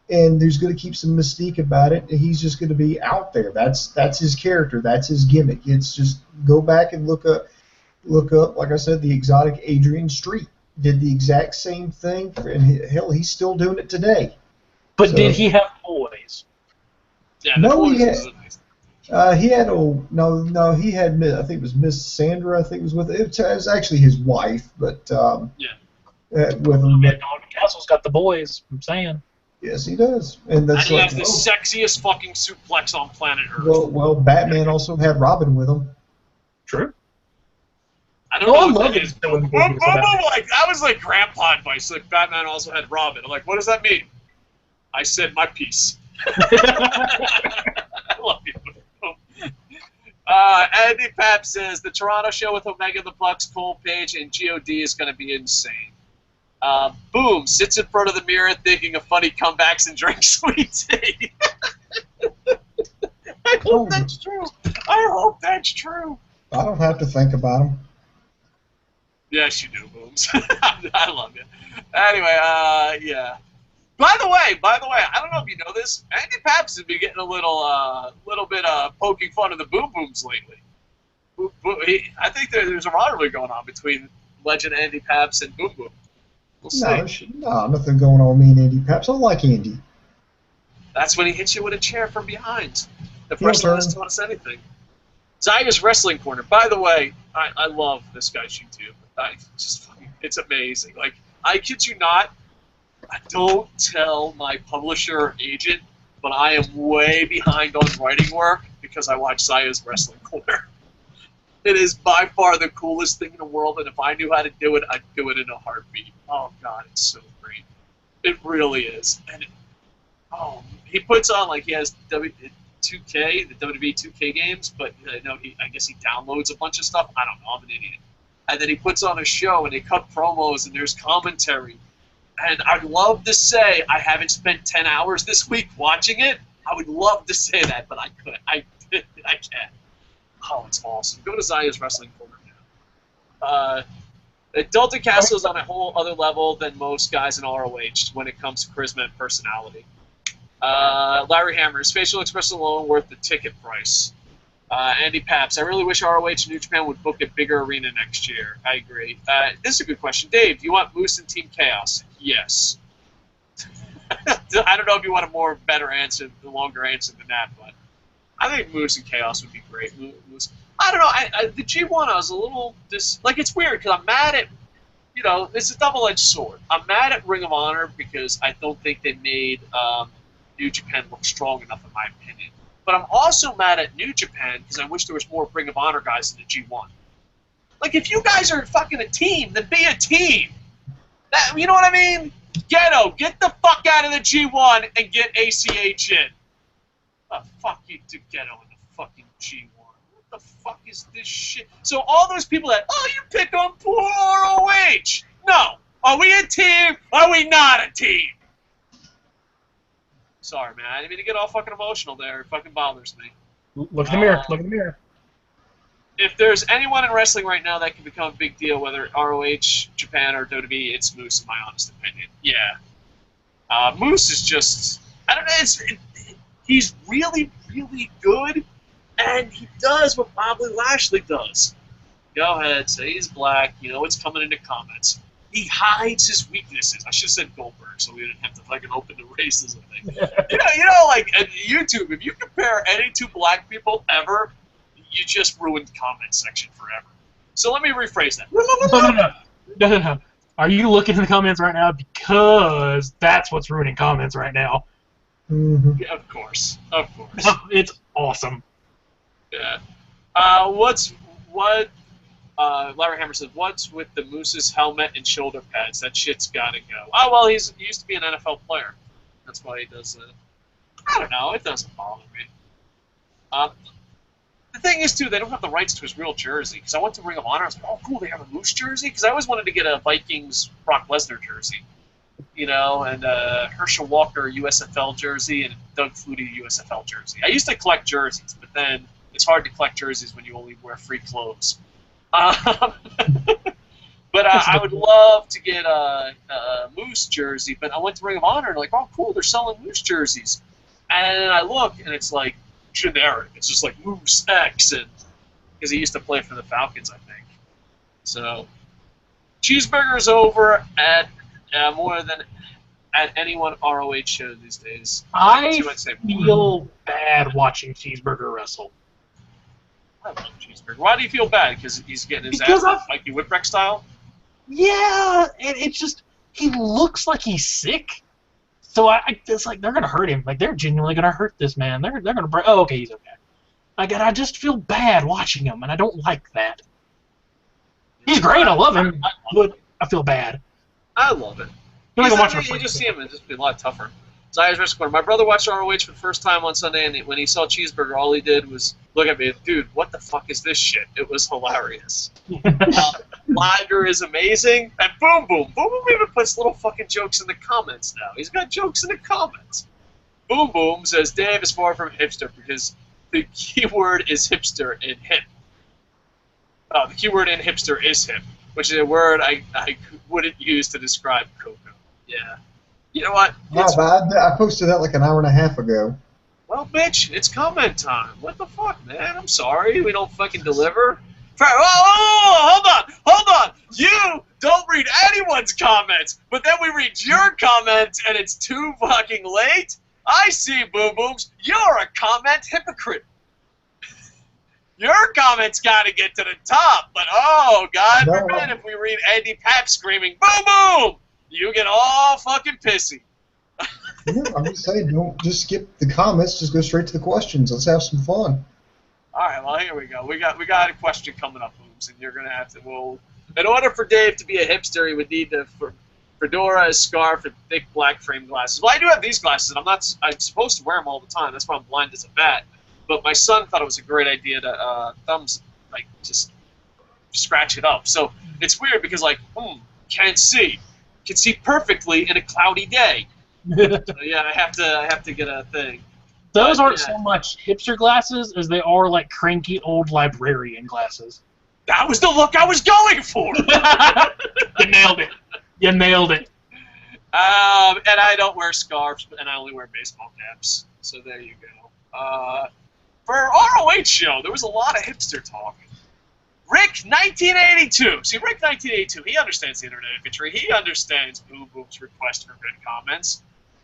and there's going to keep some mystique about it. And he's just going to be out there. That's his character. That's his gimmick. It's just go back and look up, like I said, the exotic Adrian Street did the exact same thing, and hell, he's still doing it today. But so, did he have boys? Yeah, no, he had. He had he had. I think it was Miss Sandra. I think it was with it was actually his wife, but with him. Dalton Castle's got the boys. I'm saying. Yes, he does, and that's he has the sexiest fucking suplex on planet Earth. Well, Batman also had Robin with him. True. I don't know what that is. I was like grandpa advice. Like Batman also had Robin. I'm like, what does that mean? I said my piece. I love you. Andy Pap says the Toronto show with Omega, the Bucks, Cole, Page, and God is going to be insane. Boom sits in front of the mirror thinking of funny comebacks and drinks sweet tea. I hope that's true. I hope that's true. I don't have to think about them. Yes, you do, Booms. I love you. Anyway, yeah. By the way, I don't know if you know this. Andy Paps has been getting a little bit poking fun of the Boom Booms lately. I think there's a rivalry going on between legend Andy Paps and Boom Boom. We'll see. No, nothing going on with me and Andy Paps. I like Andy. That's when he hits you with a chair from behind. The first one doesn't tell us anything. Zaya's Wrestling Corner. By the way, I love this guy's YouTube. It's amazing. Like, I kid you not, I don't tell my publisher or agent, but I am way behind on writing work because I watch Zaya's Wrestling Corner. It is by far the coolest thing in the world, and if I knew how to do it, I'd do it in a heartbeat. Oh, God, it's so great. It really is. And he puts on, like, he has 2K, the WWE 2K games, but I guess he downloads a bunch of stuff. I don't know. I'm an idiot. And then he puts on a show, and they cut promos, and there's commentary. And I'd love to say I haven't spent 10 hours this week watching it. I would love to say that, but I couldn't. I can't. Oh, it's awesome. Go to Zaya's Wrestling Corner now. Dalton Castle is on a whole other level than most guys in ROH when it comes to charisma and personality. Larry Hammer, is facial expression alone worth the ticket price? Andy Paps, I really wish ROH and New Japan would book a bigger arena next year. I agree. This is a good question. Dave, do you want Moose and Team Chaos? Yes. I don't know if you want a better answer, the longer answer than that, but I think Moose and Chaos would be great. Moose. I don't know. The G1, I was a little it's weird because I'm mad at, it's a double-edged sword. I'm mad at Ring of Honor because I don't think they made New Japan look strong enough, in my opinion. But I'm also mad at New Japan because I wish there was more Ring of Honor guys in the G1. Like, if you guys are fucking a team, then be a team. You know what I mean? Ghetto, get the fuck out of the G1 and get ACH in. Fuck you to Ghetto in the fucking G1. What the fuck is this shit? So all those people that, you pick on poor ROH. No. Are we a team? Are we not a team? Sorry, man. I didn't mean to get all fucking emotional there. It fucking bothers me. Look in the mirror. Look in the mirror. If there's anyone in wrestling right now that can become a big deal, whether ROH, Japan, or WWE, it's Moose, in my honest opinion. Yeah. Moose is just... I don't know. He's really, really good, and he does what Bobby Lashley does. Go ahead, say he's black. It's coming into comments. He hides his weaknesses. I should have said Goldberg, so we didn't have to fucking open the racism thing. Like at YouTube, if you compare any two black people ever, you just ruined the comment section forever. So let me rephrase that. No. Are you looking in the comments right now? Because that's what's ruining comments right now. Mm-hmm. Yeah, of course. It's awesome. Yeah. Larry Hammer says, what's with the Moose's helmet and shoulder pads? That shit's gotta go. Oh, well, he used to be an NFL player. That's why he does that. I don't know. It doesn't bother me. The thing is, too, they don't have the rights to his real jersey. Because I went to Ring of Honor, I was like, oh, cool, they have a Moose jersey? Because I always wanted to get a Vikings Brock Lesnar jersey. And Herschel Walker USFL jersey and Doug Flutie USFL jersey. I used to collect jerseys, but then it's hard to collect jerseys when you only wear free clothes. But I would love to get a Moose jersey, but I went to Ring of Honor and like, oh, cool, they're selling Moose jerseys. And then I look, and it's like generic. It's just like Moose X, and because he used to play for the Falcons, I think. So, Cheeseburger's over at more than at any one ROH show these days. I feel bad watching Cheeseburger wrestle. I love Cheeseburger. Why do you feel bad? Because he's getting his ass like Mikey Whipwreck style? Yeah, and it's just, he looks like he's sick. So it's like, they're going to hurt him. Like, they're genuinely going to hurt this man. They're going to break. Oh, okay, he's okay. I just feel bad watching him, and I don't like that. He's great, I love him, but I feel bad. I love it. You just see him, and just be a lot tougher. Zayas Risk Corner. My brother watched ROH for the first time on Sunday, and when he saw Cheeseburger, all he did was look at me, dude, what the fuck is this shit? It was hilarious. Liger is amazing, and Boom Boom even puts little fucking jokes in the comments now. He's got jokes in the comments. Boom Boom says, Dave is far from hipster because the keyword is hipster in hip. The keyword in hipster is hip, which is a word I wouldn't use to describe Koco. Yeah. You know what? I posted that like an hour and a half ago. Well, bitch, it's comment time. What the fuck, man? I'm sorry. We don't fucking deliver. Hold on. You don't read anyone's comments, but then we read your comments, and it's too fucking late? I see, Boom Booms. You're a comment hypocrite. Your comments got to get to the top, but oh, God forbid if we read Andy Pap screaming, Boom Boom! You get all fucking pissy. Yeah, I'm just saying, don't just skip the comments. Just go straight to the questions. Let's have some fun. All right, well, here we go. We got a question coming up, Booms, and you're gonna have to. Well, in order for Dave to be a hipster, he would need the fedora, a scarf, and thick black frame glasses. Well, I do have these glasses, and I'm supposed to wear them all the time. That's why I'm blind as a bat. But my son thought it was a great idea to just scratch it up. So it's weird because can't see. Can see perfectly in a cloudy day. So, yeah, I have to get a thing. Those aren't so much hipster glasses as they are like cranky old librarian glasses. That was the look I was going for. You nailed it. And I don't wear scarves, and I only wear baseball caps. So there you go. For our ROH show, there was a lot of hipster talk. Rick 1982. See, Rick 1982, he understands the internet infantry. He understands Boom Boom's request for good comments.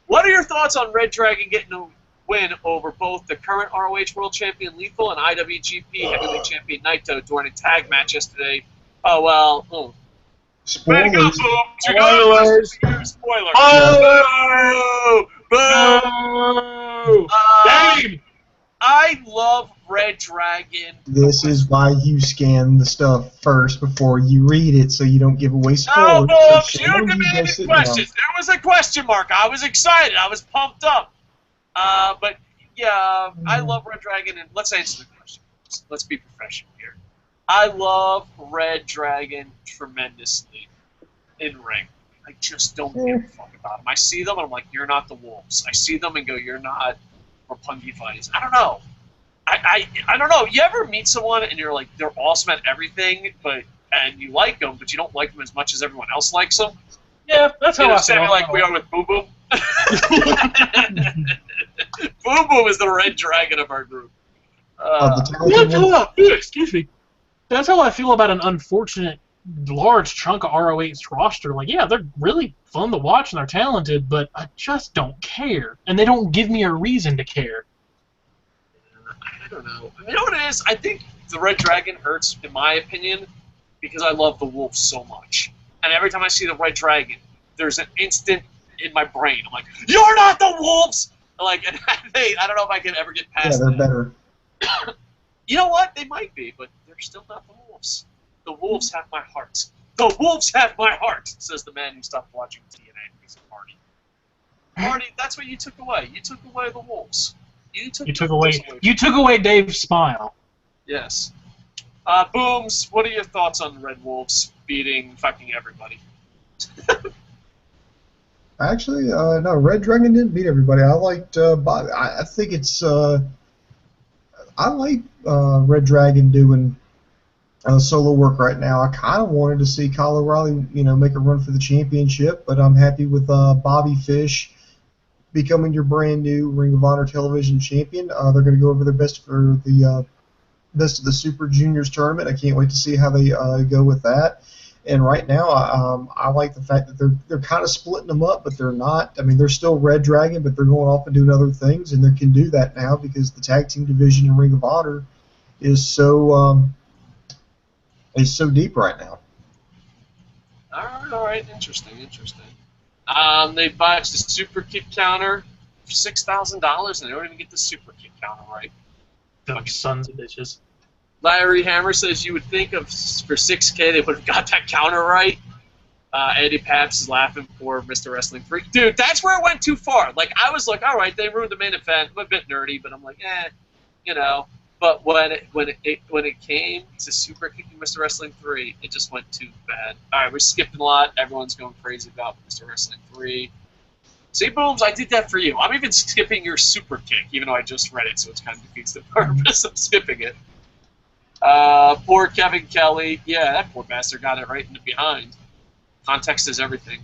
What are your thoughts on Red Dragon getting a win over both the current ROH World Champion Lethal and IWGP Heavyweight Champion Naito during a tag match yesterday? Oh, well, Way to go, Boom! Spoiler! Oh! Boo! Damn! I love Red Dragon. This is why you scan the stuff first before you read it, so you don't give away spoilers. Oh, you demanded questions. There was a question mark. I was excited. I was pumped up. But yeah, I love Red Dragon, and let's answer the question. Let's be professional here. I love Red Dragon tremendously in ring. I just don't give a fuck about them. I see them and I'm like, you're not the Wolves. I see them and go, you're not Roppongi Vice. I don't know. I don't know. You ever meet someone and you're like, they're awesome at everything, and you like them, but you don't like them as much as everyone else likes them? Yeah, that's how I feel. Like we are with Boom Boom. Boom Boom is the Red Dragon of our group. Excuse me. That's how I feel about an unfortunate large chunk of ROH's roster. Like, yeah, they're really fun to watch and they're talented, but I just don't care. And they don't give me a reason to care. I don't know. You know what it is? I think the Red Dragon hurts, in my opinion, because I love the Wolves so much. And every time I see the Red Dragon, there's an instant in my brain. I'm like, you're not the Wolves! Like, and I don't know if I can ever get past that. Yeah, they're better. You know what? They might be, but they're still not the Wolves. The Wolves have my heart. The Wolves have my heart, says the man who stopped watching TNA because of Marty. Marty, that's what you took away. You took away the Wolves. You took away Dave's smile. Yes. Booms, what are your thoughts on the Red Wolves beating fucking everybody? Actually, no, Red Dragon didn't beat everybody. I liked Bobby. I think it's I like Red Dragon doing solo work right now. I kind of wanted to see Kyle O'Reilly, make a run for the championship, but I'm happy with Bobby Fish becoming your brand new Ring of Honor television champion. They're going to go over their best for the best of the Super Juniors tournament. I can't wait to see how they go with that. And right now, I like the fact that they're kind of splitting them up, but they're not. I mean, they're still Red Dragon, but they're going off and doing other things, and they can do that now because the tag team division in Ring of Honor is so deep right now. All right, interesting. They botched the super kick counter for $6,000, and they don't even get the super kick counter right. Those sons of bitches. Larry Hammer says you would think for $6K they would have got that counter right. Eddie Paps is laughing for Mr. Wrestling Freak. Dude, that's where it went too far. Like, I was like, all right, they ruined the main event. I'm a bit nerdy, but I'm like, But when it came to super kicking Mr. Wrestling 3, it just went too bad. All right, we're skipping a lot. Everyone's going crazy about Mr. Wrestling 3. See, Booms, I did that for you. I'm even skipping your super kick, even though I just read it, so it kind of defeats the purpose of skipping it. Poor Kevin Kelly. Yeah, that poor bastard got it right in the behind. Context is everything.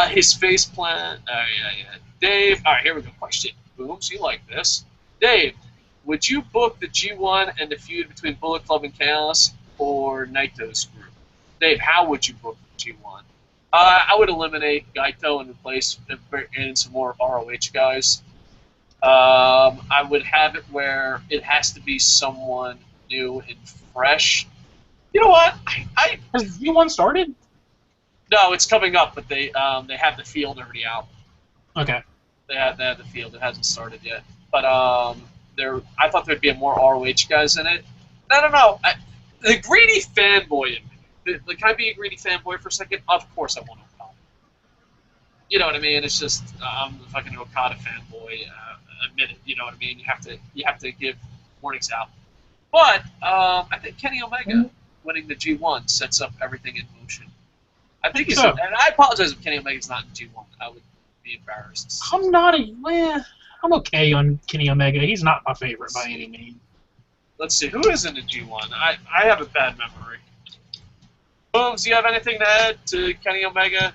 His face plant. Yeah. Dave. All right, here we go. Question. Booms, you like this. Dave, would you book the G1 and the feud between Bullet Club and Chaos or Naito's group? Dave, how would you book the G1? I would eliminate Gaito and replace in some more ROH guys. I would have it where it has to be someone new and fresh. You know what? Has G1 started? No, it's coming up, but they have the field already out. Okay. They have the field. It hasn't started yet. But I thought there'd be more ROH guys in it. I don't know. The greedy fanboy in me. Can I be a greedy fanboy for a second? Of course I want Okada. You know what I mean? It's just I'm a fucking Okada fanboy. Admit it. You know what I mean? You have to give warnings out. But I think Kenny Omega winning the G1 sets up everything in motion. I think he's. And I apologize if Kenny Omega's not in G1. I would be embarrassed. I'm okay on Kenny Omega. He's not my favorite by any means. Let's see. Who is in the G1? I have a bad memory. Booms, do you have anything to add to Kenny Omega?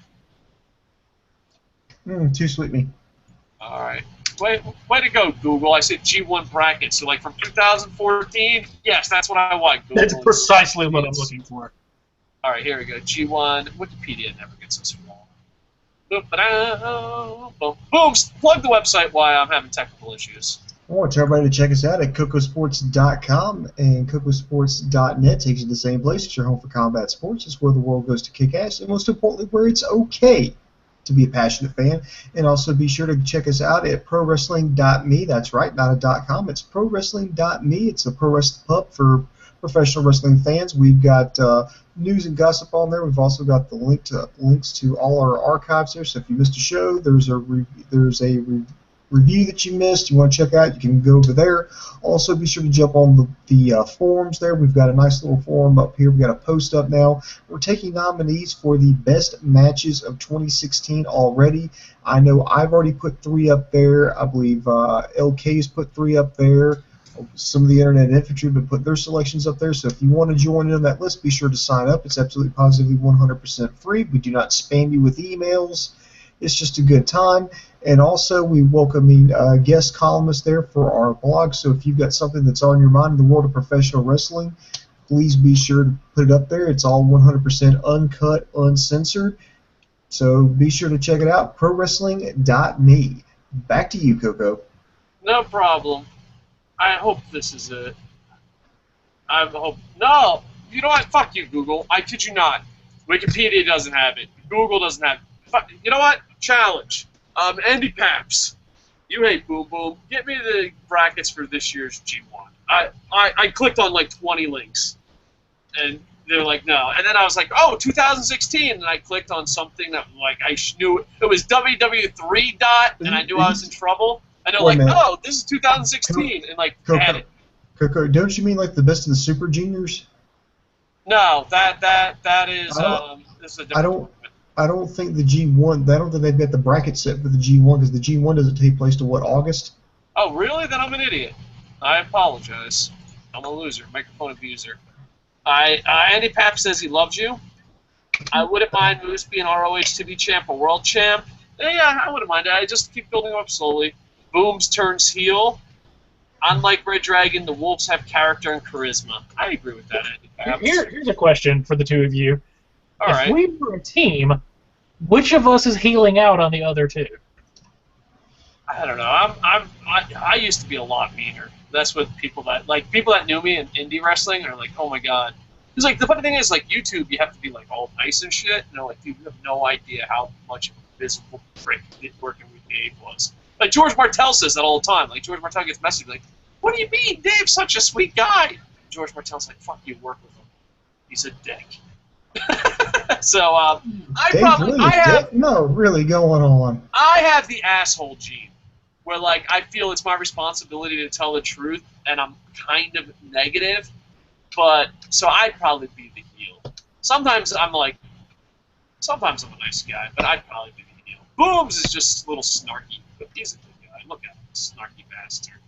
Too sweet me. All right. Way to go, Google. I said G1 brackets. So, like, from 2014? Yes, that's what I want, Google. That's precisely what I'm looking for. All right, here we go. G1. Wikipedia never gets us wrong. Boom. Plug the website while I'm having technical issues. I want everybody to check us out at KocoSports.com, and KocoSports.net takes you to the same place. It's your home for combat sports. It's where the world goes to kick ass, and most importantly, where it's okay to be a passionate fan. And also be sure to check us out at ProWrestling.me. That's right, not a .com. It's ProWrestling.me. It's a pro wrestling hub for professional wrestling fans. We've got news and gossip on there. We've also got the links to all our archives there. So if you missed a show, there's a review that you missed, you want to check out, you can go over there. Also, be sure to jump on the forums there. We've got a nice little forum up here. We've got a post up now. We're taking nominees for the best matches of 2016 already. I know I've already put 3 up there. I believe LK's put 3 up there. Some of the Internet Infantry have put their selections up there. So if you want to join in on that list, be sure to sign up. It's absolutely positively 100% free. We do not spam you with emails. It's just a good time. And also, we welcome guest columnists there for our blog. So if you've got something that's on your mind in the world of professional wrestling, please be sure to put it up there. It's all 100% uncut, uncensored. So be sure to check it out, ProWrestling.me. Back to you, Coco. No problem. I hope this is it. I hope... No! You know what? Fuck you, Google. I kid you not. Wikipedia doesn't have it. Google doesn't have it. You know what? Challenge. Andy Paps, you hate Boom Boom. Get me the brackets for this year's G1. I clicked on like 20 links, and they're like, no. And then I was like, oh, 2016, and I clicked on something that like I knew it was WW3 dot, and I knew I was in trouble. And they're like, oh, this is 2016, and like had it. Coco, don't you mean like the best of the Super Juniors? No, that is this is a different. I don't think the G1. I don't think they've got the bracket set for the G1 because the G1 doesn't take place to what, August? Oh, really? Then I'm an idiot. I apologize. I'm a loser, microphone abuser. Andy Pap says he loves you. I wouldn't mind Moose being ROH TV champ or world champ. Yeah, I wouldn't mind. I just keep building up slowly. Booms turns heel. Unlike Red Dragon, the Wolves have character and charisma. I agree with that, Andy Pap. Here's a question for the two of you. All right. If we were a team, which of us is healing out on the other two? I don't know. I used to be a lot meaner. That's what people that knew me in indie wrestling are like, oh my god. Because like the funny thing is like YouTube, you have to be like all nice and shit. You know, like you have no idea how much of a visible prick working with Dave was. Like George Martel says that all the time. Like George Martel gets messaged like, what do you mean? Dave's such a sweet guy. George Martel's like, fuck you, work with him. He's a dick. So I have really going on. I have the asshole gene, where like I feel it's my responsibility to tell the truth, and I'm kind of negative. But so I'd probably be the heel. Sometimes I'm a nice guy, but I'd probably be the heel. Booms is just a little snarky, but he's a good guy. Look at him, snarky bastard.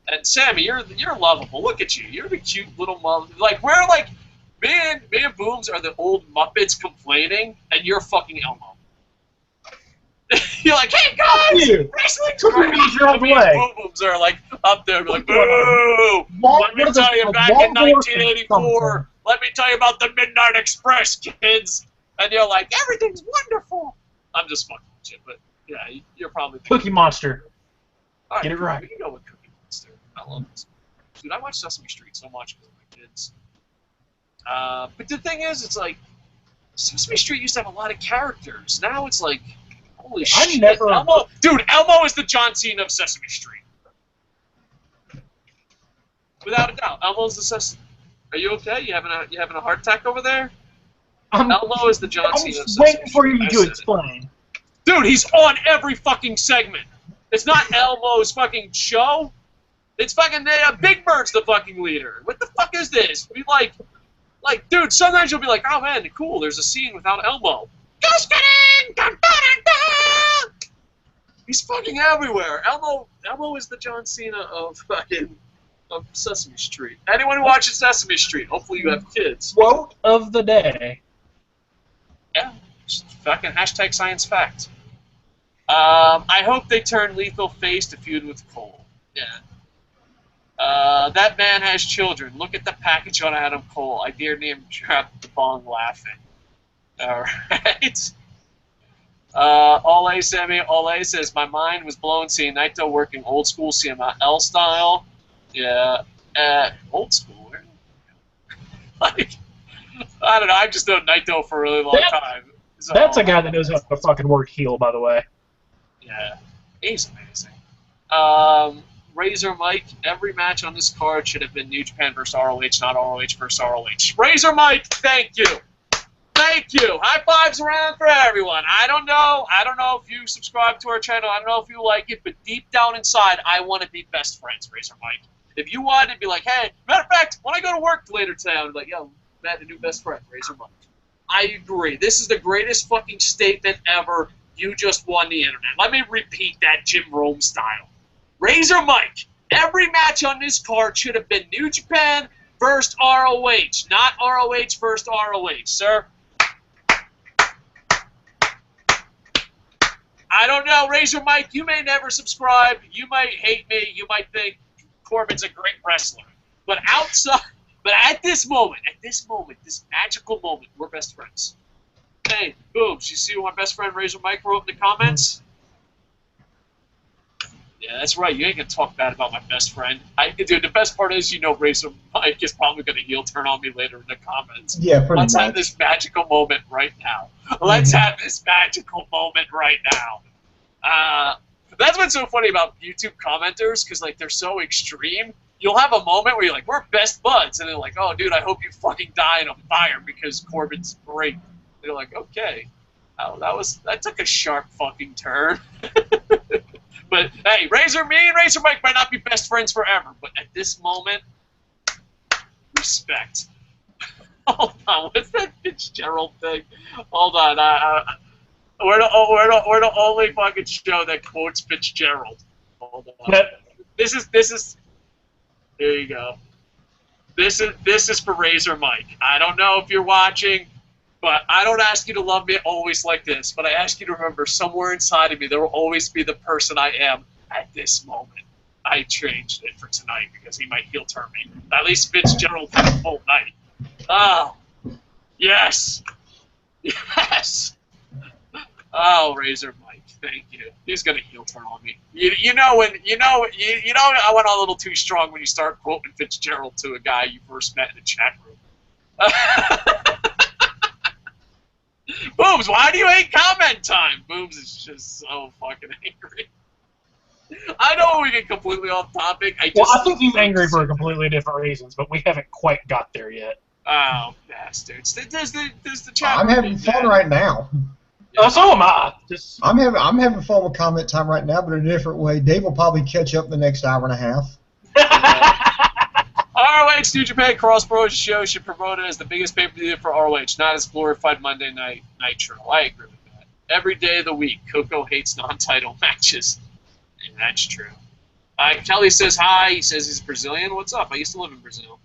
And Sammy, you're lovable. Look at you. You're the cute little mother. Like we're like. Me and Booms are the old Muppets complaining, and you're fucking Elmo. You're like, hey guys, wrestling's great. Me and Booms are like up there, like, boo! Let me tell you, back in 1984, let me tell you about the Midnight Express, kids. And you're like, everything's wonderful. I'm just fucking with you, but yeah, you're probably Cookie Monster. All right, get it right. We can go with Cookie Monster. I love this. Dude, I watch Sesame Street so much because of my kids. But the thing is, it's like Sesame Street used to have a lot of characters. Now it's like, holy shit! Elmo is the John Cena of Sesame Street, without a doubt. Elmo's the Sesame. Are you okay? You having a heart attack over there? Elmo is the John Cena of Sesame Street. Waiting for you to explain. Dude, he's on every fucking segment. It's not Elmo's fucking show. It's fucking Big Bird's the fucking leader. What the fuck is this? We like, dude, sometimes you'll be like, oh man, cool, there's a scene without Elmo. He's fucking everywhere. Elmo is the John Cena of Sesame Street. Anyone who watches Sesame Street, hopefully you have kids. Quote of the day. Yeah. Just fucking hashtag science fact. I hope they turn Lethal face to feud with Cole. Yeah. That man has children. Look at the package on Adam Cole. I dare him trap the bong laughing. Alright. Ole Sammy, Ole says, my mind was blown seeing Naito working old school CML style. Yeah. Old school? Like, I don't know. I've just known Naito for a really long time. So, that's a guy that knows how to fucking work heel, by the way. Yeah. He's amazing. Razor Mike, every match on this card should have been New Japan versus ROH, not ROH versus ROH. Razor Mike, thank you. Thank you. High fives around for everyone. I don't know if you subscribe to our channel. I don't know if you like it, but deep down inside, I want to be best friends, Razor Mike. If you wanted to be like, hey, matter of fact, when I go to work later today, I'm like, yo, Matt, a new best friend, Razor Mike. I agree. This is the greatest fucking statement ever. You just won the internet. Let me repeat that Jim Rome style. Razor Mike, every match on this card should have been New Japan versus ROH, not ROH versus ROH, sir. I don't know, Razor Mike, you may never subscribe. You might hate me. You might think Corbin's a great wrestler. But at this moment, this magical moment, we're best friends. Hey, boom, you see what my best friend Razor Mike wrote in the comments? Yeah, that's right. You ain't gonna talk bad about my best friend. Dude, the best part is, Razor Mike is probably gonna heel turn on me later in the comments. Yeah, pretty Let's much. have this magical moment right now. Let's have this magical moment right now. That's what's so funny about YouTube commenters, because like they're so extreme. You'll have a moment where you're like, we're best buds, and they're like, oh, dude, I hope you fucking die in a fire because Corbin's great. They're like, okay, that took a sharp fucking turn. But hey, me and Razor Mike might not be best friends forever, but at this moment, respect. Hold on, what's that Fitzgerald thing? Hold on, we're the only fucking show that quotes Fitzgerald. Hold on. This is. There you go. This is for Razor Mike. I don't know if you're watching, but I don't ask you to love me always like this, but I ask you to remember somewhere inside of me there will always be the person I am at this moment. I changed it for tonight because he might heel turn me. At least Fitzgerald had a full night. Oh, yes. Yes. Oh, Razor Mike, thank you. He's gonna heel turn on me. You know I went a little too strong when you start quoting Fitzgerald to a guy you first met in the chat room. Booms, why do you hate comment time? Booms is just so fucking angry. I know we get completely off topic. I think he's angry for completely different reasons, but we haven't quite got there yet. Oh, bastards! There's the chat. I'm having fun right now. Oh, so am I. I'm having fun with comment time right now, but in a different way. Dave will probably catch up in the next hour and a half. ROH New Japan Cross Promotion Show should promote it as the biggest pay-per-view for ROH, not as glorified Monday Night Nitro. I agree with that. Every day of the week, Coco hates non-title matches. And that's true. Kelly says hi. He says he's Brazilian. What's up? I used to live in Brazil.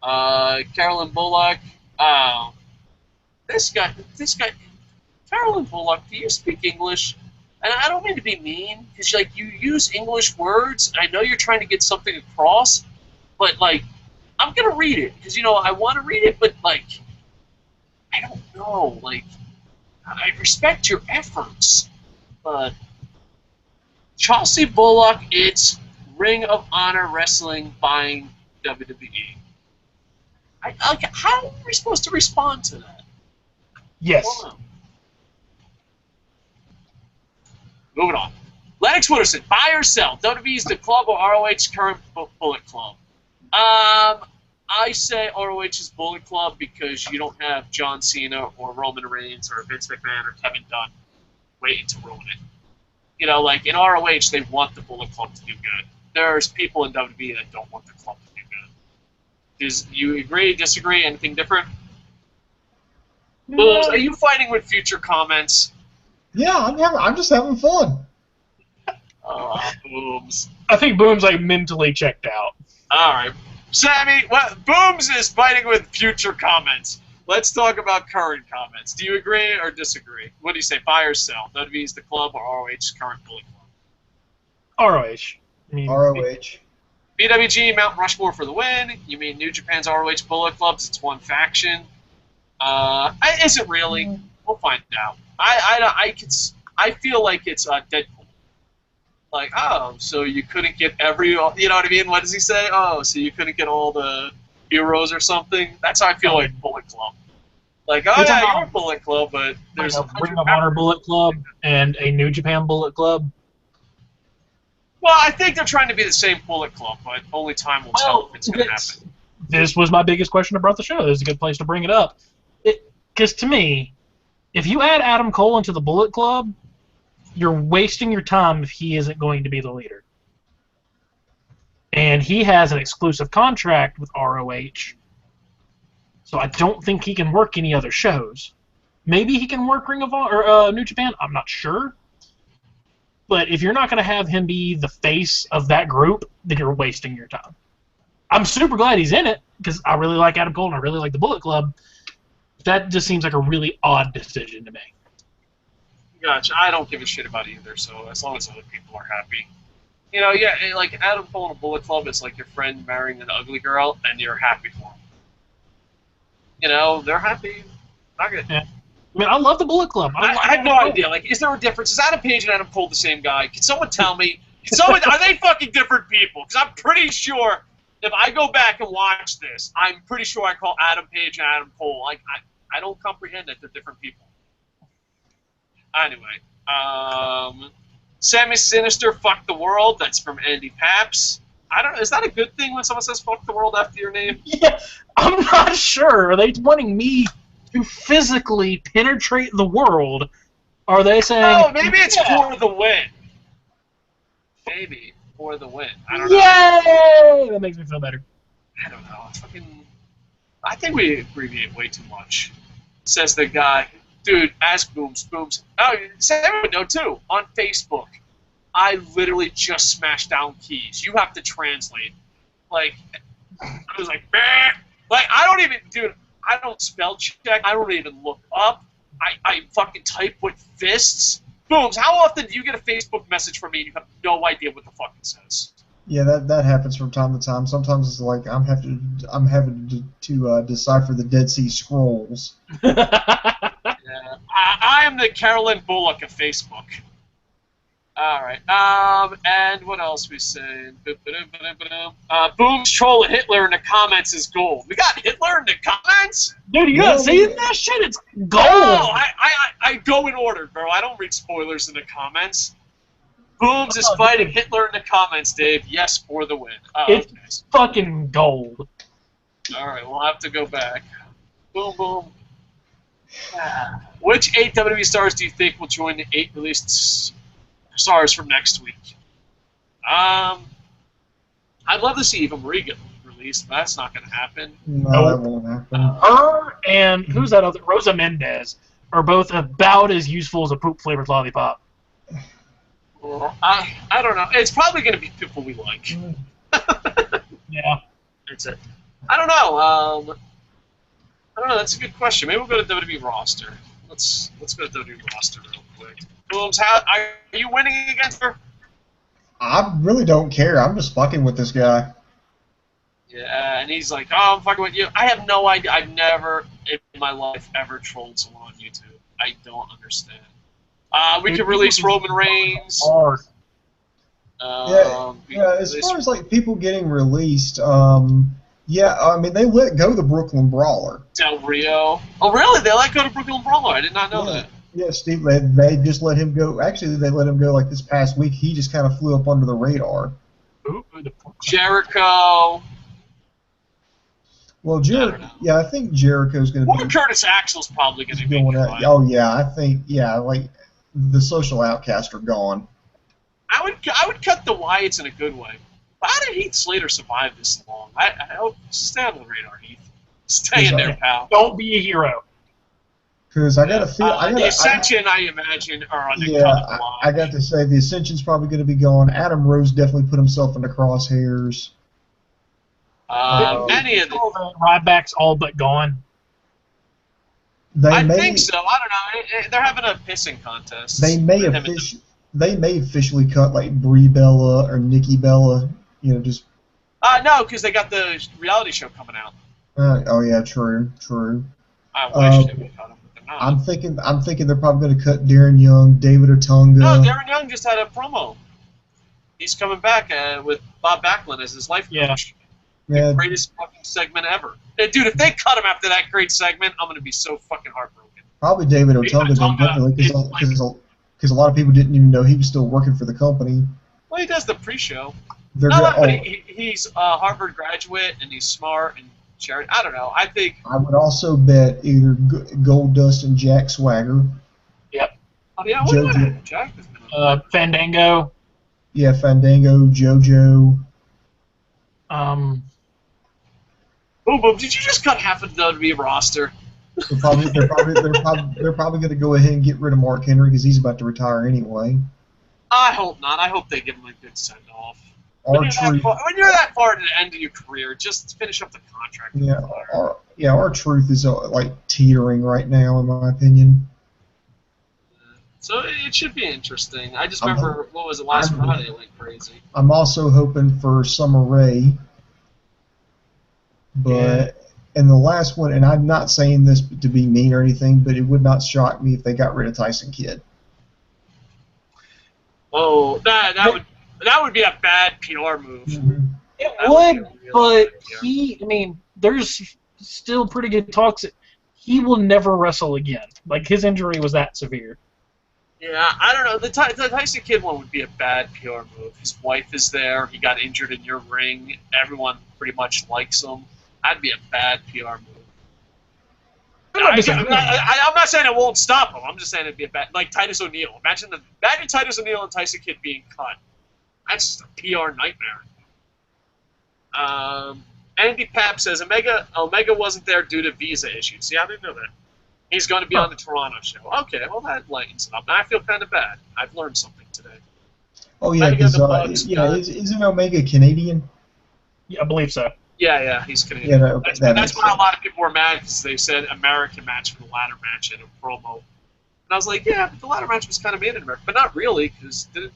Carolyn Bullock. This guy. Carolyn Bullock, do you speak English? And I don't mean to be mean, because like you use English words, and I know you're trying to get something across, but like I'm gonna read it because I want to read it, but like I don't know. Like I respect your efforts, but Chelsea Bullock, it's Ring of Honor Wrestling buying WWE. How are we supposed to respond to that? Yes. Moving on. Lennox Wooderson, buy or sell? WWE's the club or ROH's current Bullet Club? I say ROH's Bullet Club because you don't have John Cena or Roman Reigns or Vince McMahon or Kevin Dunn waiting to ruin it. Like in ROH, they want the Bullet Club to do good. There's people in WWE that don't want the club to do good. You agree, disagree, anything different? No. Are you fighting with future comments? Yeah, I'm just having fun. Oh, Booms. I think Booms mentally checked out. All right, Sammy. Booms is fighting with future comments. Let's talk about current comments. Do you agree or disagree? What do you say, buy or sell? WWE's the club or ROH's current Bullet Club? ROH. I mean, ROH. PWG Mount Rushmore for the win. You mean New Japan's ROH Bullet Clubs? It's one faction. Is it really? We'll find out. I feel like it's Deadpool. Like, oh, so you couldn't get every, you know what I mean? What does he say? Oh, so you couldn't get all the heroes or something? That's how I feel like Bullet Club. Like, oh yeah, you're a Bullet Club, but there's a Ring of Honor Bullet Club and a New Japan Bullet Club. Well, I think they're trying to be the same Bullet Club, but only time will tell if it's going to happen. This was my biggest question about the show. This is a good place to bring it up. Because to me, if you add Adam Cole into the Bullet Club, you're wasting your time if he isn't going to be the leader. And he has an exclusive contract with ROH, so I don't think he can work any other shows. Maybe he can work Ring of Honor or New Japan. I'm not sure. But if you're not going to have him be the face of that group, then you're wasting your time. I'm super glad he's in it because I really like Adam Cole and I really like the Bullet Club. That just seems like a really odd decision to make. Gotcha. I don't give a shit about either, so as long as other people are happy. You know, yeah, like Adam Cole in a Bullet Club is like your friend marrying an ugly girl, and you're happy for him. You know, they're happy. Not good. Yeah. I mean, I love the Bullet Club. I have no idea. Like, is there a difference? Is Adam Page and Adam Cole the same guy? Can someone tell me? Are they fucking different people? Because I'm pretty sure if I go back and watch this, I'm pretty sure I call Adam Page and Adam Cole. Like, I don't comprehend that they're different people. Anyway, Sammy Sinister, fuck the world. That's from Andy Paps. I don't know. Is that a good thing when someone says fuck the world after your name? Yeah, I'm not sure. Are they wanting me to physically penetrate the world? Are they saying... Oh, maybe it's for the win. Maybe for the win. I don't know. Yay! That makes me feel better. I don't know. I think we abbreviate way too much. Says the guy... Dude, ask Booms. Oh, Sam would know too. On Facebook, I literally just smashed down keys. You have to translate. Like, I was like, meh. Like, I don't even, dude, I don't spell check. I don't even look up. I fucking type with fists. Booms, how often do you get a Facebook message from me and you have no idea what the fuck it says? Yeah, that happens from time to time. Sometimes it's like I'm having to decipher the Dead Sea Scrolls. Yeah. I am the Carolyn Bullock of Facebook. All right. And what else we saying? Boom's trolling Hitler in the comments is gold. We got Hitler in the comments? Dude, you gotta see that shit? It's gold. No, I go in order, bro. I don't read spoilers in the comments. Booms is fighting Hitler in the comments, Dave. Yes, for the win. It's fucking gold. All right, we'll have to go back. Boom. Which 8 WWE stars do you think will join the 8 released stars from next week? I'd love to see Eva Marie get released, but that's not going to happen. No, that won't happen. Her and who's that other? Rosa Mendez are both about as useful as a poop-flavored lollipop. Well, I don't know. It's probably going to be people we like. Yeah. That's it. I don't know. That's a good question. Maybe we'll go to WWE roster. Let's go to WWE roster real quick. Booms, are you winning against her? I really don't care. I'm just fucking with this guy. Yeah, and he's like, oh, I'm fucking with you. I have no idea. I've never in my life ever trolled someone on YouTube. I don't understand. We could release Roman Reigns. As far as like people getting released, yeah, I mean, they let go the Brooklyn Brawler. Del Rio. Oh, really? They let go the Brooklyn Brawler? I did not know that. Yeah, Steve, they just let him go. Actually, they let him go like this past week. He just kind of flew up under the radar. Jericho. Well, I think Jericho's going to be... Curtis Axel's probably going to be that. Oh, yeah, I think, like, the social outcasts are gone. I would cut the Wyatts in a good way. How did Heath Slater survive this long? I hope stay on the radar, Heath. Stay in there, pal. Don't be a hero. Because I got to feel... the Ascension, I imagine, are on the cut block. I got to say, the Ascension's probably going to be gone. Adam Rose definitely put himself in the crosshairs. Any of the... Ryback's all but gone. I think so. I don't know. They're having a pissing contest. They may officially cut like Brie Bella or Nikki Bella. You know, just. No, because they got the reality show coming out. Oh yeah, true. I wish they would cut them, but they're not. I'm thinking they're probably going to cut Darren Young, David Otunga. No, Darren Young just had a promo. He's coming back with Bob Backlund as his life coach. Yeah. The greatest fucking segment ever. Hey, dude, if they cut him after that great segment, I'm going to be so fucking heartbroken. Probably David Otunga, definitely, because a lot of people didn't even know he was still working for the company. Well, he does the pre-show. But he's a Harvard graduate, and he's smart and charity. I don't know. I would also bet either Goldust and Jack Swagger. Yep. Oh, yeah, what about Jack? Fandango. Yeah, Fandango, JoJo. Boom, boom. Did you just cut half of the WWE roster? They're probably going to go ahead and get rid of Mark Henry because he's about to retire anyway. I hope not. I hope they give him a good send-off. When you're that far to the end of your career, just finish up the contract. Yeah, R-Truth is like teetering right now, in my opinion. So it should be interesting. I just remember, what was it, last Friday? It went crazy. I'm also hoping for Summer Rae. But in the last one, and I'm not saying this to be mean or anything, but it would not shock me if they got rid of Tyson Kidd. Oh, that would be a bad PR move. Mm-hmm. It would, but there's still pretty good talks that he will never wrestle again. Like, his injury was that severe. Yeah, I don't know. The Tyson Kidd one would be a bad PR move. His wife is there. He got injured in your ring. Everyone pretty much likes him. That'd be a bad PR move. I'm not saying it won't stop him. I'm just saying it'd be a bad, like Titus O'Neil. Imagine Titus O'Neil and Tyson Kidd being cut. That's just a PR nightmare. Andy Papp says Omega wasn't there due to visa issues. Yeah, I didn't know that. He's going to be on the Toronto show. Okay, well that lightens it up. Now I feel kind of bad. I've learned something today. Oh yeah, because isn't Omega Canadian? Yeah, I believe so. Yeah, he's Canadian. Yeah, that's why a lot of people were mad because they said American match for the ladder match in a promo. And I was like, yeah, but the ladder match was kind of made in America. But not really, because didn't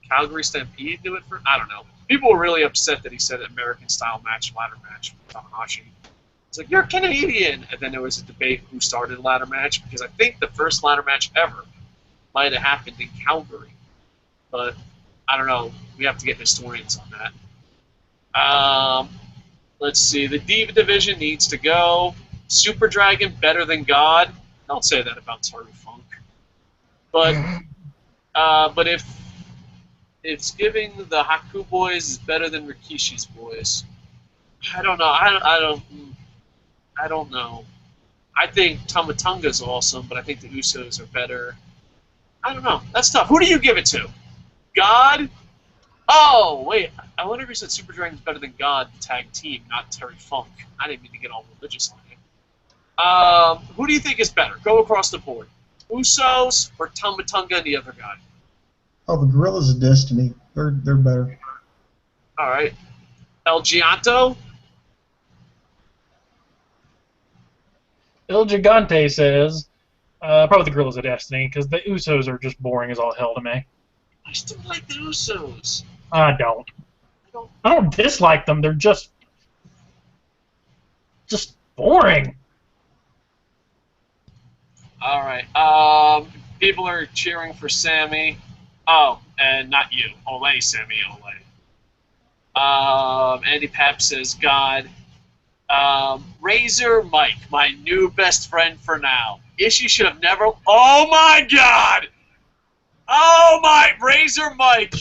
Calgary Stampede do it for? I don't know. People were really upset that he said American style match, ladder match with Tanahashi. It's like, you're Canadian! And then there was a debate who started a ladder match, because I think the first ladder match ever might have happened in Calgary. But I don't know. We have to get historians on that. Let's see. The Diva division needs to go. Super Dragon better than God. Don't say that about Terry Funk. But if it's giving the Haku boys is better than Rikishi's boys, I don't know. I don't know. I think Tama Tonga's awesome, but I think the Usos are better. I don't know. That's tough. Who do you give it to? God? Oh, wait. I wonder if he said Super Dragon's better than God, the tag team, not Terry Funk. I didn't mean to get all religious on you. Who do you think is better? Go across the board. Usos or Tama Tonga and the other guy? Oh, the Gorillas of Destiny. They're better. All right. El Gianto? El Gigante says, probably the Gorillas of Destiny, because the Usos are just boring as all hell to me. I still like the Usos. I don't dislike them. They're just boring. All right. People are cheering for Sammy. Oh, and not you. Ole, Sammy, Ole. Andy Papp says, God. Razor Mike, my new best friend for now. Ishii should have never... Oh, my God! Oh, my... Razor Mike!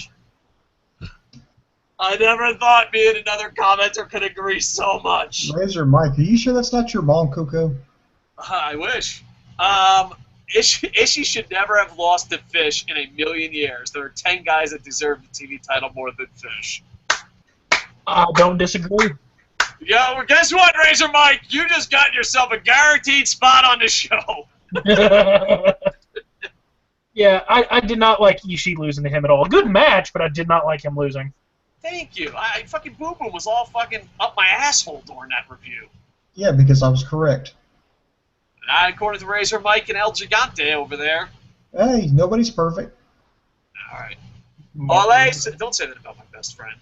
I never thought me and another commenter could agree so much. Razor Mike, are you sure that's not your mom, Coco? I wish. Ishii should never have lost to Fish in a million years. There are 10 guys that deserve the TV title more than Fish. I don't disagree. Yeah, well, guess what, Razor Mike? You just got yourself a guaranteed spot on the show. Yeah, I did not like Ishii losing to him at all. Good match, but I did not like him losing. Thank you. Fucking Boo Boo was all fucking up my asshole during that review. Yeah, because I was correct. According to Razor Mike and El Gigante over there. Hey, nobody's perfect. All right. Ole, don't say that about my best friend.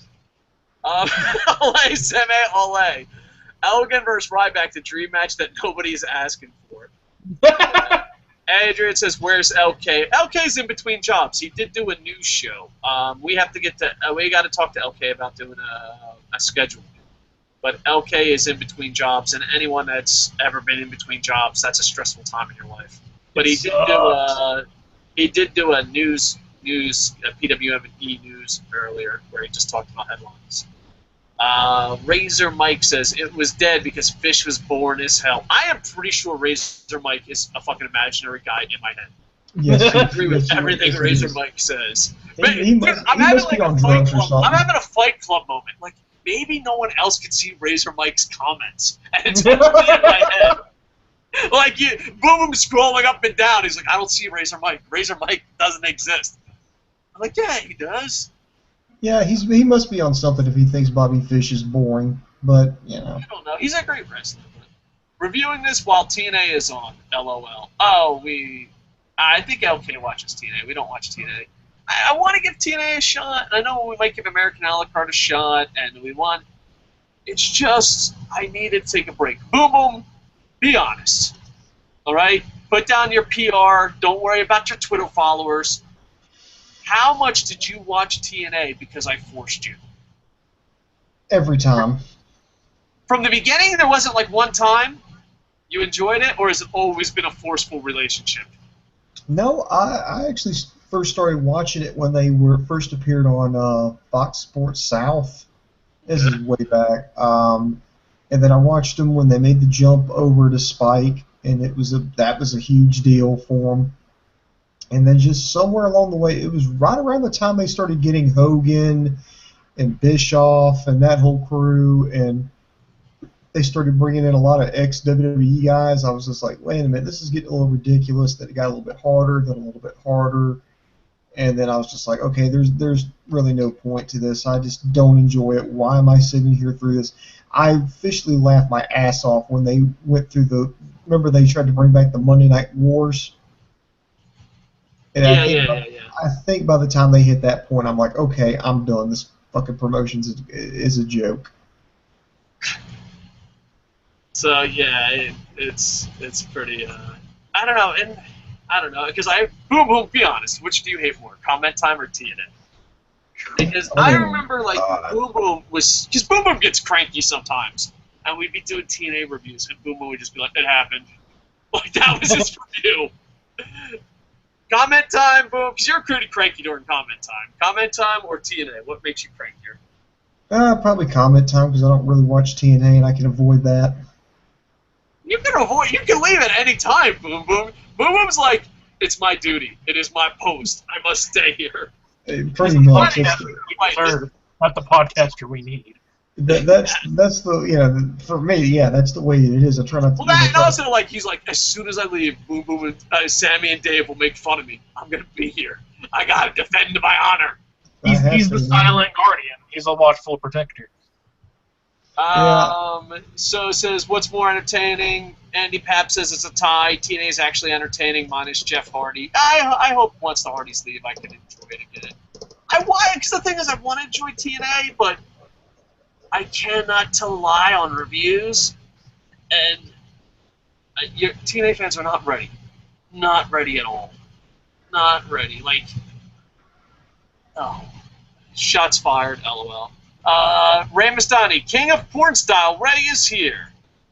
Ole, Seme, Ole. Elgin versus Ryback, the dream match that nobody's asking for. Adrian says, "Where's LK?" LK's in between jobs. He did do a news show. We have to get to. We got to talk to LK about doing a schedule. But LK is in between jobs, and anyone that's ever been in between jobs, that's a stressful time in your life. But he did do a news PWME news earlier where he just talked about headlines. Razor Mike says it was dead because Fish was born as hell. I am pretty sure Razor Mike is a fucking imaginary guy in my head. Yes, I agree with everything Razor Mike says. He must be on drugs or something. I'm having a Fight Club moment. Like, maybe no one else can see Razor Mike's comments, and it's me in my head. Like, boom, scrolling up and down. He's like, I don't see Razor Mike. Razor Mike doesn't exist. I'm like, yeah, he does. Yeah, he must be on something if he thinks Bobby Fish is boring. But, you know. I don't know. He's a great wrestler. But reviewing this while TNA is on. LOL. Oh, I think LK watches TNA. We don't watch TNA. I want to give TNA a shot. I know we might give American a la carte a shot, and we want. It's just I need to take a break. Boom, boom. Be honest. All right. Put down your PR. Don't worry about your Twitter followers. How much did you watch TNA because I forced you? Every time. From the beginning, there wasn't like one time you enjoyed it, or has it always been a forceful relationship? No, I actually first started watching it when they first appeared on Fox Sports South. This is way back. And then I watched them when they made the jump over to Spike, and that was a huge deal for them. And then just somewhere along the way, it was right around the time they started getting Hogan and Bischoff and that whole crew, and they started bringing in a lot of ex-WWE guys. I was just like, wait a minute, this is getting a little ridiculous. That it got a little bit harder, then a little bit harder. And then I was just like, okay, there's really no point to this. I just don't enjoy it. Why am I sitting here through this? I officially laughed my ass off when they went through remember they tried to bring back the Monday Night Wars? And I think by the time they hit that point, I'm like, okay, I'm done. This fucking promotion is a joke. So yeah, it's pretty. I don't know, because boom, be honest. Which do you hate more, Comment Time or TNA? Because I remember like Boom Boom was, because Boom Boom gets cranky sometimes, and we'd be doing TNA reviews, and Boom Boom would just be like, "It happened," like that was his review. Comment Time, Boom, because you're pretty cranky during Comment Time. Comment Time or TNA? What makes you crankier? Probably Comment Time because I don't really watch TNA and I can avoid that. You can leave at any time, Boom Boom. Boom Boom's like, it's my duty. It is my post. I must stay here. Pretty much. Not the podcaster we need. That's for me, that's the way it is. I try not to. Well, that also, like, he's like, as soon as I leave, Boom Boom and Sammy and Dave will make fun of me. I'm gonna be here. I gotta defend my honor. He's the silent guardian. He's a watchful protector. So it says, what's more entertaining? Andy Papp says it's a tie. TNA is actually entertaining, minus Jeff Hardy. I hope once the Hardys leave, I can enjoy it again. Because the thing is, I want to enjoy TNA, but I cannot rely on reviews, and TNA fans are not ready. Not ready at all. Not ready. Like, oh, shots fired, LOL. Ray Mastani, King of Porn Style, Ray is here.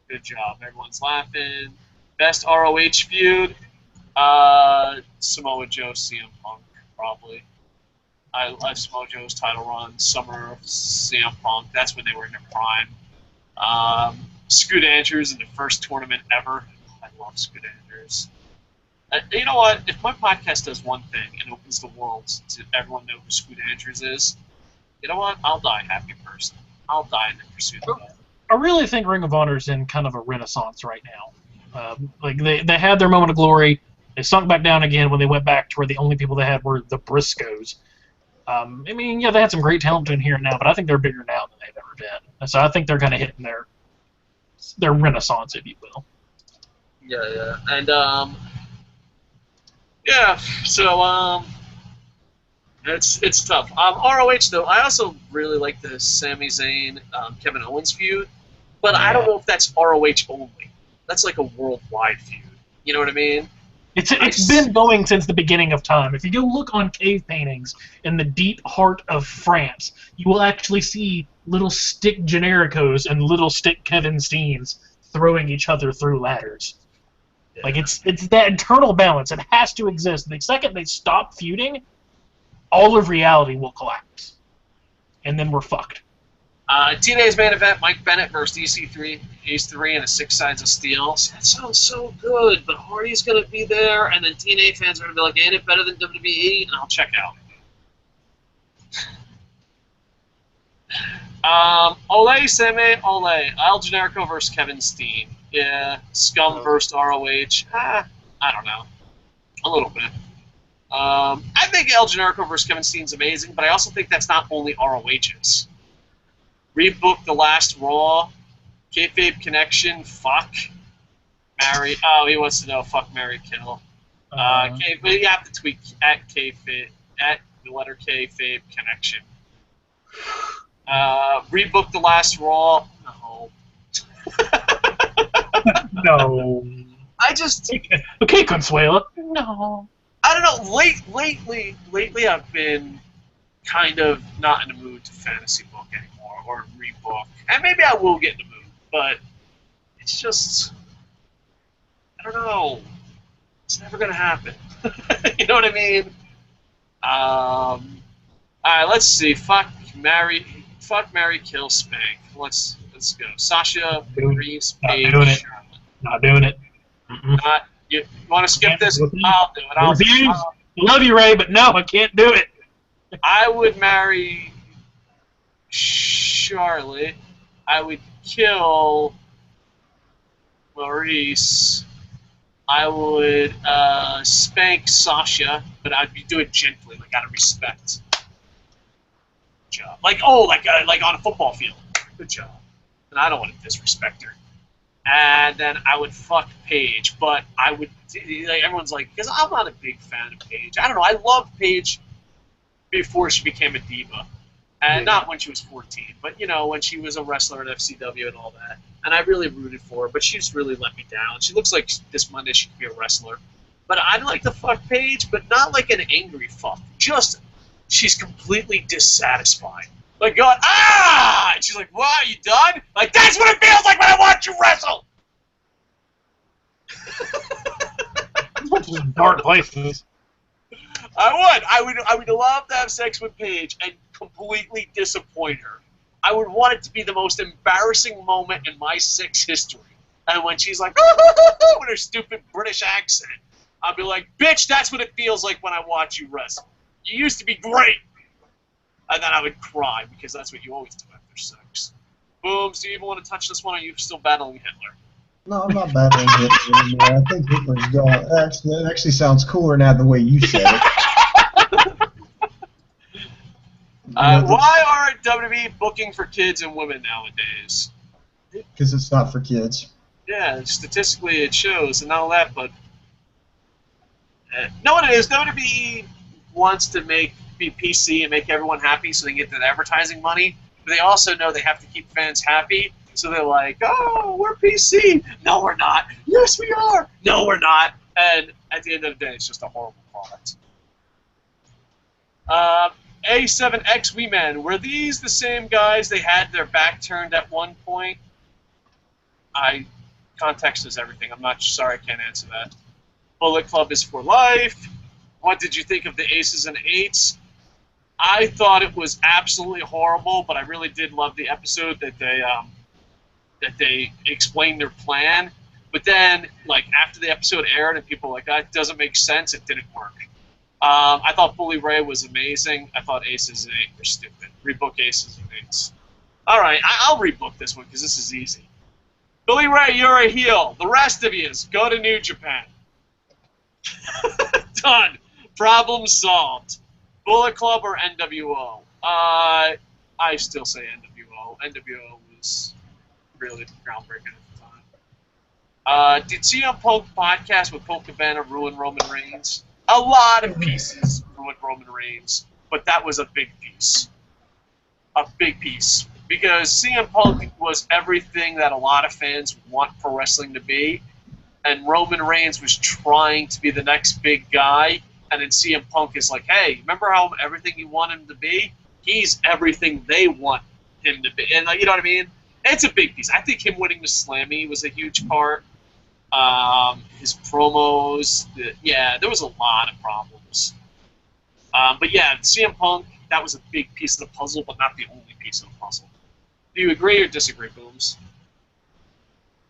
Good job. Everyone's laughing. Best ROH feud? Samoa Joe, CM Punk, probably. I love Samoa Joe's title run, Summer of CM Punk. That's when they were in their prime. Scoot Andrews in the first tournament ever. I love Scoot Andrews. You know what? If my podcast does one thing and opens the world to everyone know who Scoot Andrews is, you know what? I'll die a happy person. I'll die in the pursuit of that. I really think Ring of Honor is in kind of a renaissance right now. Like they had their moment of glory. They sunk back down again when they went back to where the only people they had were the Briscoes. I mean, yeah, they had some great talent in here now, but I think they're bigger now than they've ever been. And so I think they're kind of hitting their renaissance, if you will. Yeah. And yeah. So it's tough. ROH though, I also really like the Sami Zayn Kevin Owens feud, but I don't know if that's ROH only. That's like a worldwide feud. You know what I mean? It's been going since the beginning of time. If you go look on cave paintings in the deep heart of France, you will actually see little stick Genericos and little stick Kevin Steens throwing each other through ladders. Yeah. Like it's that internal balance. It has to exist. The second they stop feuding, all of reality will collapse, and then we're fucked. TNA's main event: Mike Bennett versus EC3, Ace 3, and a 6 Sides of Steel. That sounds so good, but Hardy's gonna be there, and then TNA fans are gonna be like, "Ain't it better than WWE?" And I'll check out. Ole Seme Ole, Al Generico versus Kevin Steen. Yeah, Scum versus ROH. I don't know, a little bit. I think El Generico versus Kevin Steen's amazing, but I also think that's not only ROH's. Rebook The Last Raw, Kayfabe Connection, fuck, marry. Oh, he wants to know fuck, marry, kill. But you have to tweet at Kayfabe, at the letter Kayfabe Connection. Rebook The Last Raw. No. No. I just. Okay, Consuela. No. I don't know. Lately, I've been kind of not in the mood to fantasy book anymore or rebook, and maybe I will get in the mood, but it's just, I don't know. It's never gonna happen. You know what I mean? All right, let's see. Fuck, marry, kill, spank. Let's go. Sasha, Reeves, Paige, Charlotte. Not doing it. Not. You want to skip this? I'll do it. I'll do it. I love you, Ray, but no, I can't do it. I would marry Charlotte. I would kill Maurice. I would spank Sasha, but I'd do it gently, like out of respect. Good job. Like on a football field. Good job. And I don't want to disrespect her. And then I would fuck Paige, but I would, like, everyone's like, because I'm not a big fan of Paige. I don't know, I loved Paige before she became a diva. And not when she was 14, but, you know, when she was a wrestler at FCW and all that. And I really rooted for her, but she's really let me down. She looks like this Monday she could be a wrestler. But I'd like to fuck Paige, but not like an angry fuck. Just, she's completely dissatisfied. Like going, ah! And she's like, what, are you done? Like, that's what it feels like when I watch you wrestle! Dark places. I would love to have sex with Paige and completely disappoint her. I would want it to be the most embarrassing moment in my sex history. And when she's like, with her stupid British accent, I'll be like, bitch, that's what it feels like when I watch you wrestle. You used to be great. And then I would cry, because that's what you always do after sex. Booms, do you even want to touch this one, or are you still battling Hitler? No, I'm not battling Hitler anymore. I think Hitler's gone. It actually sounds cooler now the way you said it. Why aren't WWE booking for kids and women nowadays? Because it's not for kids. Yeah, statistically it shows, and all that, but... know what it is? WWE wants to be PC and make everyone happy so they can get that advertising money, but they also know they have to keep fans happy, so they're like, oh, we're PC. No, we're not. Yes, we are. No, we're not. And at the end of the day, it's just a horrible product. A7X Wee-Man, were these the same guys they had their back turned at one point? Context is everything. I'm not sorry, I can't answer that. Bullet Club is for life. What did you think of the Aces and Eights? I thought it was absolutely horrible, but I really did love the episode that they explained their plan. But then, like, after the episode aired and people were like, that doesn't make sense, it didn't work. I thought Bully Ray was amazing. I thought Aces and Eights were stupid. Rebook Aces and Eights. All right, I'll rebook this one because this is easy. Bully Ray, you're a heel. The rest of you go to New Japan. Done. Problem solved. Bullet Club or NWO? I still say NWO. NWO was really groundbreaking at the Did CM Punk podcast with Colt Cabana ruin Roman Reigns? A lot of pieces ruined Roman Reigns, but that was a big piece. A big piece. Because CM Punk was everything that a lot of fans want pro wrestling to be, and Roman Reigns was trying to be the next big guy, and then CM Punk is like, hey, remember how everything you want him to be? He's everything they want him to be. And, you know what I mean? It's a big piece. I think him winning the Slammy was a huge part. His promos, there was a lot of problems. But yeah, CM Punk, that was a big piece of the puzzle, but not the only piece of the puzzle. Do you agree or disagree, Booms?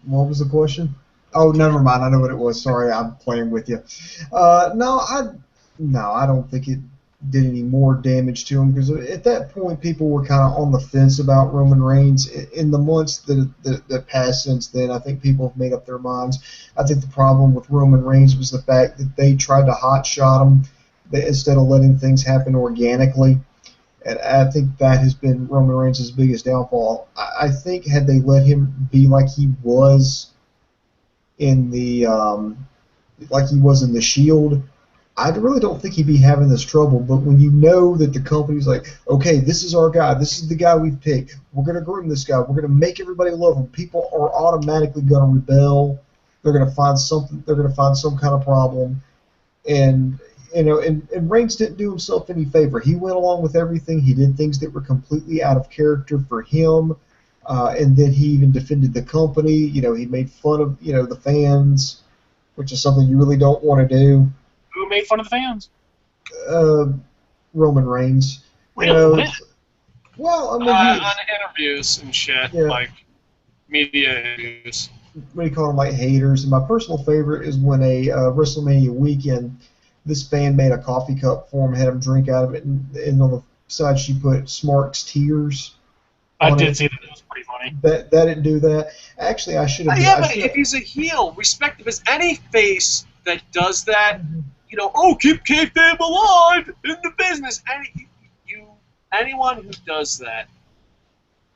What was the question? Oh, never mind. I know what it was. Sorry, I'm playing with you. No, I don't think it did any more damage to him, because at that point people were kind of on the fence about Roman Reigns. In the months that passed since then, I think people have made up their minds. I think the problem with Roman Reigns was the fact that they tried to hotshot him instead of letting things happen organically. And I think that has been Roman Reigns' biggest downfall. I think had they let him be like he was in the Shield, I really don't think he'd be having this trouble. But when you know that the company's like, okay, this is our guy, this is the guy we've picked, we're going to groom this guy, we're going to make everybody love him, people are automatically going to rebel. They're going to find something. They're going to find some kind of problem. And and Reigns didn't do himself any favor. He went along with everything. He did things that were completely out of character for him. And then he even defended the company. He made fun of the fans, which is something you really don't want to do. Who made fun of the fans? Roman Reigns. Really? Well, I mean, on interviews and shit, like media interviews. What do you call them, like haters? And my personal favorite is when a WrestleMania weekend, this fan made a coffee cup for him, had him drink out of it, and on the side she put Smark's tears. I did see that. It was pretty funny. That didn't do that. Actually, I should have. Yeah, but if he's a heel, respect if there's any face that does that, keep kayfabe alive in the business. Anyone who does that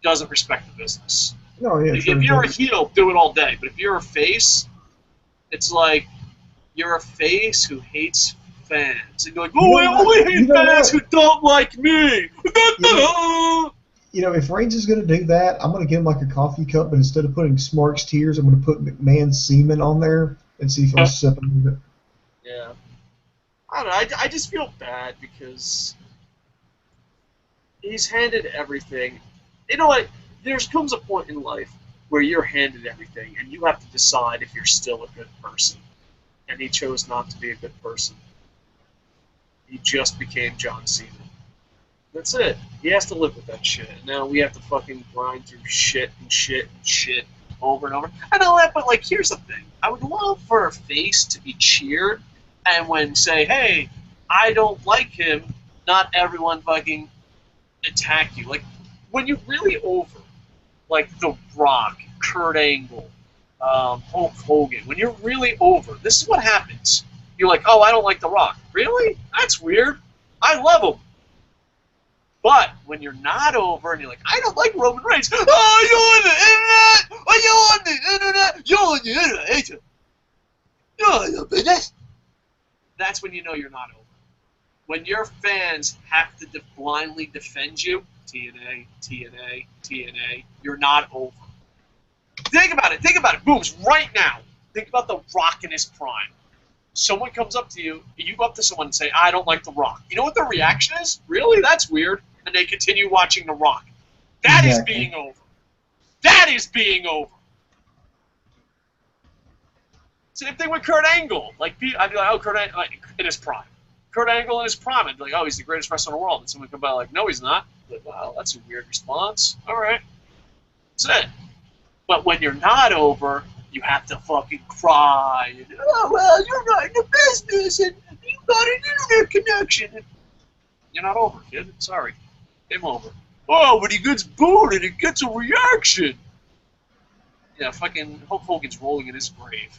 doesn't respect the business. No, yeah. If you're a heel, do it all day. But if you're a face, it's like you're a face who hates fans. And you're like, I only hate fans who don't like me. If Reigns is going to do that, I'm going to get him like a coffee cup, but instead of putting Smark's tears, I'm going to put McMahon's semen on there and see if he'll sip it. Yeah. I don't know. I just feel bad because he's handed everything. You know what? There comes a point in life where you're handed everything, and you have to decide if you're still a good person. And he chose not to be a good person. He just became John Cena. That's it. He has to live with that shit. And now we have to fucking grind through shit and shit and shit over and over. I know that, but here's the thing. I would love for a face to be cheered, and when say, hey, I don't like him, not everyone fucking attack you. When you're really over, like The Rock, Kurt Angle, Hulk Hogan, when you're really over, this is what happens. You're like, oh, I don't like The Rock. Really? That's weird. I love him. But when you're not over and you're like, I don't like Roman Reigns. Oh, you're on the internet. Oh, you're on the internet. You're on the internet. You're on the business. That's when you know you're not over. When your fans have to blindly defend you, TNA, TNA, TNA, you're not over. Think about it. Think about it. Booms, right now. Think about The Rock in his prime. Someone comes up to you, you go up to someone and say, I don't like The Rock. You know what their reaction is? Really? That's weird. And they continue watching The Rock. That is being over. That is being over. Same thing with Kurt Angle. I'd be like, oh, Kurt Angle in his prime. Kurt Angle in his prime. I'd be like, oh, he's the greatest wrestler in the world. And someone come by like, no, he's not. Like, wow, that's a weird response. All right. That's it. But when you're not over, you have to fucking cry. And, oh, well, you're not in the business, and you got an internet connection. And you're not over, kid. Sorry. Game over. Oh, but he gets booed and he gets a reaction. Yeah, fucking Hulk Hogan's rolling in his grave.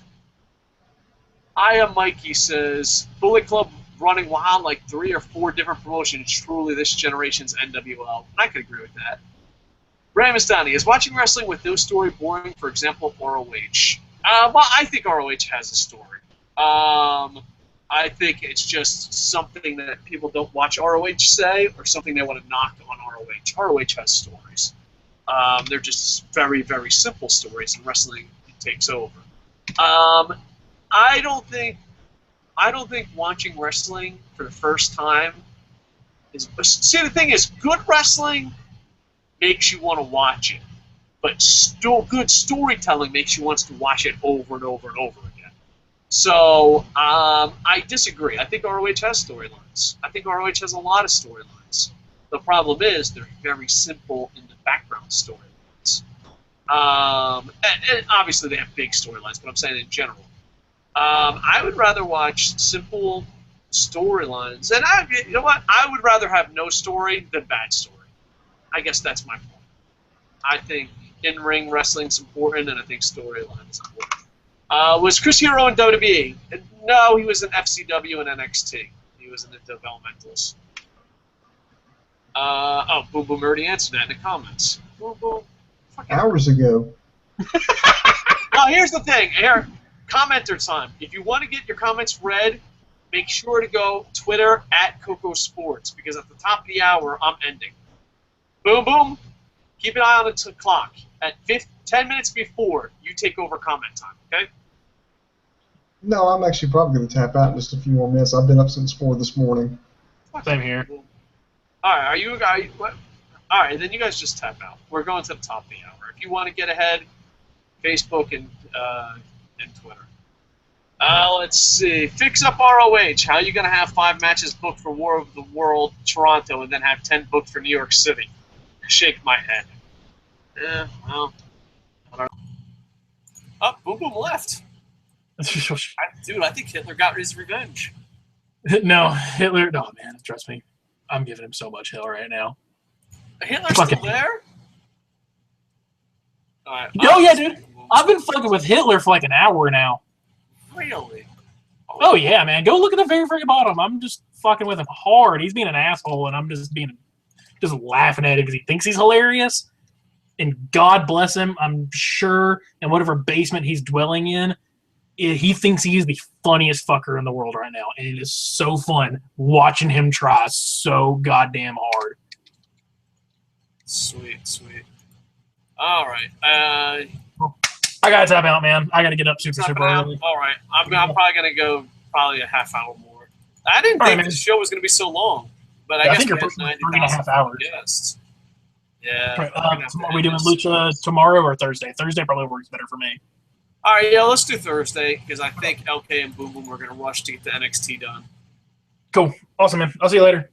I Am Mikey says, Bullet Club running wild like 3 or 4 different promotions, truly this generation's NWL. I could agree with that. Ramastani, is watching wrestling with no story boring, for example, ROH? Well, I think ROH has a story. I think it's just something that people don't watch ROH say, or something they want to knock on ROH. ROH has stories. They're just very, very simple stories, and wrestling takes over. I don't think watching wrestling for the first time is. See, the thing is, good wrestling makes you want to watch it, but good storytelling makes you want to watch it over and over and over again. So I disagree. I think ROH has storylines. I think ROH has a lot of storylines. The problem is they're very simple in the background storylines. And obviously they have big storylines, but I'm saying in general. I would rather watch simple storylines. And you know what? I would rather have no story than bad story. I guess that's my point. I think in-ring wrestling's important, and I think storyline is important. Was Chris Hero in WWE? No, he was in FCW and NXT. He was in the developmentals. Boom Boom already answered that in the comments. Boom Boom. Hours ago. Now, here's the thing. Here, commenter time. If you want to get your comments read, make sure to go Twitter at KocoSports, because at the top of the hour, I'm ending. Boom Boom. Keep an eye on the clock. At 10 minutes before, you take over comment time, okay? No, I'm actually probably going to tap out in just a few more minutes. I've been up since 4 this morning. Same here. All right, are you guys? What? All right, then you guys just tap out. We're going to the top of the hour. If you want to get ahead, Facebook and Twitter. Let's see. Fix up ROH. How are you going to have 5 matches booked for War of the World Toronto and then have 10 booked for New York City? Shake my head. Yeah, well, I don't know. Oh, Boom Boom left. Dude, I think Hitler got his revenge. No, Hitler. No, man, trust me. I'm giving him so much hell right now. Hitler's Fucking still there? All right, No, yeah, dude. I've been fucking with Hitler for like an hour now. Really? Oh, yeah, man. Go look at the very, very bottom. I'm just fucking with him hard. He's being an asshole, and I'm just laughing at it because he thinks he's hilarious. And God bless him, I'm sure in whatever basement he's dwelling in, he thinks he is the funniest fucker in the world right now. And it is so fun watching him try so goddamn hard. Sweet, sweet. All right. I gotta tap out, man. I gotta get up super early. All right. I'm probably gonna go a half hour more. I didn't think the show was gonna be so long, but I guess think you're pushing 3.5 hours. Guests. Yeah. Right, are we doing Lucha tomorrow or Thursday? Thursday probably works better for me. All right, yeah, let's do Thursday because I think LK and Boom Boom are gonna rush to get the NXT done. Cool, awesome, man. I'll see you later.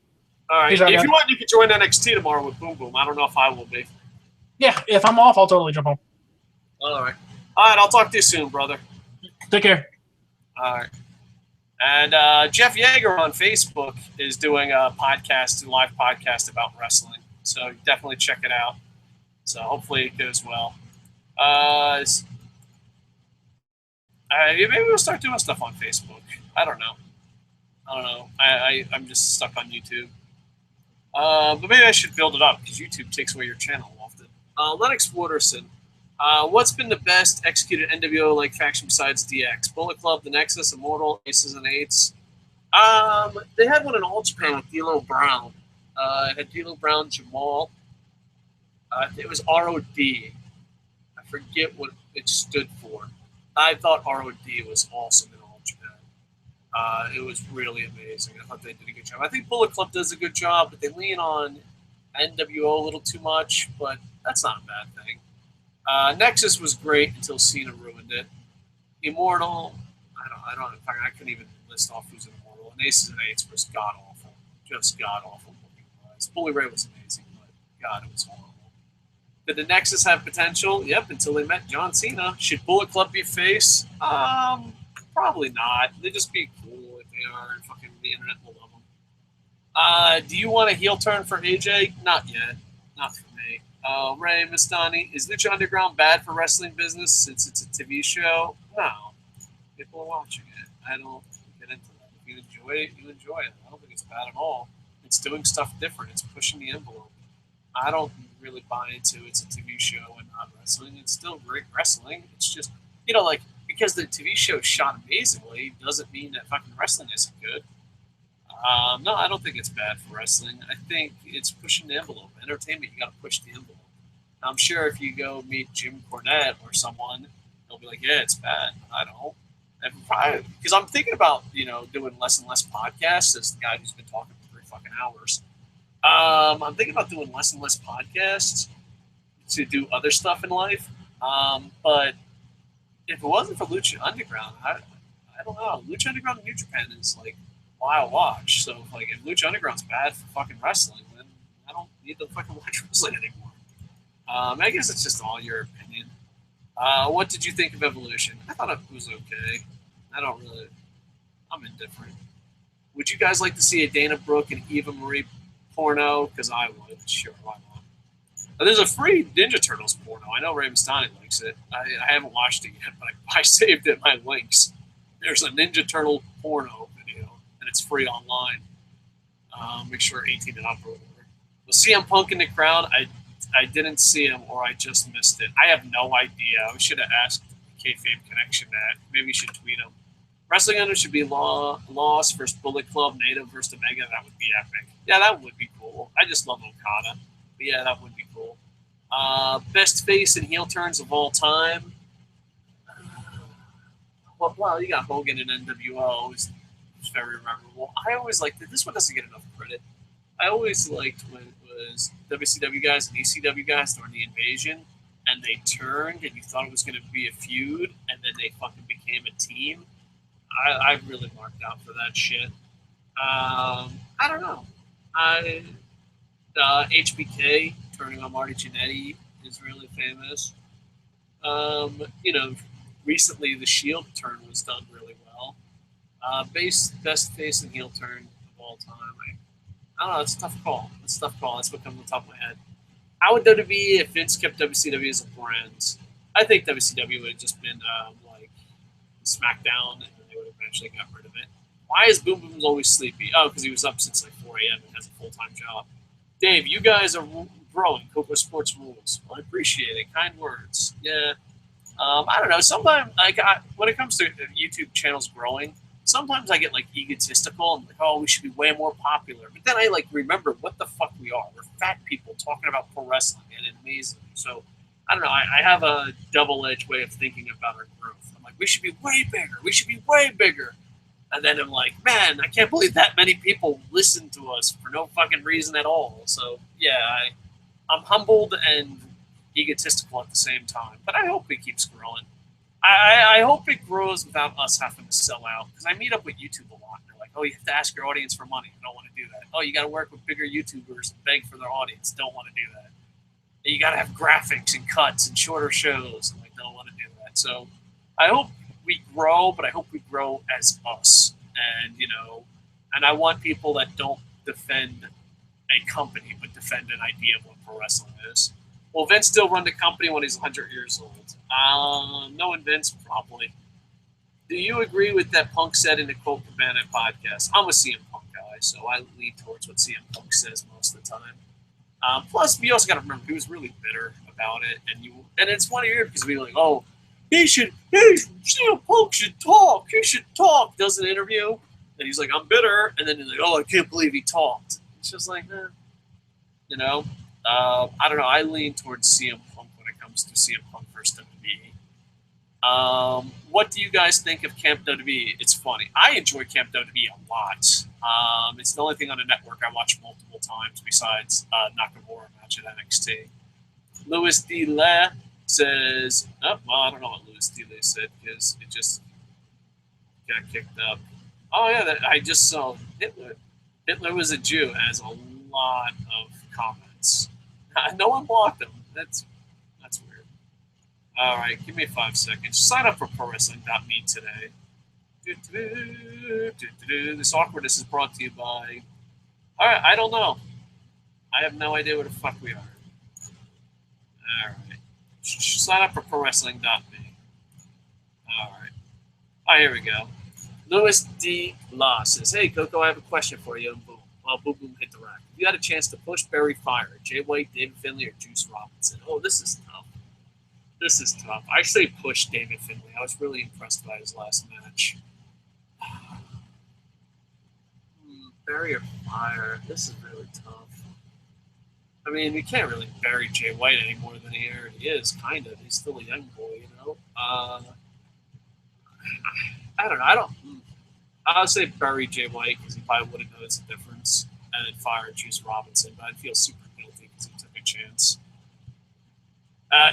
All right. If you want, you can join NXT tomorrow with Boom Boom. I don't know if I will be. Yeah, if I'm off, I'll totally jump on. All right. All right, I'll talk to you soon, brother. Take care. All right. And Jeff Yeager on Facebook is doing a live podcast about wrestling. So definitely check it out. So hopefully it goes well. Maybe we'll start doing stuff on Facebook. I don't know. I'm just stuck on YouTube. But maybe I should build it up because YouTube takes away your channel often. Lennox Wooderson. What's been the best executed NWO-like faction besides DX? Bullet Club, The Nexus, Immortal, Aces and Eights. They had one in All Japan with D'Lo Brown. It had D'Lo Brown, Jamal. It was ROD. I forget what it stood for. I thought ROD was awesome in All Japan. It was really amazing. I thought they did a good job. I think Bullet Club does a good job, but they lean on NWO a little too much, but that's not a bad thing. Nexus was great until Cena ruined it. Immortal, I couldn't even list off who's in Immortal. And Aces and Eights was god-awful. Just god-awful. Bully Ray was amazing, but God, it was horrible. Did the Nexus have potential? Yep, until they met John Cena. Should Bullet Club be face? Probably not. They'd just be cool if they are, and fucking the internet will love them. Do you want a heel turn for AJ? Not yet. Not for me. Ray Mistani, is Lucha Underground bad for wrestling business since it's a TV show? No. People are watching it. I don't get into that. If you enjoy it, you enjoy it. I don't think it's bad at all. It's doing stuff different. It's pushing the envelope. I don't really buy into it's a TV show and not wrestling. It's still great wrestling. It's just, because the TV show shot amazingly doesn't mean that fucking wrestling isn't good. No, I don't think it's bad for wrestling. I think it's pushing the envelope. Entertainment, you got to push the envelope. I'm sure if you go meet Jim Cornette or someone, they'll be like, yeah, it's bad. I don't. Because I'm thinking about, doing less and less podcasts as the guy who's been talking for 3 fucking hours. I'm thinking about doing less and less podcasts to do other stuff in life. But if it wasn't for Lucha Underground, I don't know. Lucha Underground in New Japan is like wild watch. So if Lucha Underground's bad for fucking wrestling, then I don't need to fucking watch wrestling anymore. I guess it's just all your opinion. What did you think of Evolution? I thought it was okay. I'm indifferent. Would you guys like to see a Dana Brooke and Eva Marie porno? Because I would. Sure, why not? There's a free Ninja Turtles porno. I know Ray Mastani likes it. I haven't watched it yet, but I saved it in my links. There's a Ninja Turtle porno video, and it's free online. Make sure 18 and up or whatever. Was CM Punk in the crowd? I didn't see him, or I just missed it. I have no idea. I should have asked Kayfabe Connection that. Maybe you should tweet him. Wrestling Under should be Lost versus Bullet Club, Naito versus Omega. That would be epic. Yeah, that would be cool. I just love Okada. But yeah, that would be cool. Best face and heel turns of all time. Well, you got Hogan and NWO. It's very memorable. I always liked it. This one doesn't get enough credit. I always liked when it was WCW guys and ECW guys during the Invasion, and they turned, and you thought it was going to be a feud, and then they fucking became a team. I really marked out for that shit. I don't know. HBK turning on Marty Jannetty is really famous. Recently the Shield turn was done really well. Best face and heel turn of all time. I don't know. It's a tough call. That's what comes on top of my head. How would WWE be if Vince kept WCW as a brand? I think WCW would have just been SmackDown, and then they would have eventually got rid of it. Why is Boom Boom always sleepy? Oh, because he was up since 4 a.m. and has a full-time job. Dave, you guys are growing. KocoSports rules. Well, I appreciate it. Kind words. Yeah. I don't know. Sometimes, when it comes to YouTube channels growing, sometimes I get egotistical and oh, we should be way more popular. But then I remember what the fuck we are. We're fat people talking about pro wrestling, and it's amazing. So I don't know. I have a double-edged way of thinking about our growth. I'm like, we should be way bigger. We should be way bigger. And then I'm like, man, I can't believe that many people listen to us for no fucking reason at all. So yeah, I'm humbled and egotistical at the same time. But I hope it keeps growing. I hope it grows without us having to sell out. Because I meet up with YouTube a lot. They're like, oh, you have to ask your audience for money. I don't want to do that. Oh, you got to work with bigger YouTubers and beg for their audience. Don't want to do that. And you got to have graphics and cuts and shorter shows. And don't want to do that. So I hope we grow, but I hope we grow as us. And, and I want people that don't defend a company, but defend an idea of what pro wrestling is. Will Vince still run the company when he's 100 years old? Knowing Vince, probably. Do you agree with that Punk said in the Colt Cabana podcast? I'm a CM Punk guy, so I lean towards what CM Punk says most of the time. Plus, we also got to remember he was really bitter about it, and it's funny here because we were like, oh, CM Punk should talk. He should talk. Does an interview, and he's like, I'm bitter, and then he's like, oh, I can't believe he talked. It's just like, I don't know. I lean towards CM Punk when it comes to CM Punk versus WWE. What do you guys think of Camp WWE? It's funny. I enjoy Camp WWE a lot. It's the only thing on the network I watch multiple times besides Nakamura match at NXT. Louis D. Le says, I don't know what Louis D. Le said because it just got kicked up. Oh, yeah, I just saw Hitler. Hitler was a Jew has a lot of comments. No one blocked him. That's weird. All right, give me 5 seconds. Sign up for ProWrestling.me today. This awkwardness is brought to you by... All right, I don't know. I have no idea where the fuck we are. All right. Sign up for ProWrestling.me. All right. Oh, here we go. Louis D. Law says, hey, Coco, I have a question for you. Boom. Well, boom, boom, hit the rack. If you had a chance to push Barry Fire, Jay White, David Finlay, or Juice Robinson? Oh, this is tough. This is tough. I say push David Finlay. I was really impressed by his last match. Barrier fire. This is really tough. I mean, we can't really bury Jay White any more than he already is, kind of. He's still a young boy, you know? I don't know. I'll say bury Jay White because he probably wouldn't notice the difference. And then fire Juice Robinson, but I'd feel super guilty because he took a chance.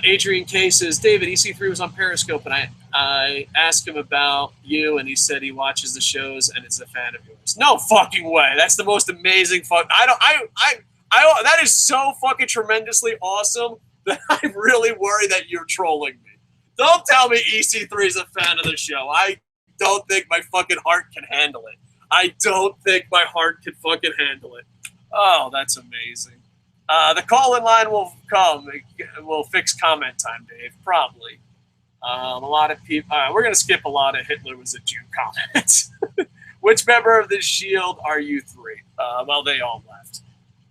Adrian K says, David, EC3 was on Periscope, and I asked him about you, and he said he watches the shows and is a fan of yours. No fucking way. That's the most amazing that is so fucking tremendously awesome that I'm really worried that you're trolling me. Don't tell me EC3 is a fan of the show. I don't think my fucking heart can handle it. I don't think my heart can fucking handle it. Oh, that's amazing. The call-in line will come. We'll fix comment time, Dave. Probably. A lot of people. We're going to skip a lot of Hitler was a Jew comments. Which member of the Shield are you three? Well, they all left.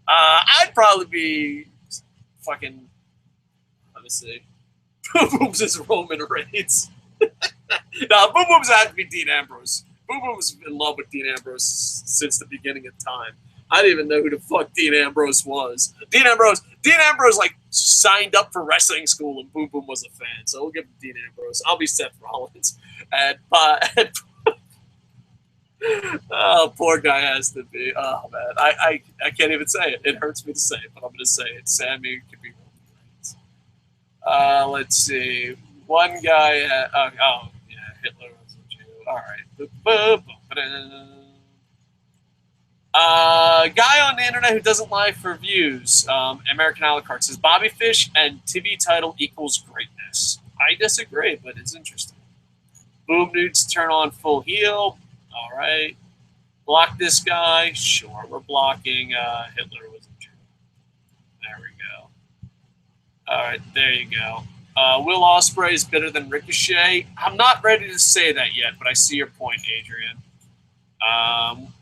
I'd probably be fucking. Let me see. Boom Boom's is Roman Reigns. No, Boom Boom's have to be Dean Ambrose. Boom Boom's in love with Dean Ambrose since the beginning of time. I didn't even know who the fuck Dean Ambrose was. Dean Ambrose like signed up for wrestling school and Boom Boom was a fan. So we'll give him Dean Ambrose. I'll be Seth Rollins. And oh, poor guy has to be. Oh man, I can't even say it. It hurts me to say it, but I'm gonna say it. Sammy could be Roman Reigns. Let's see. One guy. Yeah, Hitler was a Jew. All right. Guy on the internet who doesn't lie for views, American a la carte, says Bobby Fish and TV title equals greatness. I disagree, but it's interesting. Boom needs to turn on full heel. All right. Block this guy. Sure, we're blocking Hitler was a Jew. There we go. All right, there you go. Will Ospreay is better than Ricochet. I'm not ready to say that yet, but I see your point, Adrian.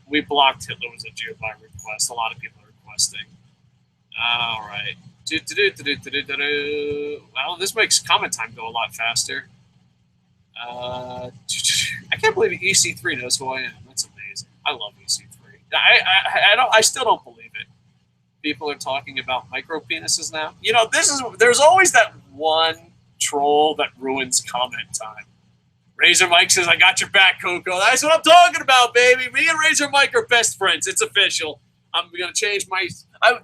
We blocked Hitler was a Jew by request. A lot of people are requesting. All right. Well, this makes comment time go a lot faster. I can't believe EC3 knows who I am. That's amazing. I love EC3. I still don't believe it. People are talking about micro penises now. You know, there's always that one troll that ruins comment time. Razor Mike says, I got your back, Coco. That's what I'm talking about, baby. Me and Razor Mike are best friends. It's official. I'm going to change my...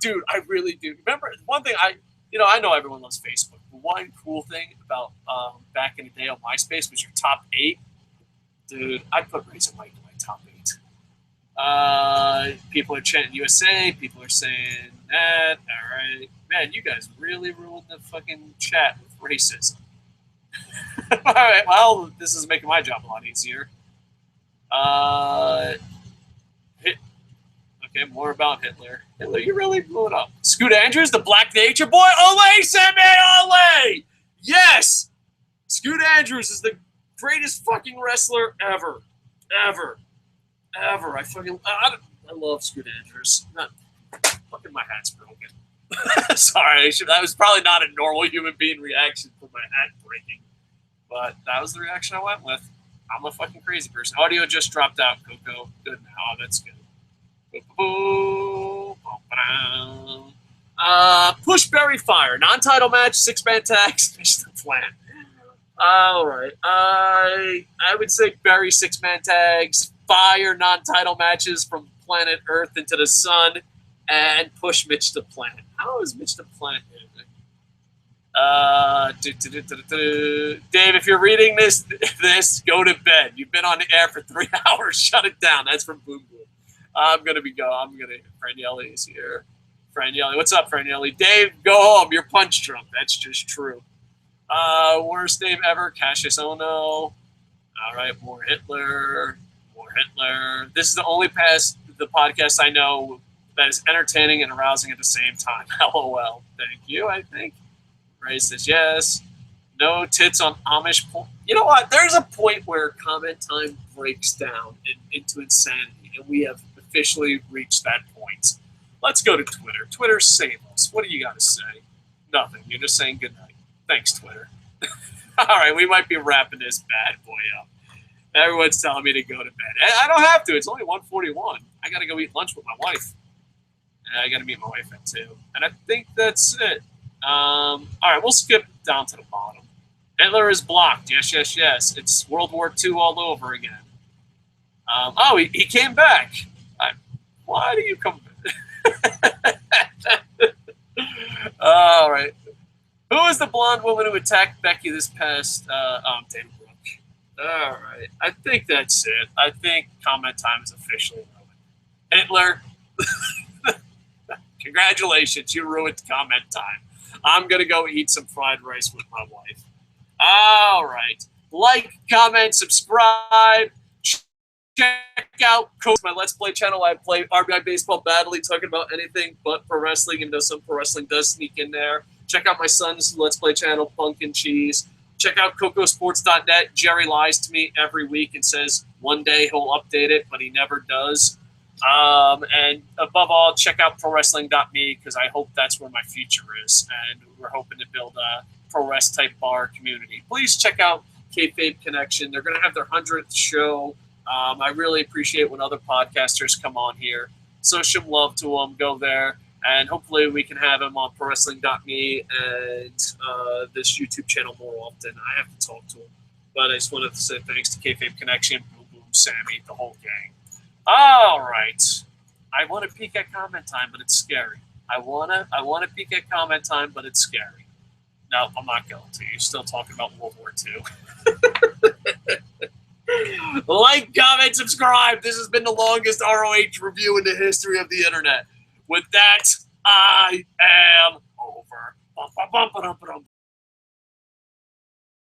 Dude, I really do. Remember, one thing, I know everyone loves Facebook. But one cool thing about back in the day on MySpace was your top 8. Dude, I'd put Razor Mike in my top 8. People are chanting USA. People are saying that. All right. Man, you guys really ruined the fucking chat with racism. All right, well, this is making my job a lot easier. Okay, more about Hitler. Hitler, you really blew it up. Scoot Andrews, the Black Nature Boy. Ole, Sammy, ole! Yes! Scoot Andrews is the greatest fucking wrestler ever. Ever. I love Scoot Andrews. Fucking my hat's broken. Sorry, that was probably not a normal human being reaction for my hat breaking. But that was the reaction I went with. I'm a fucking crazy person. Audio just dropped out, Coco. Good now. Oh, that's good. Push Berry Fire. Non-title match, 6-man tags, finish the plan. All right. I would say Berry 6-man tags, fire non-title matches from planet Earth into the sun, and push Mitch the Planet. How is Mitch the Planet doing? Dave, if you're reading this, go to bed. You've been on the air for 3 hours. Shut it down. That's from Boom Boom. Franielli is here. Franielli, what's up, Franielli? Dave, go home. You're punch drunk. That's just true. Worst Dave ever. Cassius Ono. All right, more Hitler. This is the only the podcast I know that is entertaining and arousing at the same time. LOL. Thank you, I think. Ray says yes. No tits on Amish. You know what? There's a point where comment time breaks down into insanity, and we have officially reached that point. Let's go to Twitter. Twitter, save us. What do you got to say? Nothing. You're just saying good night. Thanks, Twitter. All right, we might be wrapping this bad boy up. Everyone's telling me to go to bed. I don't have to. It's only 1:41. I got to go eat lunch with my wife. And I got to meet my wife at 2. And I think that's it. All right, we'll skip down to the bottom. Hitler is blocked. Yes, yes, yes. It's World War II all over again. Oh, he came back. Why do you come back? All right. Who is the blonde woman who attacked Becky this past Dana Brooke? All right. I think that's it. I think comment time is officially ruined. Hitler, congratulations. You ruined comment time. I'm going to go eat some fried rice with my wife. All right. Like, comment, subscribe. Check out Coach, my Let's Play channel. I play RBI Baseball Badly, talking about anything but pro wrestling, even though some pro wrestling does sneak in there. Check out my son's Let's Play channel, Pumpkin Cheese. Check out KocoSports.net. Jerry lies to me every week and says one day he'll update it, but he never does. And above all, check out ProWrestling.me, because I hope that's where my future is, and we're hoping to build a pro wrest type bar community. Please check out Kayfabe Connection. They're going to have their 100th show. I really appreciate when other podcasters come on here. So some love to them. Go there. And hopefully we can have him on ProWrestling.me and this YouTube channel more often. I have to talk to him. But I just wanted to say thanks to Kayfabe Connection, Boom Boom, Sammy, the whole gang. All right. I want to peek at comment time, but it's scary. I wanna peek at comment time, but it's scary. No, I'm not going to. You're still talking about World War II. Like, comment, subscribe. This has been the longest ROH review in the history of the internet. With that, I am over.